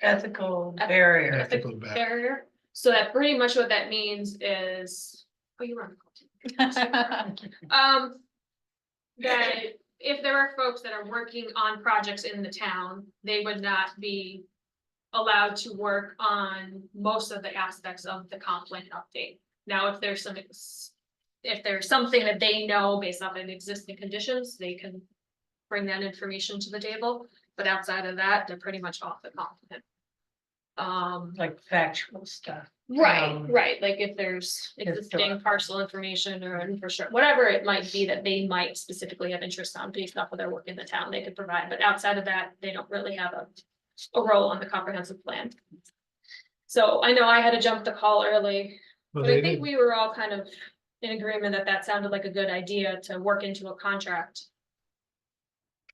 Speaker 11: Ethical barrier.
Speaker 9: Ethical back.
Speaker 4: Barrier, so that pretty much what that means is, oh, you run. That if there are folks that are working on projects in the town, they would not be allowed to work on most of the aspects of the comp plan update. Now, if there's something that they know based off of existing conditions, they can bring that information to the table, but outside of that, they're pretty much off the comp plan.
Speaker 11: Like factual stuff.
Speaker 4: Right, like if there's existing
Speaker 11: Historical.
Speaker 4: parcel information or infrastructure, whatever it might be that they might specifically have interest on based off of their work in the town, they could provide, but outside of that, they don't really have a role on the comprehensive plan. So I know I had to jump the call early,
Speaker 9: Well,
Speaker 4: but I
Speaker 9: they
Speaker 4: think
Speaker 9: did,
Speaker 4: we were all kind of in agreement that that sounded like a good idea to work into a contract.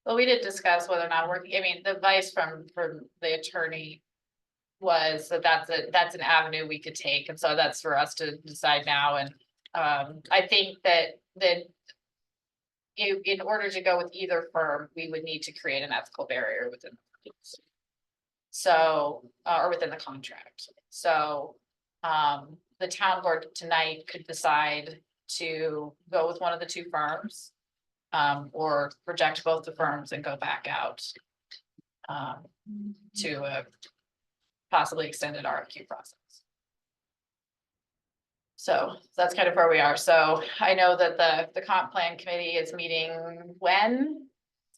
Speaker 1: Well, we did discuss whether or not working, I mean, the advice from the attorney was that that's an avenue we could take, and so that's for us to decide now, and I think that in order to go with either firm, we would need to create an ethical barrier within. the policy. So, or within the contract, so, the town board tonight could decide to go with one of the two firms. Or reject both the firms and go back out. To a possibly extended RFQ process. So that's kind of where we are. So I know that the comp plan committee is meeting when?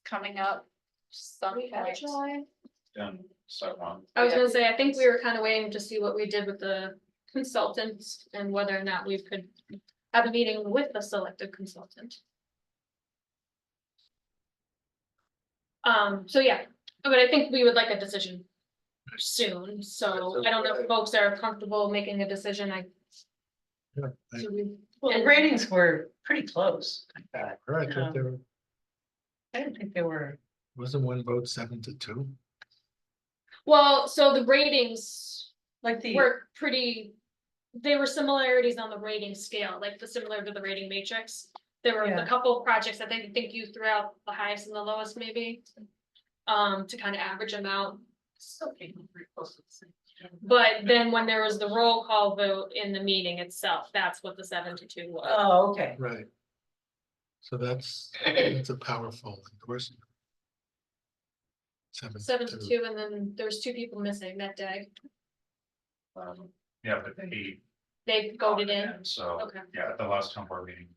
Speaker 1: Coming up. Some point.
Speaker 8: Then, so on.
Speaker 4: I was gonna say, I think we were kind of waiting to see what we did with the consultants and whether or not we could have a meeting with a selected consultant. So yeah, but I think we would like a decision soon, so I don't know if folks are comfortable making a decision,
Speaker 9: Yeah,
Speaker 4: should we?
Speaker 11: Well, the
Speaker 4: And-
Speaker 11: ratings were pretty close. I thought.
Speaker 9: I thought there
Speaker 11: I didn't think they were.
Speaker 9: wasn't one vote 7-2.
Speaker 4: Well, so the ratings
Speaker 11: Like the,
Speaker 4: were pretty, they were similarities on the rating scale, like similar to the rating matrix. There were a
Speaker 11: Yeah.
Speaker 4: couple of projects that they think you threw out the highest and the lowest maybe. To kind of average them out.
Speaker 11: still came pretty close to the same.
Speaker 4: But then when there was the roll call vote in the meeting itself, that's what the 7-2 was.
Speaker 11: Oh, okay.
Speaker 9: Right. So that's a powerful endorsement.
Speaker 4: 7-2, and then there's 2 people missing that day.
Speaker 8: Yeah, but they.
Speaker 4: They voted in.
Speaker 8: So,
Speaker 4: Okay.
Speaker 8: yeah, at the last town board meeting.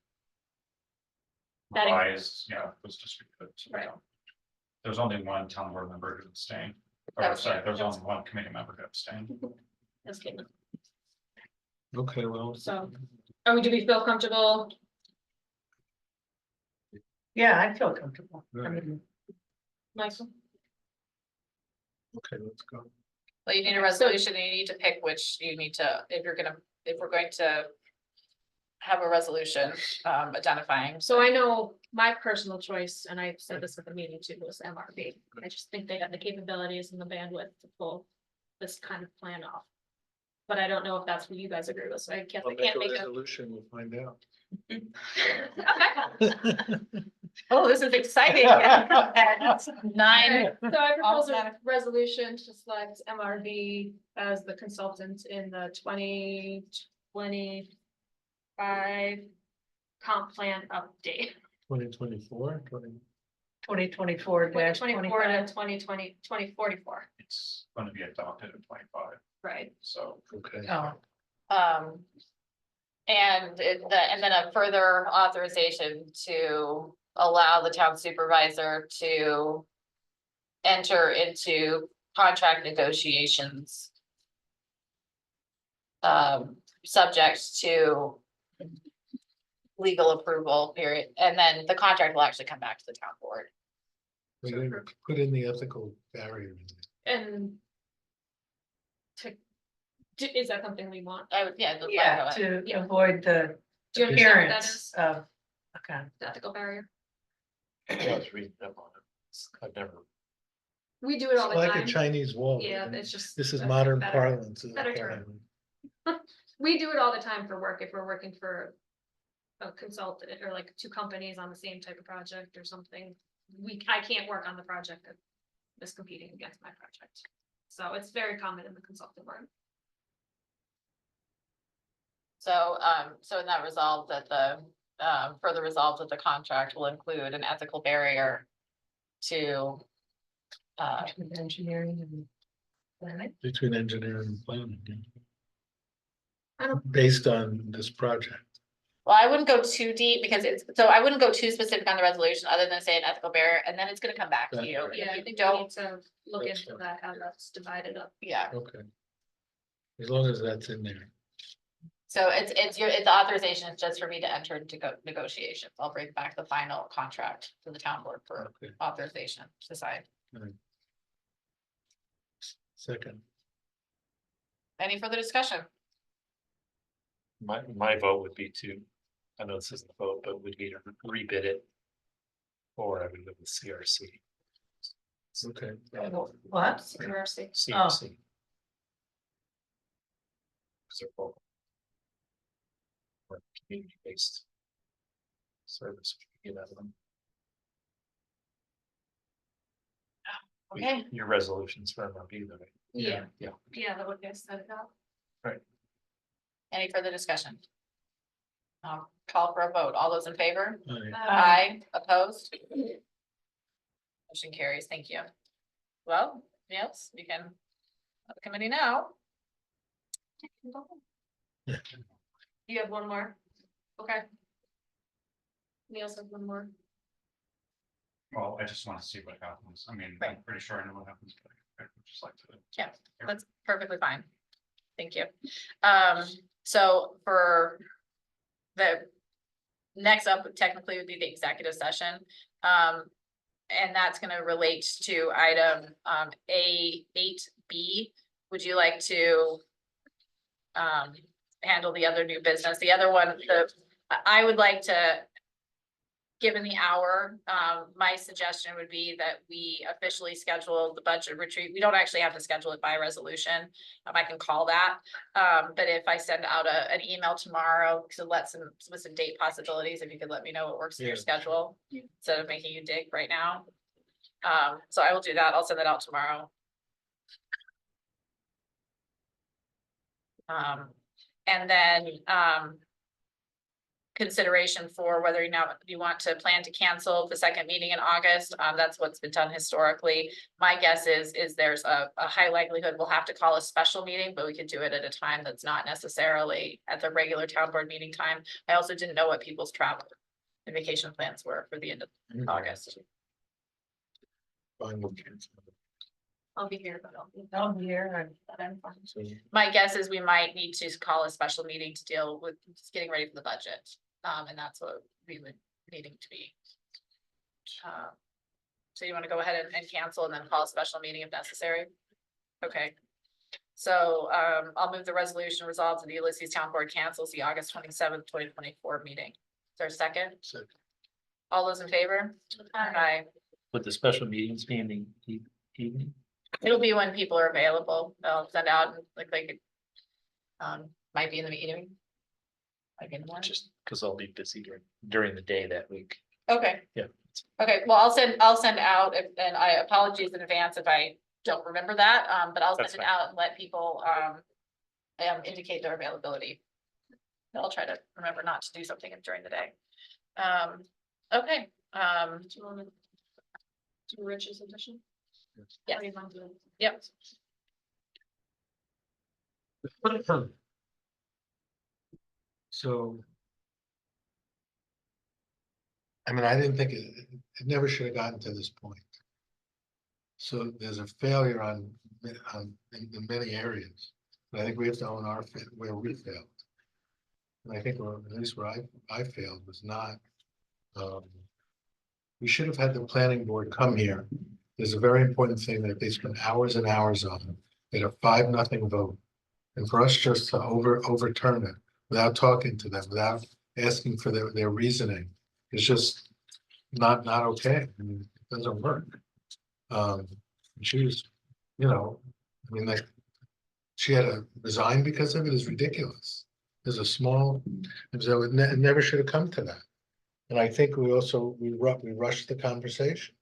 Speaker 4: That in-
Speaker 8: Revised, yeah, it was distributed. to the
Speaker 4: Right.
Speaker 8: town. There's only one town board member who abstained.
Speaker 1: That
Speaker 8: Or
Speaker 1: was-
Speaker 8: sorry, there's only one committee member who abstained.
Speaker 4: That's kidding.
Speaker 9: Okay, well.
Speaker 4: So, do we feel comfortable?
Speaker 11: Yeah, I feel comfortable. I
Speaker 9: Right.
Speaker 11: mean,
Speaker 4: Michael?
Speaker 9: Okay, let's go.
Speaker 1: Well, you need a resolution, and you need to pick which you need to, if we're going to. Have a resolution, identifying.
Speaker 4: So I know my personal choice, and I said this at the meeting too, was MRB. I just think they have the capabilities and the bandwidth to pull this kind of plan off. But I don't know if that's what you guys agree with, so I
Speaker 9: I'll
Speaker 4: can't make a.
Speaker 9: resolution, we'll find out.
Speaker 1: Oh, this is exciting. At 9,
Speaker 4: So I propose a
Speaker 1: Automatic.
Speaker 4: resolution to select MRB as the consultant in the 2025 comp plan update.
Speaker 9: 2024,
Speaker 11: 2024 dash
Speaker 4: 2024 to
Speaker 11: 25.
Speaker 4: 2044,
Speaker 8: It's going to be adopted in 25,
Speaker 4: right?
Speaker 8: so.
Speaker 9: okay.
Speaker 11: Oh,
Speaker 1: And and then a further authorization to allow the town supervisor to. Enter into contract negotiations. Subject to. Legal approval period, and then the contract will actually come back to the town board.
Speaker 9: We didn't put in the ethical barrier. in there.
Speaker 4: And. Is that something we want?
Speaker 1: I would, yeah.
Speaker 11: yeah, to avoid the
Speaker 4: Do you understand what that
Speaker 11: appearance
Speaker 4: is?
Speaker 11: of, okay.
Speaker 4: The ethical barrier?
Speaker 12: I was reading up on it. I've never.
Speaker 4: We do it all
Speaker 9: It's
Speaker 4: the
Speaker 9: like a
Speaker 4: time.
Speaker 9: Chinese wall.
Speaker 4: Yeah,
Speaker 9: and
Speaker 4: it's just.
Speaker 9: This is
Speaker 4: a
Speaker 9: modern
Speaker 4: better-
Speaker 9: parlance.
Speaker 4: better term. We do it all the time for work, if we're working for a consultant or like 2 companies on the same type of project or something. I can't work on the project that is competing against my project. So it's very common in the consulting world.
Speaker 1: So, so in that resolve that further resolve that the contract will include an ethical barrier to.
Speaker 11: With engineering and. planning.
Speaker 9: Between engineering and planning. yeah.
Speaker 4: I don't-
Speaker 9: Based on this project.
Speaker 1: Well, I wouldn't go too deep because I wouldn't go too specific on the resolution other than say an ethical barrier, and then it's gonna come back to you.
Speaker 4: Yeah, I
Speaker 1: If you
Speaker 4: think we
Speaker 1: don't,
Speaker 4: need to look
Speaker 9: That's
Speaker 4: into
Speaker 9: fine.
Speaker 4: that, how that's divided up.
Speaker 1: yeah,
Speaker 9: Okay. As long as that's in there.
Speaker 1: so it's the authorization is just for me to enter into negotiations. I'll bring back the final contract to the town board for
Speaker 9: Okay.
Speaker 1: authorization to sign.
Speaker 9: Second.
Speaker 1: Any further discussion?
Speaker 12: My vote would be to, I know this isn't a vote, but would be to rebid it. Or I would go with CRC.
Speaker 9: Okay.
Speaker 11: What?
Speaker 4: CRC.
Speaker 12: CRC. They're both. Or community-based. Service, we get out of them.
Speaker 1: Okay.
Speaker 12: Your resolutions firm up either way.
Speaker 4: Yeah.
Speaker 12: Yeah.
Speaker 4: Yeah, that would get set up.
Speaker 1: Any further discussion? Call for a vote. All those in favor?
Speaker 9: Aye.
Speaker 1: Aye, opposed? Motion carries. Thank you. Well, yes, we can, have the committee now.
Speaker 4: You have one more? Okay. Niels has one more.
Speaker 8: Well, I just want to see what happens. I mean, I'm pretty sure I know what happens, but I would just like to.
Speaker 1: Yeah, that's perfectly fine. Thank you. So for the next up technically would be the executive session. And that's gonna relate to item A8B. Would you like to handle the other new business? The other one, I would like to, given the hour, my suggestion would be that we officially schedule the budget retreat. We don't actually have to schedule it by resolution. I can call that. But if I send out an email tomorrow to let with some date possibilities, if you could let me know what works in your
Speaker 9: Yeah.
Speaker 1: schedule, instead of making you dig right now. So I will do that. I'll send it out tomorrow. And then, consideration for whether you want to plan to cancel the second meeting in August. That's what's been done historically. My guess is there's a high likelihood we'll have to call a special meeting, but we could do it at a time that's not necessarily at the regular town board meeting time. I also didn't know what people's travel and vacation plans were for the end of August.
Speaker 9: Fine, we'll cancel it.
Speaker 4: I'll be here, but
Speaker 11: I'll be here.
Speaker 4: I'm fine.
Speaker 9: So,
Speaker 1: My guess is we might need to call a special meeting to deal with just getting ready for the budget. And that's what we would needing to be. So you want to go ahead and cancel and then call a special meeting if necessary? Okay. So I'll move the resolution resolved that the Ulysses Town Board cancels the August 27th, 2024 meeting. Is there a second?
Speaker 9: second.
Speaker 1: All those in favor? Aye.
Speaker 12: Would the special meetings be in the evening?
Speaker 1: It'll be when people are available. They'll send out like they could. Might be in the meeting. Like in the morning.
Speaker 12: Just because I'll be busy during the day that week.
Speaker 1: Okay.
Speaker 12: Yeah.
Speaker 1: Okay, well, I'll send out, and I apologize in advance if I don't remember that, but I'll send
Speaker 12: That's
Speaker 1: it
Speaker 12: fine.
Speaker 1: out and let people, indicate their availability. I'll try to remember not to do something during the day. Okay,
Speaker 4: Do you want to do Rich's edition?
Speaker 1: yes,
Speaker 4: Or you want to-
Speaker 1: yep,
Speaker 9: So. I mean, I didn't think it never should have gotten to this point. So there's a failure in many areas. And I think we have to own where we failed. And I think, at least where I failed was not. We should have had the planning board come here. There's a very important thing that they spent hours and hours on. They had a 5-0 vote. And for us just to overturn it without talking to them, without asking for their reasoning, is just not okay. I mean, it doesn't work. She was, I mean, like, she had to resign because of it is ridiculous. There's a small, so it never should have come to that. And I think we rushed the conversation.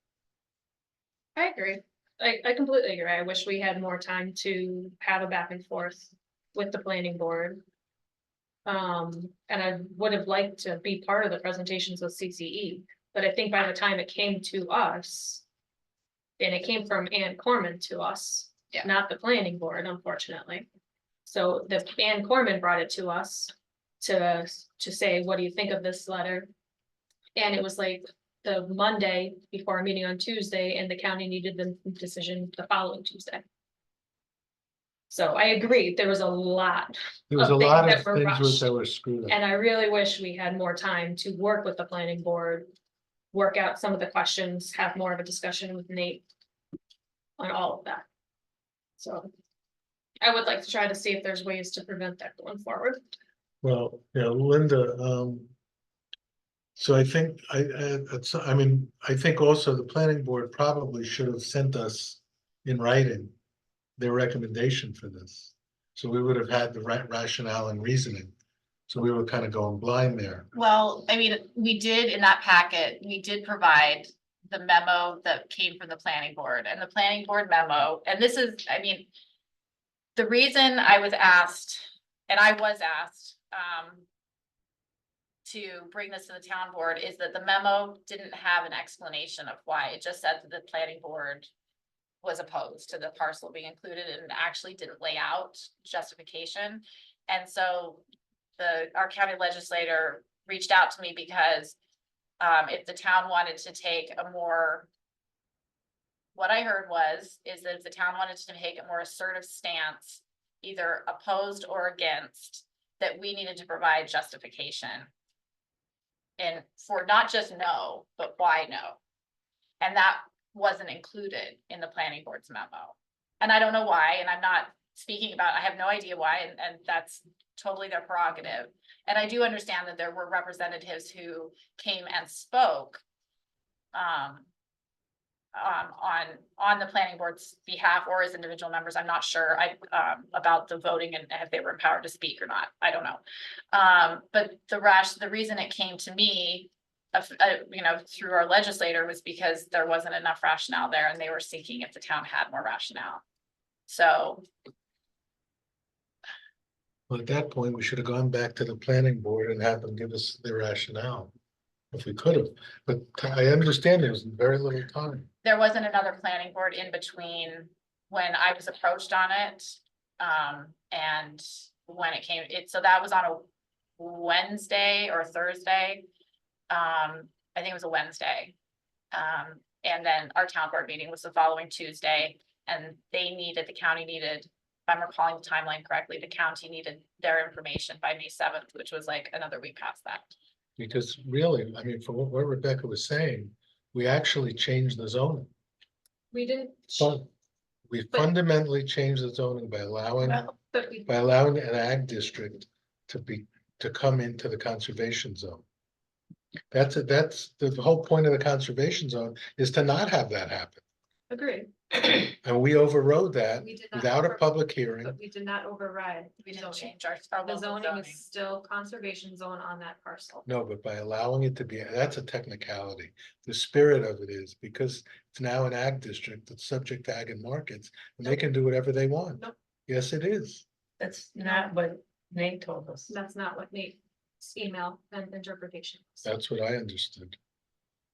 Speaker 4: I agree. I completely agree. I wish we had more time to have a back and forth with the planning board. And I would have liked to be part of the presentations with CCE, but I think by the time it came to us. And it came from Ann Corman to us,
Speaker 1: Yeah.
Speaker 4: not the planning board, unfortunately. So the Ann Corman brought it to us to say, what do you think of this letter? And it was like the Monday before our meeting on Tuesday, and the county needed the decision the following Tuesday. So I agree, there was a lot,
Speaker 9: There was a
Speaker 4: Of things
Speaker 9: lot
Speaker 4: that
Speaker 9: of
Speaker 4: were
Speaker 9: things
Speaker 4: rushed.
Speaker 9: that were screwed up.
Speaker 4: and I really wish we had more time to work with the planning board. Work out some of the questions, have more of a discussion with Nate. On all of that. So. I would like to try to see if there's ways to prevent that going forward.
Speaker 9: Well, Linda, so I think I mean, I think also the planning board probably should have sent us in writing their recommendation for this. So we would have had the right rationale and reasoning. So we were kind of going blind there.
Speaker 1: well, I mean, we did in that packet, we did provide the memo that came from the planning board, and the planning board memo, and this is, I mean. The reason I was asked, and I was asked, to bring this to the town board is that the memo didn't have an explanation of why. It just said that the planning board was opposed to the parcel being included and actually didn't lay out justification. And so our county legislator reached out to me because if the town wanted to take a more, what I heard is that if the town wanted to take a more assertive stance, either opposed or against, that we needed to provide justification. And for not just no, but why no. And that wasn't included in the planning board's memo. And I don't know why, and I'm not speaking about, I have no idea why, and that's totally their prerogative. And I do understand that there were representatives who came and spoke on the planning board's behalf or as individual members. I'm not sure about the voting and if they were empowered to speak or not. I don't know. But the reason it came to me, through our legislator was because there wasn't enough rationale there and they were seeking if the town had more rationale. So.
Speaker 9: Well, at that point, we should have gone back to the planning board and had them give us their rationale. If we could have, but I understand there's very little time.
Speaker 1: There wasn't another planning board in between when I was approached on it. And when it came, so that was on a Wednesday or Thursday. I think it was a Wednesday. And then our town board meeting was the following Tuesday, and the county needed, if I'm recalling the timeline correctly, the county needed their information by May 7th, which was like another week past that.
Speaker 9: Because really, I mean, from what Rebecca was saying, we actually changed the zoning.
Speaker 4: We didn't.
Speaker 9: We
Speaker 4: But-
Speaker 9: fundamentally changed the zoning by allowing
Speaker 4: But we,
Speaker 9: an ag district to come into the conservation zone. That's the whole point of the conservation zone is to not have that happen.
Speaker 4: agree,
Speaker 9: And we overrode that
Speaker 4: we did not.
Speaker 9: without a public hearing.
Speaker 4: But we did not override.
Speaker 1: We didn't
Speaker 4: zoning.
Speaker 1: change our
Speaker 4: The
Speaker 1: local
Speaker 4: zoning
Speaker 1: zoning.
Speaker 4: is still conservation zone on that parcel.
Speaker 9: No, but by allowing it to be, that's a technicality. The spirit of it is because it's now an ag district that's subject to ag and markets, and they can do whatever they want.
Speaker 4: Nope.
Speaker 9: Yes, it is.
Speaker 11: That's not what Nate told us.
Speaker 4: That's not what Nate's email and interpretation was.
Speaker 9: That's what I understood.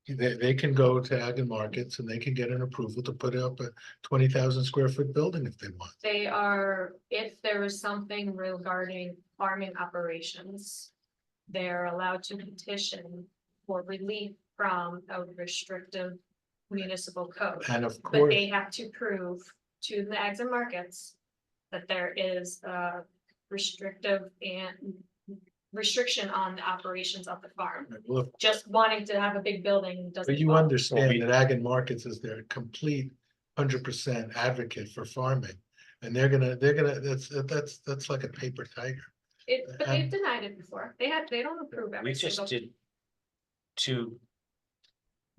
Speaker 9: They can go to ag and markets and they can get an approval to put up a 20,000 square foot building if they want.
Speaker 4: They are, if there is something regarding farming operations, they're allowed to petition for relief from a restrictive municipal code.
Speaker 9: And of
Speaker 4: But
Speaker 9: course,
Speaker 4: they have to prove to the ags and markets that there is a restrictive and restriction on the operations of the farm.
Speaker 9: look,
Speaker 4: Just wanting to have a big building doesn't.
Speaker 9: but you
Speaker 4: follow.
Speaker 9: understand that ag and markets is their complete 100% advocate for farming. And they're gonna, that's like a paper tiger.
Speaker 4: But they've denied it before. They don't approve
Speaker 12: We
Speaker 4: every
Speaker 12: just
Speaker 4: single.
Speaker 12: did two.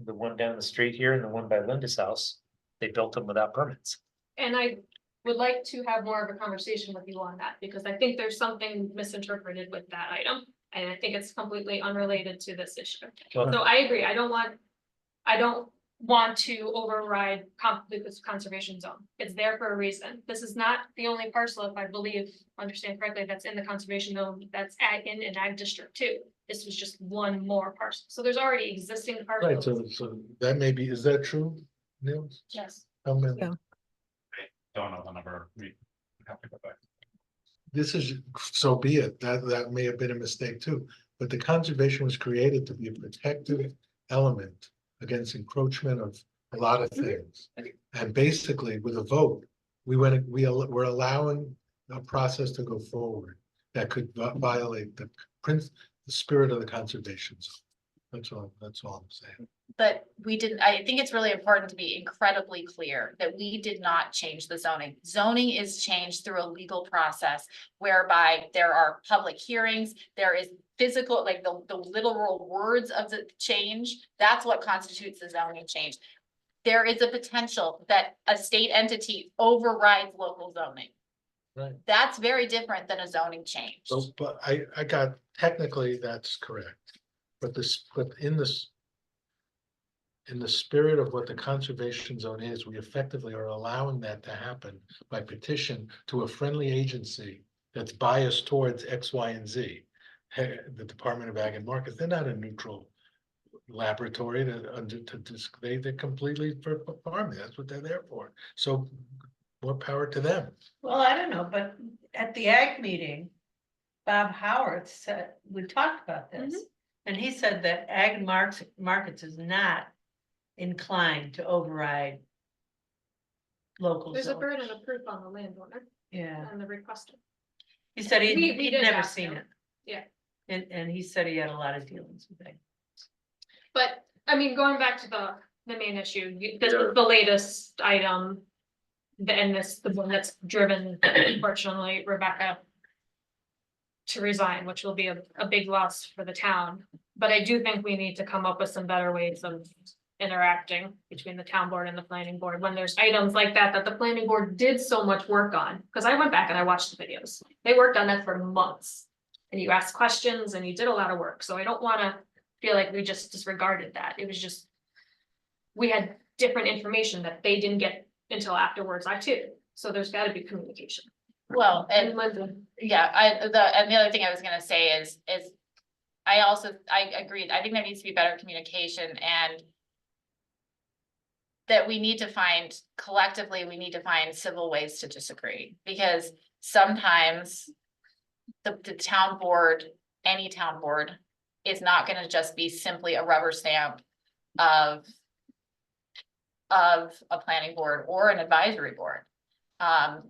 Speaker 12: The one down the street here and the one by Linda's house, they built them without permits.
Speaker 4: And I would like to have more of a conversation with you on that, because I think there's something misinterpreted with that item. And I think it's completely unrelated to this issue.
Speaker 12: Well,
Speaker 4: So I agree, I don't want to override this conservation zone. It's there for a reason. This is not the only parcel, if I understand correctly, that's in the conservation zone, that's in an ag district too. This was just one more parcel. So there's already existing
Speaker 9: Right,
Speaker 4: parcels.
Speaker 9: so that may be, is that true, Nils?
Speaker 4: Yes.
Speaker 9: How many?
Speaker 6: Yeah.
Speaker 8: Don't know the number. We have to go back.
Speaker 9: This is, so be it, that may have been a mistake too, but the conservation was created to be a protective element against encroachment of a lot of things. And basically, with a vote, we're allowing a process to go forward that could violate the spirit of the conservation zone. That's all I'm saying.
Speaker 1: But we didn't, I think it's really important to be incredibly clear that we did not change the zoning. Zoning is changed through a legal process whereby there are public hearings, there is physical, like the literal words of the change. That's what constitutes the zoning change. There is a potential that a state entity overrides local zoning.
Speaker 9: Right.
Speaker 1: That's very different than a zoning change.
Speaker 9: So, but I got, technically, that's correct. But in this, in the spirit of what the conservation zone is, we effectively are allowing that to happen by petition to a friendly agency that's biased towards X, Y, and Z. The Department of Ag and Markets, they're not a neutral laboratory they're completely for farming. That's what they're there for. So more power to them.
Speaker 11: Well, I don't know, but at the ag meeting, Bob Howard said, we talked about this. And he said that ag markets is not inclined to override local
Speaker 4: There's a
Speaker 11: zone.
Speaker 4: burden of proof on the landowner
Speaker 11: Yeah,
Speaker 4: and the requester.
Speaker 11: he said
Speaker 4: We
Speaker 11: he'd
Speaker 4: did
Speaker 11: never
Speaker 4: ask
Speaker 11: seen
Speaker 4: him.
Speaker 11: it.
Speaker 4: Yeah.
Speaker 11: And he said he had a lot of dealings with it.
Speaker 4: But, I mean, going back to the main issue, this is the latest item. And this, the one that's driven, unfortunately, Rebecca to resign, which will be a big loss for the town. But I do think we need to come up with some better ways of interacting between the town board and the planning board when there's items like that, that the planning board did so much work on. Cause I went back and I watched the videos. They worked on that for months. And you asked questions and you did a lot of work. So I don't wanna feel like we just disregarded that. It was just, we had different information that they didn't get until afterwards, I too. So there's gotta be communication.
Speaker 1: Well, and
Speaker 4: Linda.
Speaker 1: yeah, and the other thing I was gonna say is I agreed, I think there needs to be better communication and that we need to find, collectively, we need to find civil ways to disagree, because sometimes the town board, any town board, is not gonna just be simply a rubber stamp of a planning board or an advisory board.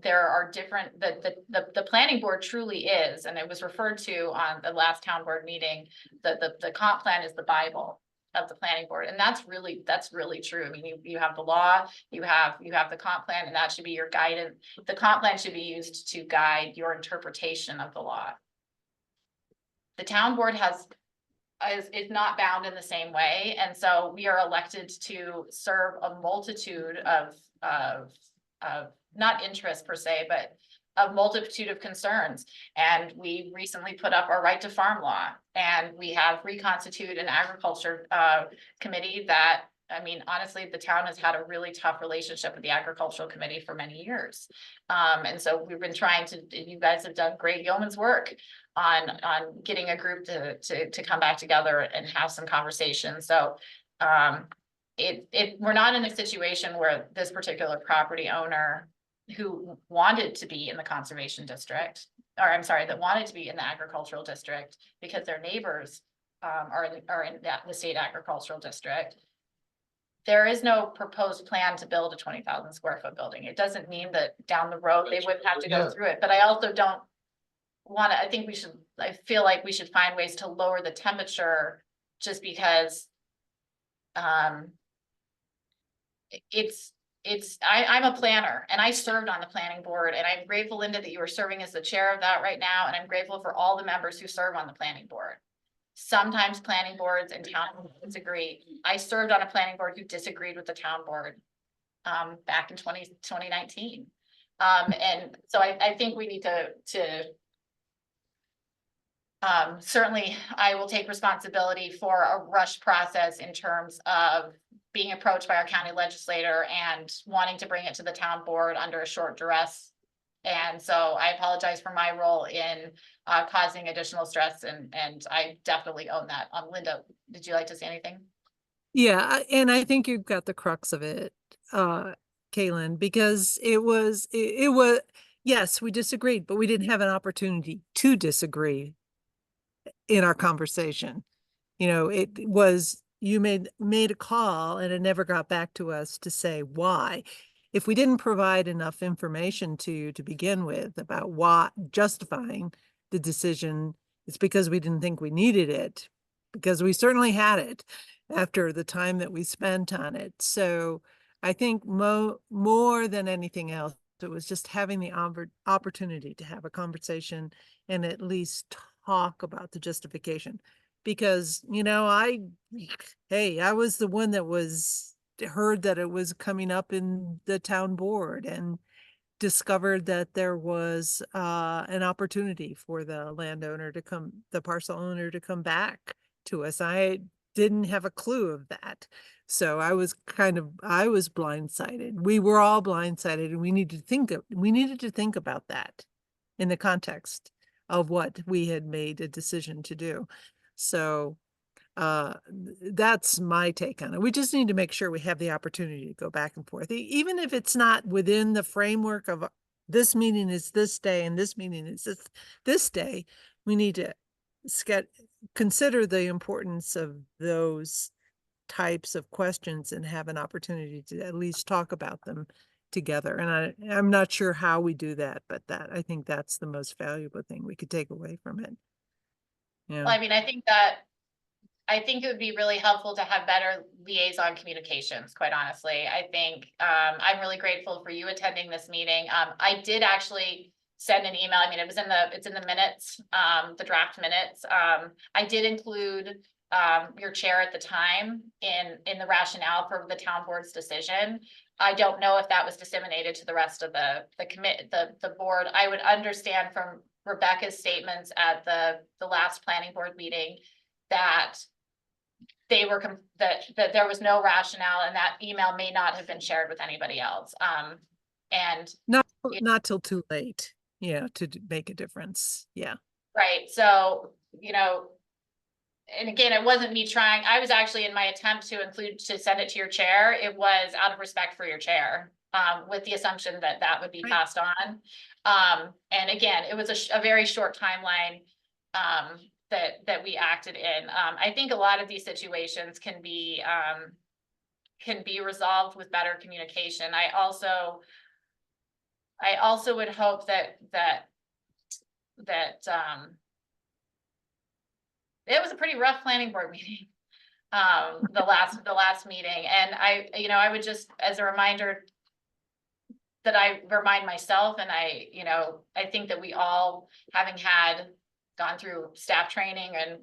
Speaker 1: There are different, the planning board truly is, and it was referred to on the last town board meeting, the comp plan is the Bible of the planning board, and that's really true. I mean, you have the law, you have the comp plan, and that should be your guidance. The comp plan should be used to guide your interpretation of the law. The town board is not bound in the same way, and so we are elected to serve a multitude of not interests per se, but a multitude of concerns. And we recently put up our right to farm law, and we have reconstituted an agriculture committee that, I mean, honestly, the town has had a really tough relationship with the agricultural committee for many years. And so we've been trying to, you guys have done great yeoman's work on getting a group to come back together and have some conversations. So we're not in a situation where this particular property owner who wanted to be in the conservation district, or I'm sorry, that wanted to be in the agricultural district because their neighbors are in the state agricultural district. There is no proposed plan to build a 20,000 square foot building. It doesn't mean that down the road they wouldn't have to go through it, but I also don't want to, I feel like we should find ways to lower the temperature just because I'm a planner and I served on the planning board, and I'm grateful, Linda, that you are serving as the chair of that right now. And I'm grateful for all the members who serve on the planning board. Sometimes planning boards and town disagree. I served on a planning board who disagreed with the town board back in 2019. And so I think we need to certainly I will take responsibility for a rush process in terms of being approached by our county legislator and wanting to bring it to the town board under a short duress. And so I apologize for my role in causing additional stress, and I definitely own that. Linda, did you like to say anything?
Speaker 6: Yeah, and I think you've got the crux of it, Kaylin, because it was, yes, we disagreed, but we didn't have an opportunity to disagree in our conversation. You know, it was, you made a call and it never got back to us to say why. If we didn't provide enough information to you to begin with about why justifying the decision, it's because we didn't think we needed it, because we certainly had it after the time that we spent on it. So I think more than anything else, it was just having the opportunity to have a conversation and at least talk about the justification. Because, you know, I was the one that heard that it was coming up in the town board and discovered that there was an opportunity for the landowner to come, the parcel owner to come back to us. I didn't have a clue of that. So I was blindsided. We were all blindsided, and we needed to think about that in the context of what we had made a decision to do. So that's my take on it. We just need to make sure we have the opportunity to go back and forth, even if it's not within the framework of this meeting is this day and this meeting is this day. We need to consider the importance of those types of questions and have an opportunity to at least talk about them together. And I'm not sure how we do that, but I think that's the most valuable thing we could take away from it.
Speaker 1: Well,
Speaker 6: Yeah.
Speaker 1: I mean, I think it would be really helpful to have better liaison communications, quite honestly. I think, I'm really grateful for you attending this meeting. I did actually send an email. I mean, it's in the minutes, the draft minutes. I did include, your chair at the time in the rationale for the town board's decision. I don't know if that was disseminated to the rest of the board. I would understand from Rebecca's statements at the last planning board meeting that they were, that there was no rationale, and that email may not have been shared with anybody else. And
Speaker 6: Not till too late, yeah, to make a difference. Yeah.
Speaker 1: right, so, and again, it wasn't me trying, I was actually, in my attempt to send it to your chair, it was out of respect for your chair, with the assumption that that would be
Speaker 6: Right.
Speaker 1: passed on. And again, it was a very short timeline, that we acted in. I think a lot of these situations can be resolved with better communication. I also would hope that it was a pretty rough planning board meeting, the last meeting. And I would just, as a reminder, that I remind myself, and I think that we all, having gone through staff training, and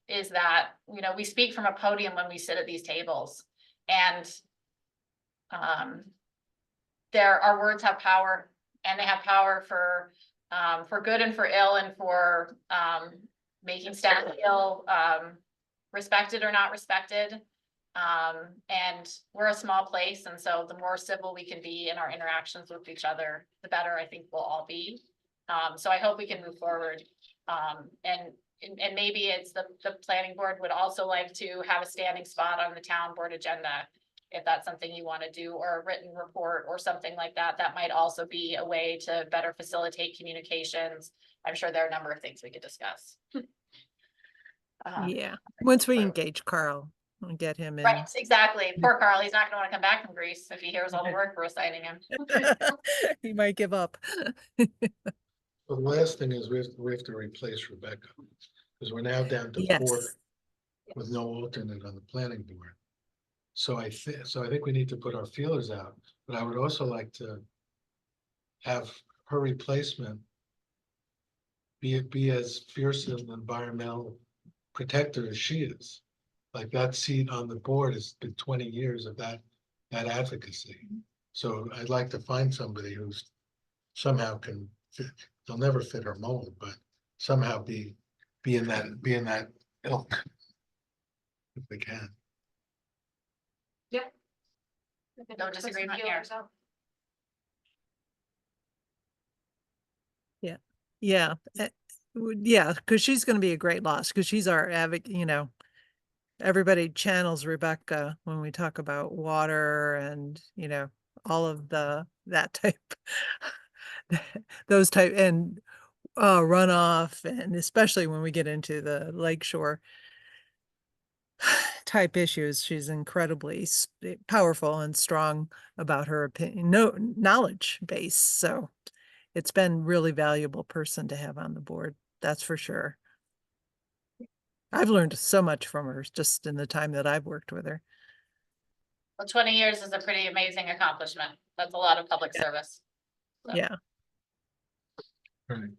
Speaker 1: is that, we speak from a podium when we sit at these tables. And our words have power, and they have power for good and for ill, and for making staff feel respected or not respected. And we're a small place, and so the more civil we can be in our interactions with each other, the better I think we'll all be. So I hope we can move forward. And maybe it's the planning board would also like to have a standing spot on the town board agenda, if that's something you want to do, or a written report or something like that. That might also be a way to better facilitate communications. I'm sure there are a number of things we could discuss.
Speaker 6: Yeah. Once we engage Carl and get him in.
Speaker 1: Right, exactly. Poor Carl, he's not gonna want to come back from Greece if he hears all the work we're assigning him.
Speaker 6: He might give up.
Speaker 9: Well, the last thing is we have to replace Rebecca, because we're now down to 4
Speaker 6: Yes.
Speaker 9: with no alternate on the planning board. So I think we need to put our feelers out, but I would also like to have her replacement be as fierce an environmental protector as she is. Like, that seat on the board has been 20 years of that advocacy. So I'd like to find somebody who's somehow can fit. They'll never fit her mold, but somehow be in that ilk, if they can.
Speaker 1: No disagreement here.
Speaker 6: Yeah. Yeah, because she's going to be a great loss, because she's our advocate, everybody channels Rebecca when we talk about water and, all of that type, those type, and runoff, and especially when we get into the lakeshore type issues. She's incredibly powerful and strong about her opinion, knowledge base. So it's been really valuable person to have on the board. That's for sure. I've learned so much from her just in the time that I've worked with her.
Speaker 1: Well, 20 years is a pretty amazing accomplishment. That's a lot of public service. So,
Speaker 6: Yeah.
Speaker 9: Right.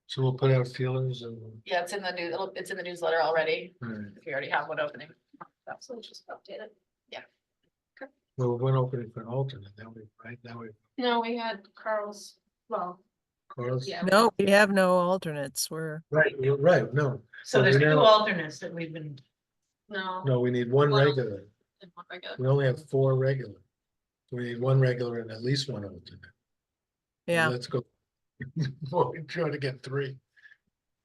Speaker 9: So we'll put out feelers and.
Speaker 1: Yeah, it's in the newsletter already.
Speaker 9: Right.
Speaker 1: If you already have one opening.
Speaker 2: So just update it.
Speaker 9: Well, we're opening for an alternate, now we,
Speaker 2: No, we had Carl's,
Speaker 9: Carl's.
Speaker 2: Yeah.
Speaker 6: No, we have no alternates.
Speaker 9: Right, you're right, no.
Speaker 11: So
Speaker 9: But
Speaker 11: there's
Speaker 9: we
Speaker 11: 2
Speaker 9: now-
Speaker 11: alternates that we've been
Speaker 4: No.
Speaker 9: No, we need one
Speaker 4: Well-
Speaker 9: regular.
Speaker 4: and one regular.
Speaker 9: We only have 4 regular. So we need 1 regular and at least 1 alternate.
Speaker 6: Yeah,
Speaker 9: Let's go. Before we try to get 3.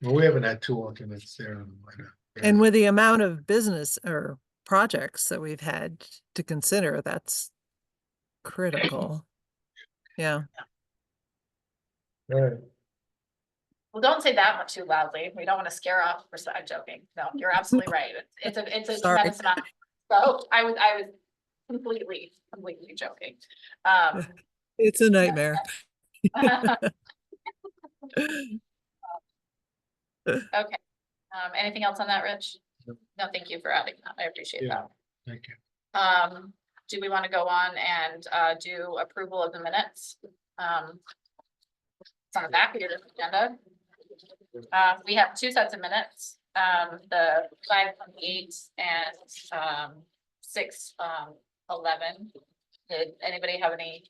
Speaker 9: Well, we haven't had 2 alternates there in a minute.
Speaker 6: and with the amount of business or projects that we've had to consider, that's critical. Yeah,
Speaker 9: All right.
Speaker 1: Well, don't say that much too loudly. We don't want to scare off. I'm joking. No, you're absolutely right. It's a
Speaker 6: Sorry.
Speaker 1: tremendous amount. So I was completely joking.
Speaker 6: it's a nightmare.
Speaker 1: Okay, anything else on that, Rich?
Speaker 9: No.
Speaker 1: No, thank you for adding that. I appreciate
Speaker 9: Yeah.
Speaker 1: that.
Speaker 9: Thank you.
Speaker 1: Do we want to go on and do approval of the minutes? It's on the back of your agenda. We have 2 sets of minutes, the 5/28 and 6/11. Did anybody have any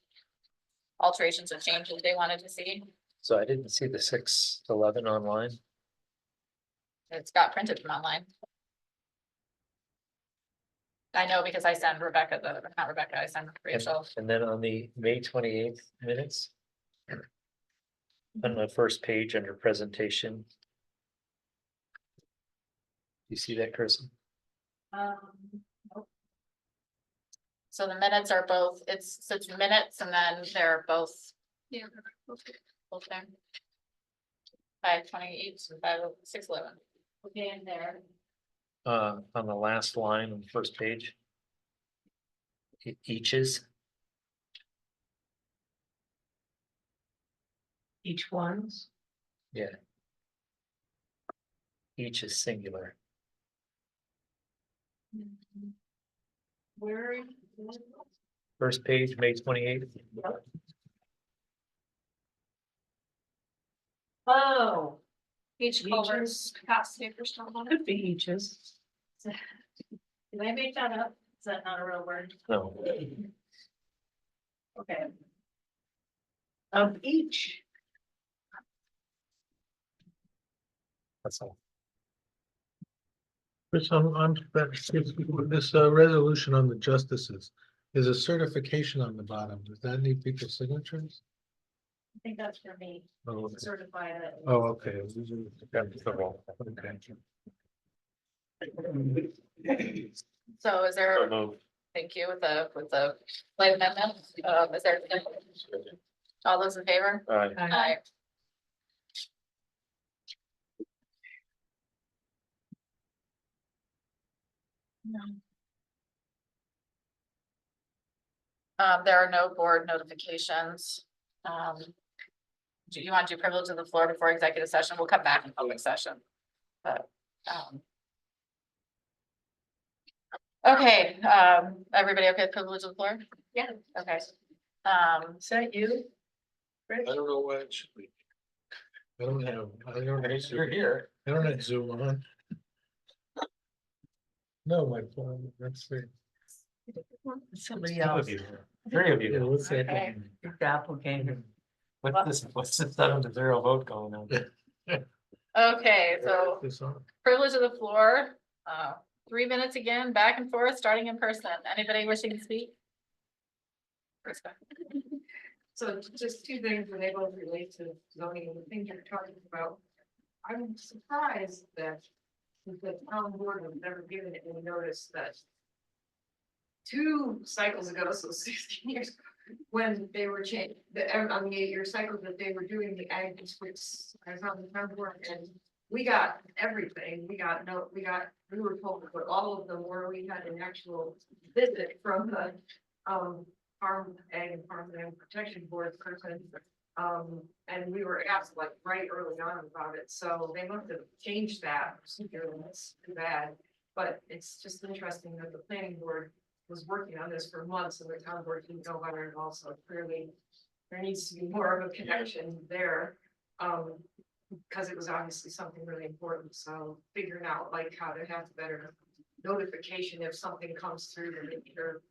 Speaker 1: alterations or changes they wanted to see?
Speaker 12: So I didn't see the 6/11 online.
Speaker 1: It's got printed from online. I know because I send Rebecca not Rebecca, I send Rachel.
Speaker 12: And then on the May 28th minutes. On the first page under presentation. You see that, Kirsten?
Speaker 1: Nope. So the minutes are both, it's minutes and then they're both.
Speaker 4: Yeah.
Speaker 1: Both there. 5/28 and 6/11.
Speaker 2: Okay, in there.
Speaker 12: On the last line on the first page. Eaches,
Speaker 11: Each one's.
Speaker 12: yeah. Each is singular.
Speaker 2: Where?
Speaker 12: First page, May 28th.
Speaker 2: Oh,
Speaker 4: Each
Speaker 2: Eaches.
Speaker 4: culvert's capacity for stormwater.
Speaker 11: Could be eaches.
Speaker 2: did I make that up? Is that not a real word?
Speaker 12: No,
Speaker 2: Okay.
Speaker 11: Of each.
Speaker 12: that's all.
Speaker 9: Chris, this resolution on the justices, is a certification on the bottom. Does that need people's signatures?
Speaker 2: I think that's for me,
Speaker 9: Oh, okay.
Speaker 2: certify that.
Speaker 9: Oh, okay.
Speaker 1: So is there,
Speaker 12: So moved.
Speaker 1: thank you, with the light amendment, is there? All those in favor?
Speaker 12: All right.
Speaker 1: Aye. There are no board notifications. Do you want to do privilege of the floor before executive session? We'll come back in public session. But, okay, everybody okay with privilege of the floor?
Speaker 2: Yeah.
Speaker 1: Okay.
Speaker 11: Is that you?
Speaker 9: I don't know what it should be. I don't have you're here. I don't have Zoom on. No, my phone, let's see.
Speaker 11: Somebody
Speaker 12: Two
Speaker 11: else.
Speaker 12: of you. 3 of
Speaker 9: Yeah,
Speaker 12: you.
Speaker 9: what's that?
Speaker 1: Okay.
Speaker 11: Your doppelganger.
Speaker 12: What's this 7-0 vote going on?
Speaker 1: Okay, so
Speaker 9: This on?
Speaker 1: privilege of the floor, 3 minutes again, back and forth, starting in person. Anybody wishing to speak? First go.
Speaker 7: So just 2 things when they both relate to zoning and the things you're talking about. I'm surprised that the town board has never given it any notice that 2 cycles ago, so 16 years, when they were changed, on the 8-year cycle that they were doing the ag districts, I was on the town board and we got everything. We were told to put all of them where we had an actual visit from the, Farm Ag and Farmland Protection Board person. And we were asked like right early on about it, so they must have changed that procedure, and that's too bad. But it's just interesting that the planning board was working on this for months and the town board didn't know about it also. Clearly, there needs to be more of a connection there. Because it was obviously something really important, so figuring out like how to have better notification if something comes through to make sure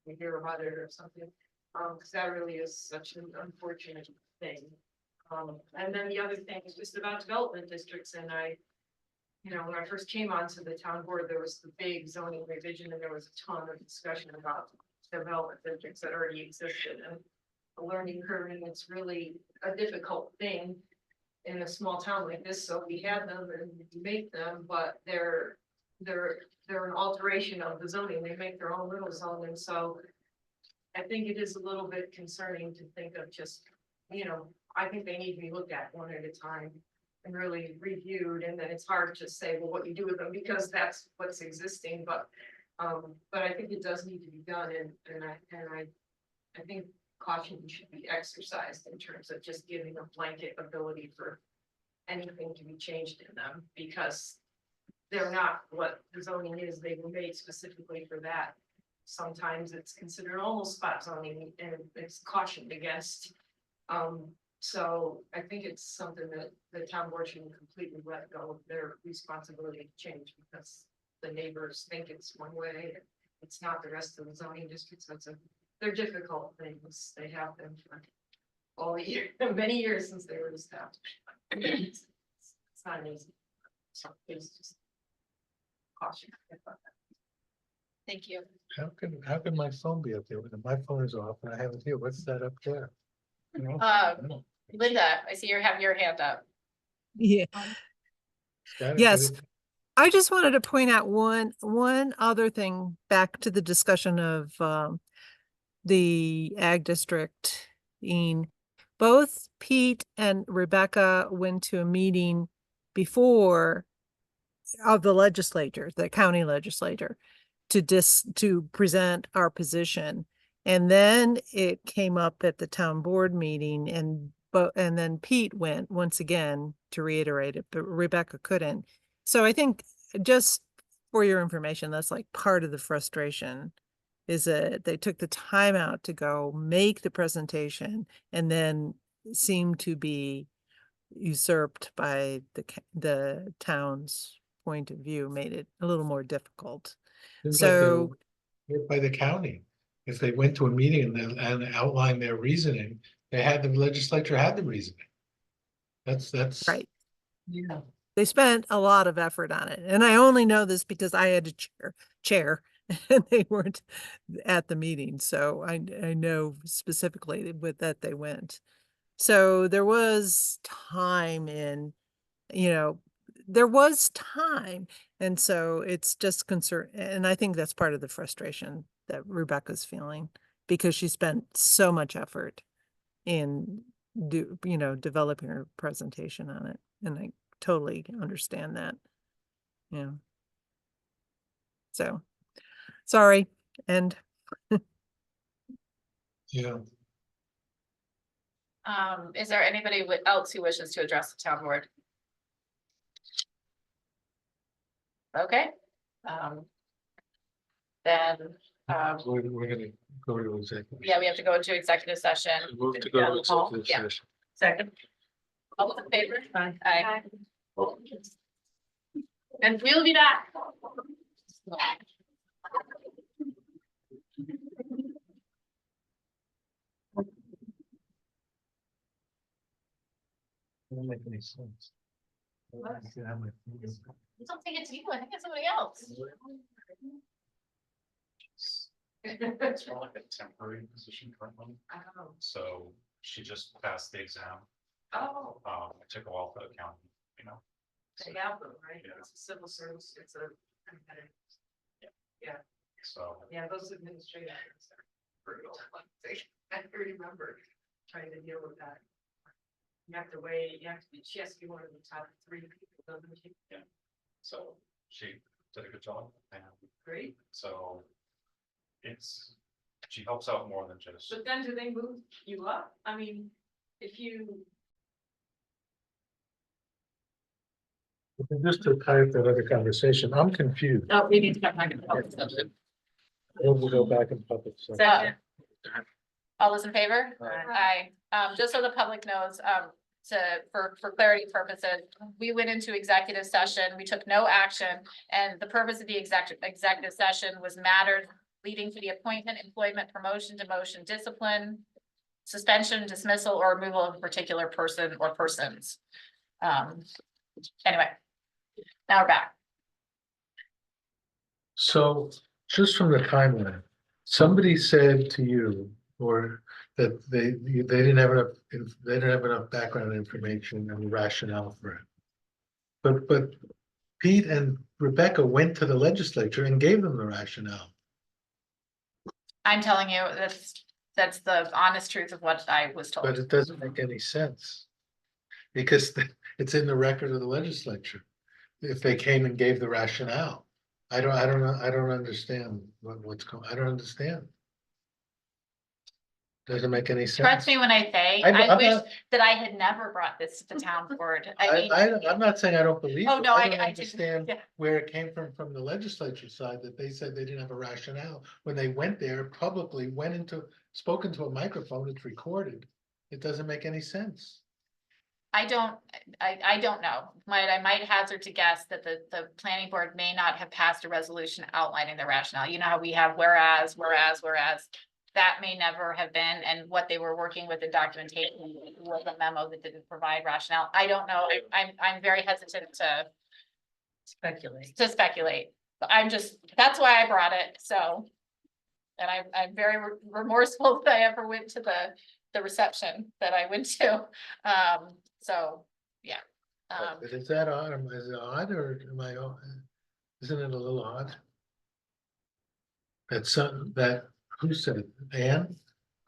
Speaker 7: we hear about it or something, because that really is such an unfortunate thing. And then the other thing is just about development districts, and I you know, when I first came onto the town board, there was the big zoning revision and there was a ton of discussion about development districts that already existed and the learning curve, and it's really a difficult thing in a small town like this, so we had them and we make them, but they're an alteration of the zoning, they make their own little zone, and so I think it is a little bit concerning to think of just, you know, I think they need to be looked at one at a time and really reviewed, and then it's hard to say, well, what you do with them, because that's what's existing, but I think it does need to be done, and I think caution should be exercised in terms of just giving a blanket ability for anything to be changed in them, because they're not what the zoning is, they were made specifically for that. Sometimes it's considered almost spot zoning and it's cautioned against. So I think it's something that the town board should completely let go of their responsibility to change, because the neighbors think it's one way. It's not the rest of the zoning districts. They're difficult things. They have been for all the year, many years since they were established. It's not an easy. So it's just caution.
Speaker 1: Thank you.
Speaker 9: How can my phone be up there when my phone is off and I have it here? What's that up there? You know?
Speaker 1: Linda, I see you have your hand up.
Speaker 6: Yeah.
Speaker 9: Got it,
Speaker 6: Yes.
Speaker 9: got it.
Speaker 6: I just wanted to point out one other thing back to the discussion of the ag district. Both Pete and Rebecca went to a meeting before of the legislature, the county legislature, to present our position. And then it came up at the town board meeting, and then Pete went once again to reiterate it, but Rebecca couldn't. So I think, just for your information, that's like part of the frustration, is that they took the time out to go make the presentation and then seemed to be usurped by the town's point of view, made it a little more difficult.
Speaker 9: Seems like they were
Speaker 6: So,
Speaker 9: hit by the county. If they went to a meeting and outlined their reasoning, the legislature had the reasoning. That's.
Speaker 6: right,
Speaker 11: Yeah.
Speaker 6: they spent a lot of effort on it. And I only know this because I had to chair and they weren't at the meeting. So I know specifically with that they went. So there was time there was time. And so it's just concern. And I think that's part of the frustration that Rebecca's feeling, because she spent so much effort in developing her presentation on it. And I totally understand that. Yeah. So, sorry. And
Speaker 9: Yeah.
Speaker 1: Is there anybody else who wishes to address the town board? Okay. Then,
Speaker 9: We're gonna go to executive.
Speaker 1: yeah, we have to go into executive session.
Speaker 9: Move to go to executive
Speaker 1: Yeah.
Speaker 9: session.
Speaker 11: Second.
Speaker 1: All those in favor?
Speaker 11: Aye.
Speaker 1: Aye. And we'll be back.
Speaker 9: Doesn't make any sense.
Speaker 1: What?
Speaker 9: I can have my fingers-
Speaker 1: I don't think it's you, I think it's somebody else.
Speaker 8: It's more like a temporary position currently,
Speaker 1: Oh.
Speaker 8: so she just passed the exam.
Speaker 1: Oh,
Speaker 8: It took a while for the county, you know.
Speaker 7: They have them, right?
Speaker 8: Yeah.
Speaker 7: It's a civil service, it's a.
Speaker 8: So.
Speaker 7: Yeah, those administrators are brutal. I remember trying to deal with that. You have to wait, she has to be one of the top 3 people, doesn't she?
Speaker 8: So she did a good job, and
Speaker 7: Great,
Speaker 8: so she helps out more than just.
Speaker 7: but then do they move you up? I mean, if you,
Speaker 9: Just to tie up that other conversation, I'm confused.
Speaker 1: no, we need to come back in the public session.
Speaker 9: We'll go back in public. session.
Speaker 1: Second. All those in favor?
Speaker 9: Aye.
Speaker 1: Aye. Just so the public knows, for clarity purposes, we went into executive session, we took no action. And the purpose of the executive session was matters leading to the appointment, employment, promotion, demotion, discipline, suspension, dismissal, or removal of a particular person or persons. Anyway, Now we're back.
Speaker 9: So just from the timeline, somebody said to you, or that they didn't have enough, they didn't have enough background information and rationale for it. But Pete and Rebecca went to the legislature and gave them the rationale.
Speaker 1: I'm telling you, that's the honest truth of what I was
Speaker 9: But
Speaker 1: told.
Speaker 9: it doesn't make any sense. Because it's in the record of the legislature. If they came and gave the rationale. I don't know, I don't understand what's going, I don't understand. Doesn't make any sense.
Speaker 1: Trust me when I say,
Speaker 9: I'm
Speaker 1: I wish
Speaker 9: not-
Speaker 1: that I had never brought this to the town board. I mean,
Speaker 9: I'm not saying I don't believe
Speaker 1: Oh,
Speaker 9: it.
Speaker 1: no,
Speaker 9: I
Speaker 1: I
Speaker 9: don't
Speaker 1: didn't-
Speaker 9: understand
Speaker 1: yeah.
Speaker 9: where it came from the legislature side, that they said they didn't have a rationale. When they went there publicly, spoken to a microphone, it's recorded. It doesn't make any sense.
Speaker 1: I don't know. I might hazard to guess that the planning board may not have passed a resolution outlining the rationale. You know how we have whereas. That may never have been, and what they were working with in documentation was a memo that didn't provide rationale. I don't know. I'm very hesitant
Speaker 11: Speculate.
Speaker 1: to speculate. But that's why I brought it, so. And I'm very remorseful that I ever went to the reception that I went to. So, yeah.
Speaker 9: But is that odd? Is it odd or am I, isn't it a little odd? Who said it? Ann?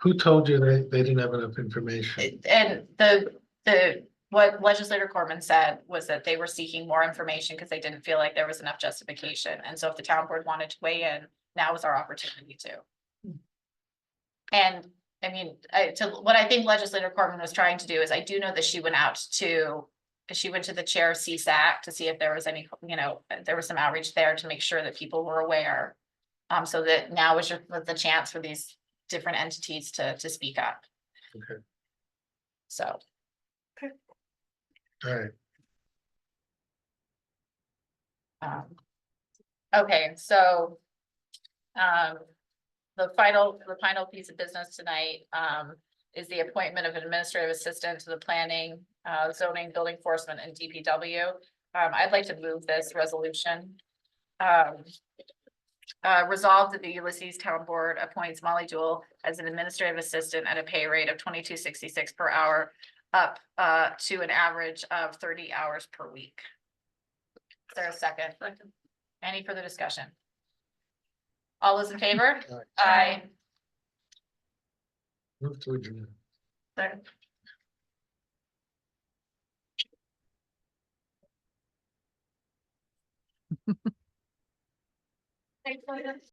Speaker 9: Who told you they didn't have enough information?
Speaker 1: And what legislator Corman said was that they were seeking more information because they didn't feel like there was enough justification. And so if the town board wanted to weigh in, now was our opportunity to. And I mean, what I think legislator Corman was trying to do is, I do know that she went to the chair of CSAC to see if there was any, there was some outreach there to make sure that people were aware. So that now was the chance for these different entities to speak up.
Speaker 9: Okay.
Speaker 1: So.
Speaker 9: All right.
Speaker 1: Okay, so. The final piece of business tonight, is the appointment of an administrative assistant to the planning, zoning, building enforcement and DPW. I'd like to move this resolution. Resolved that the Ulysses Town Board appoints Molly Jewell as an administrative assistant at a pay rate of $22.66 per hour, up to an average of 30 hours per week. Is there a second? Any further discussion? All those in favor? Aye.
Speaker 9: Move to adjourn.
Speaker 1: Thanks,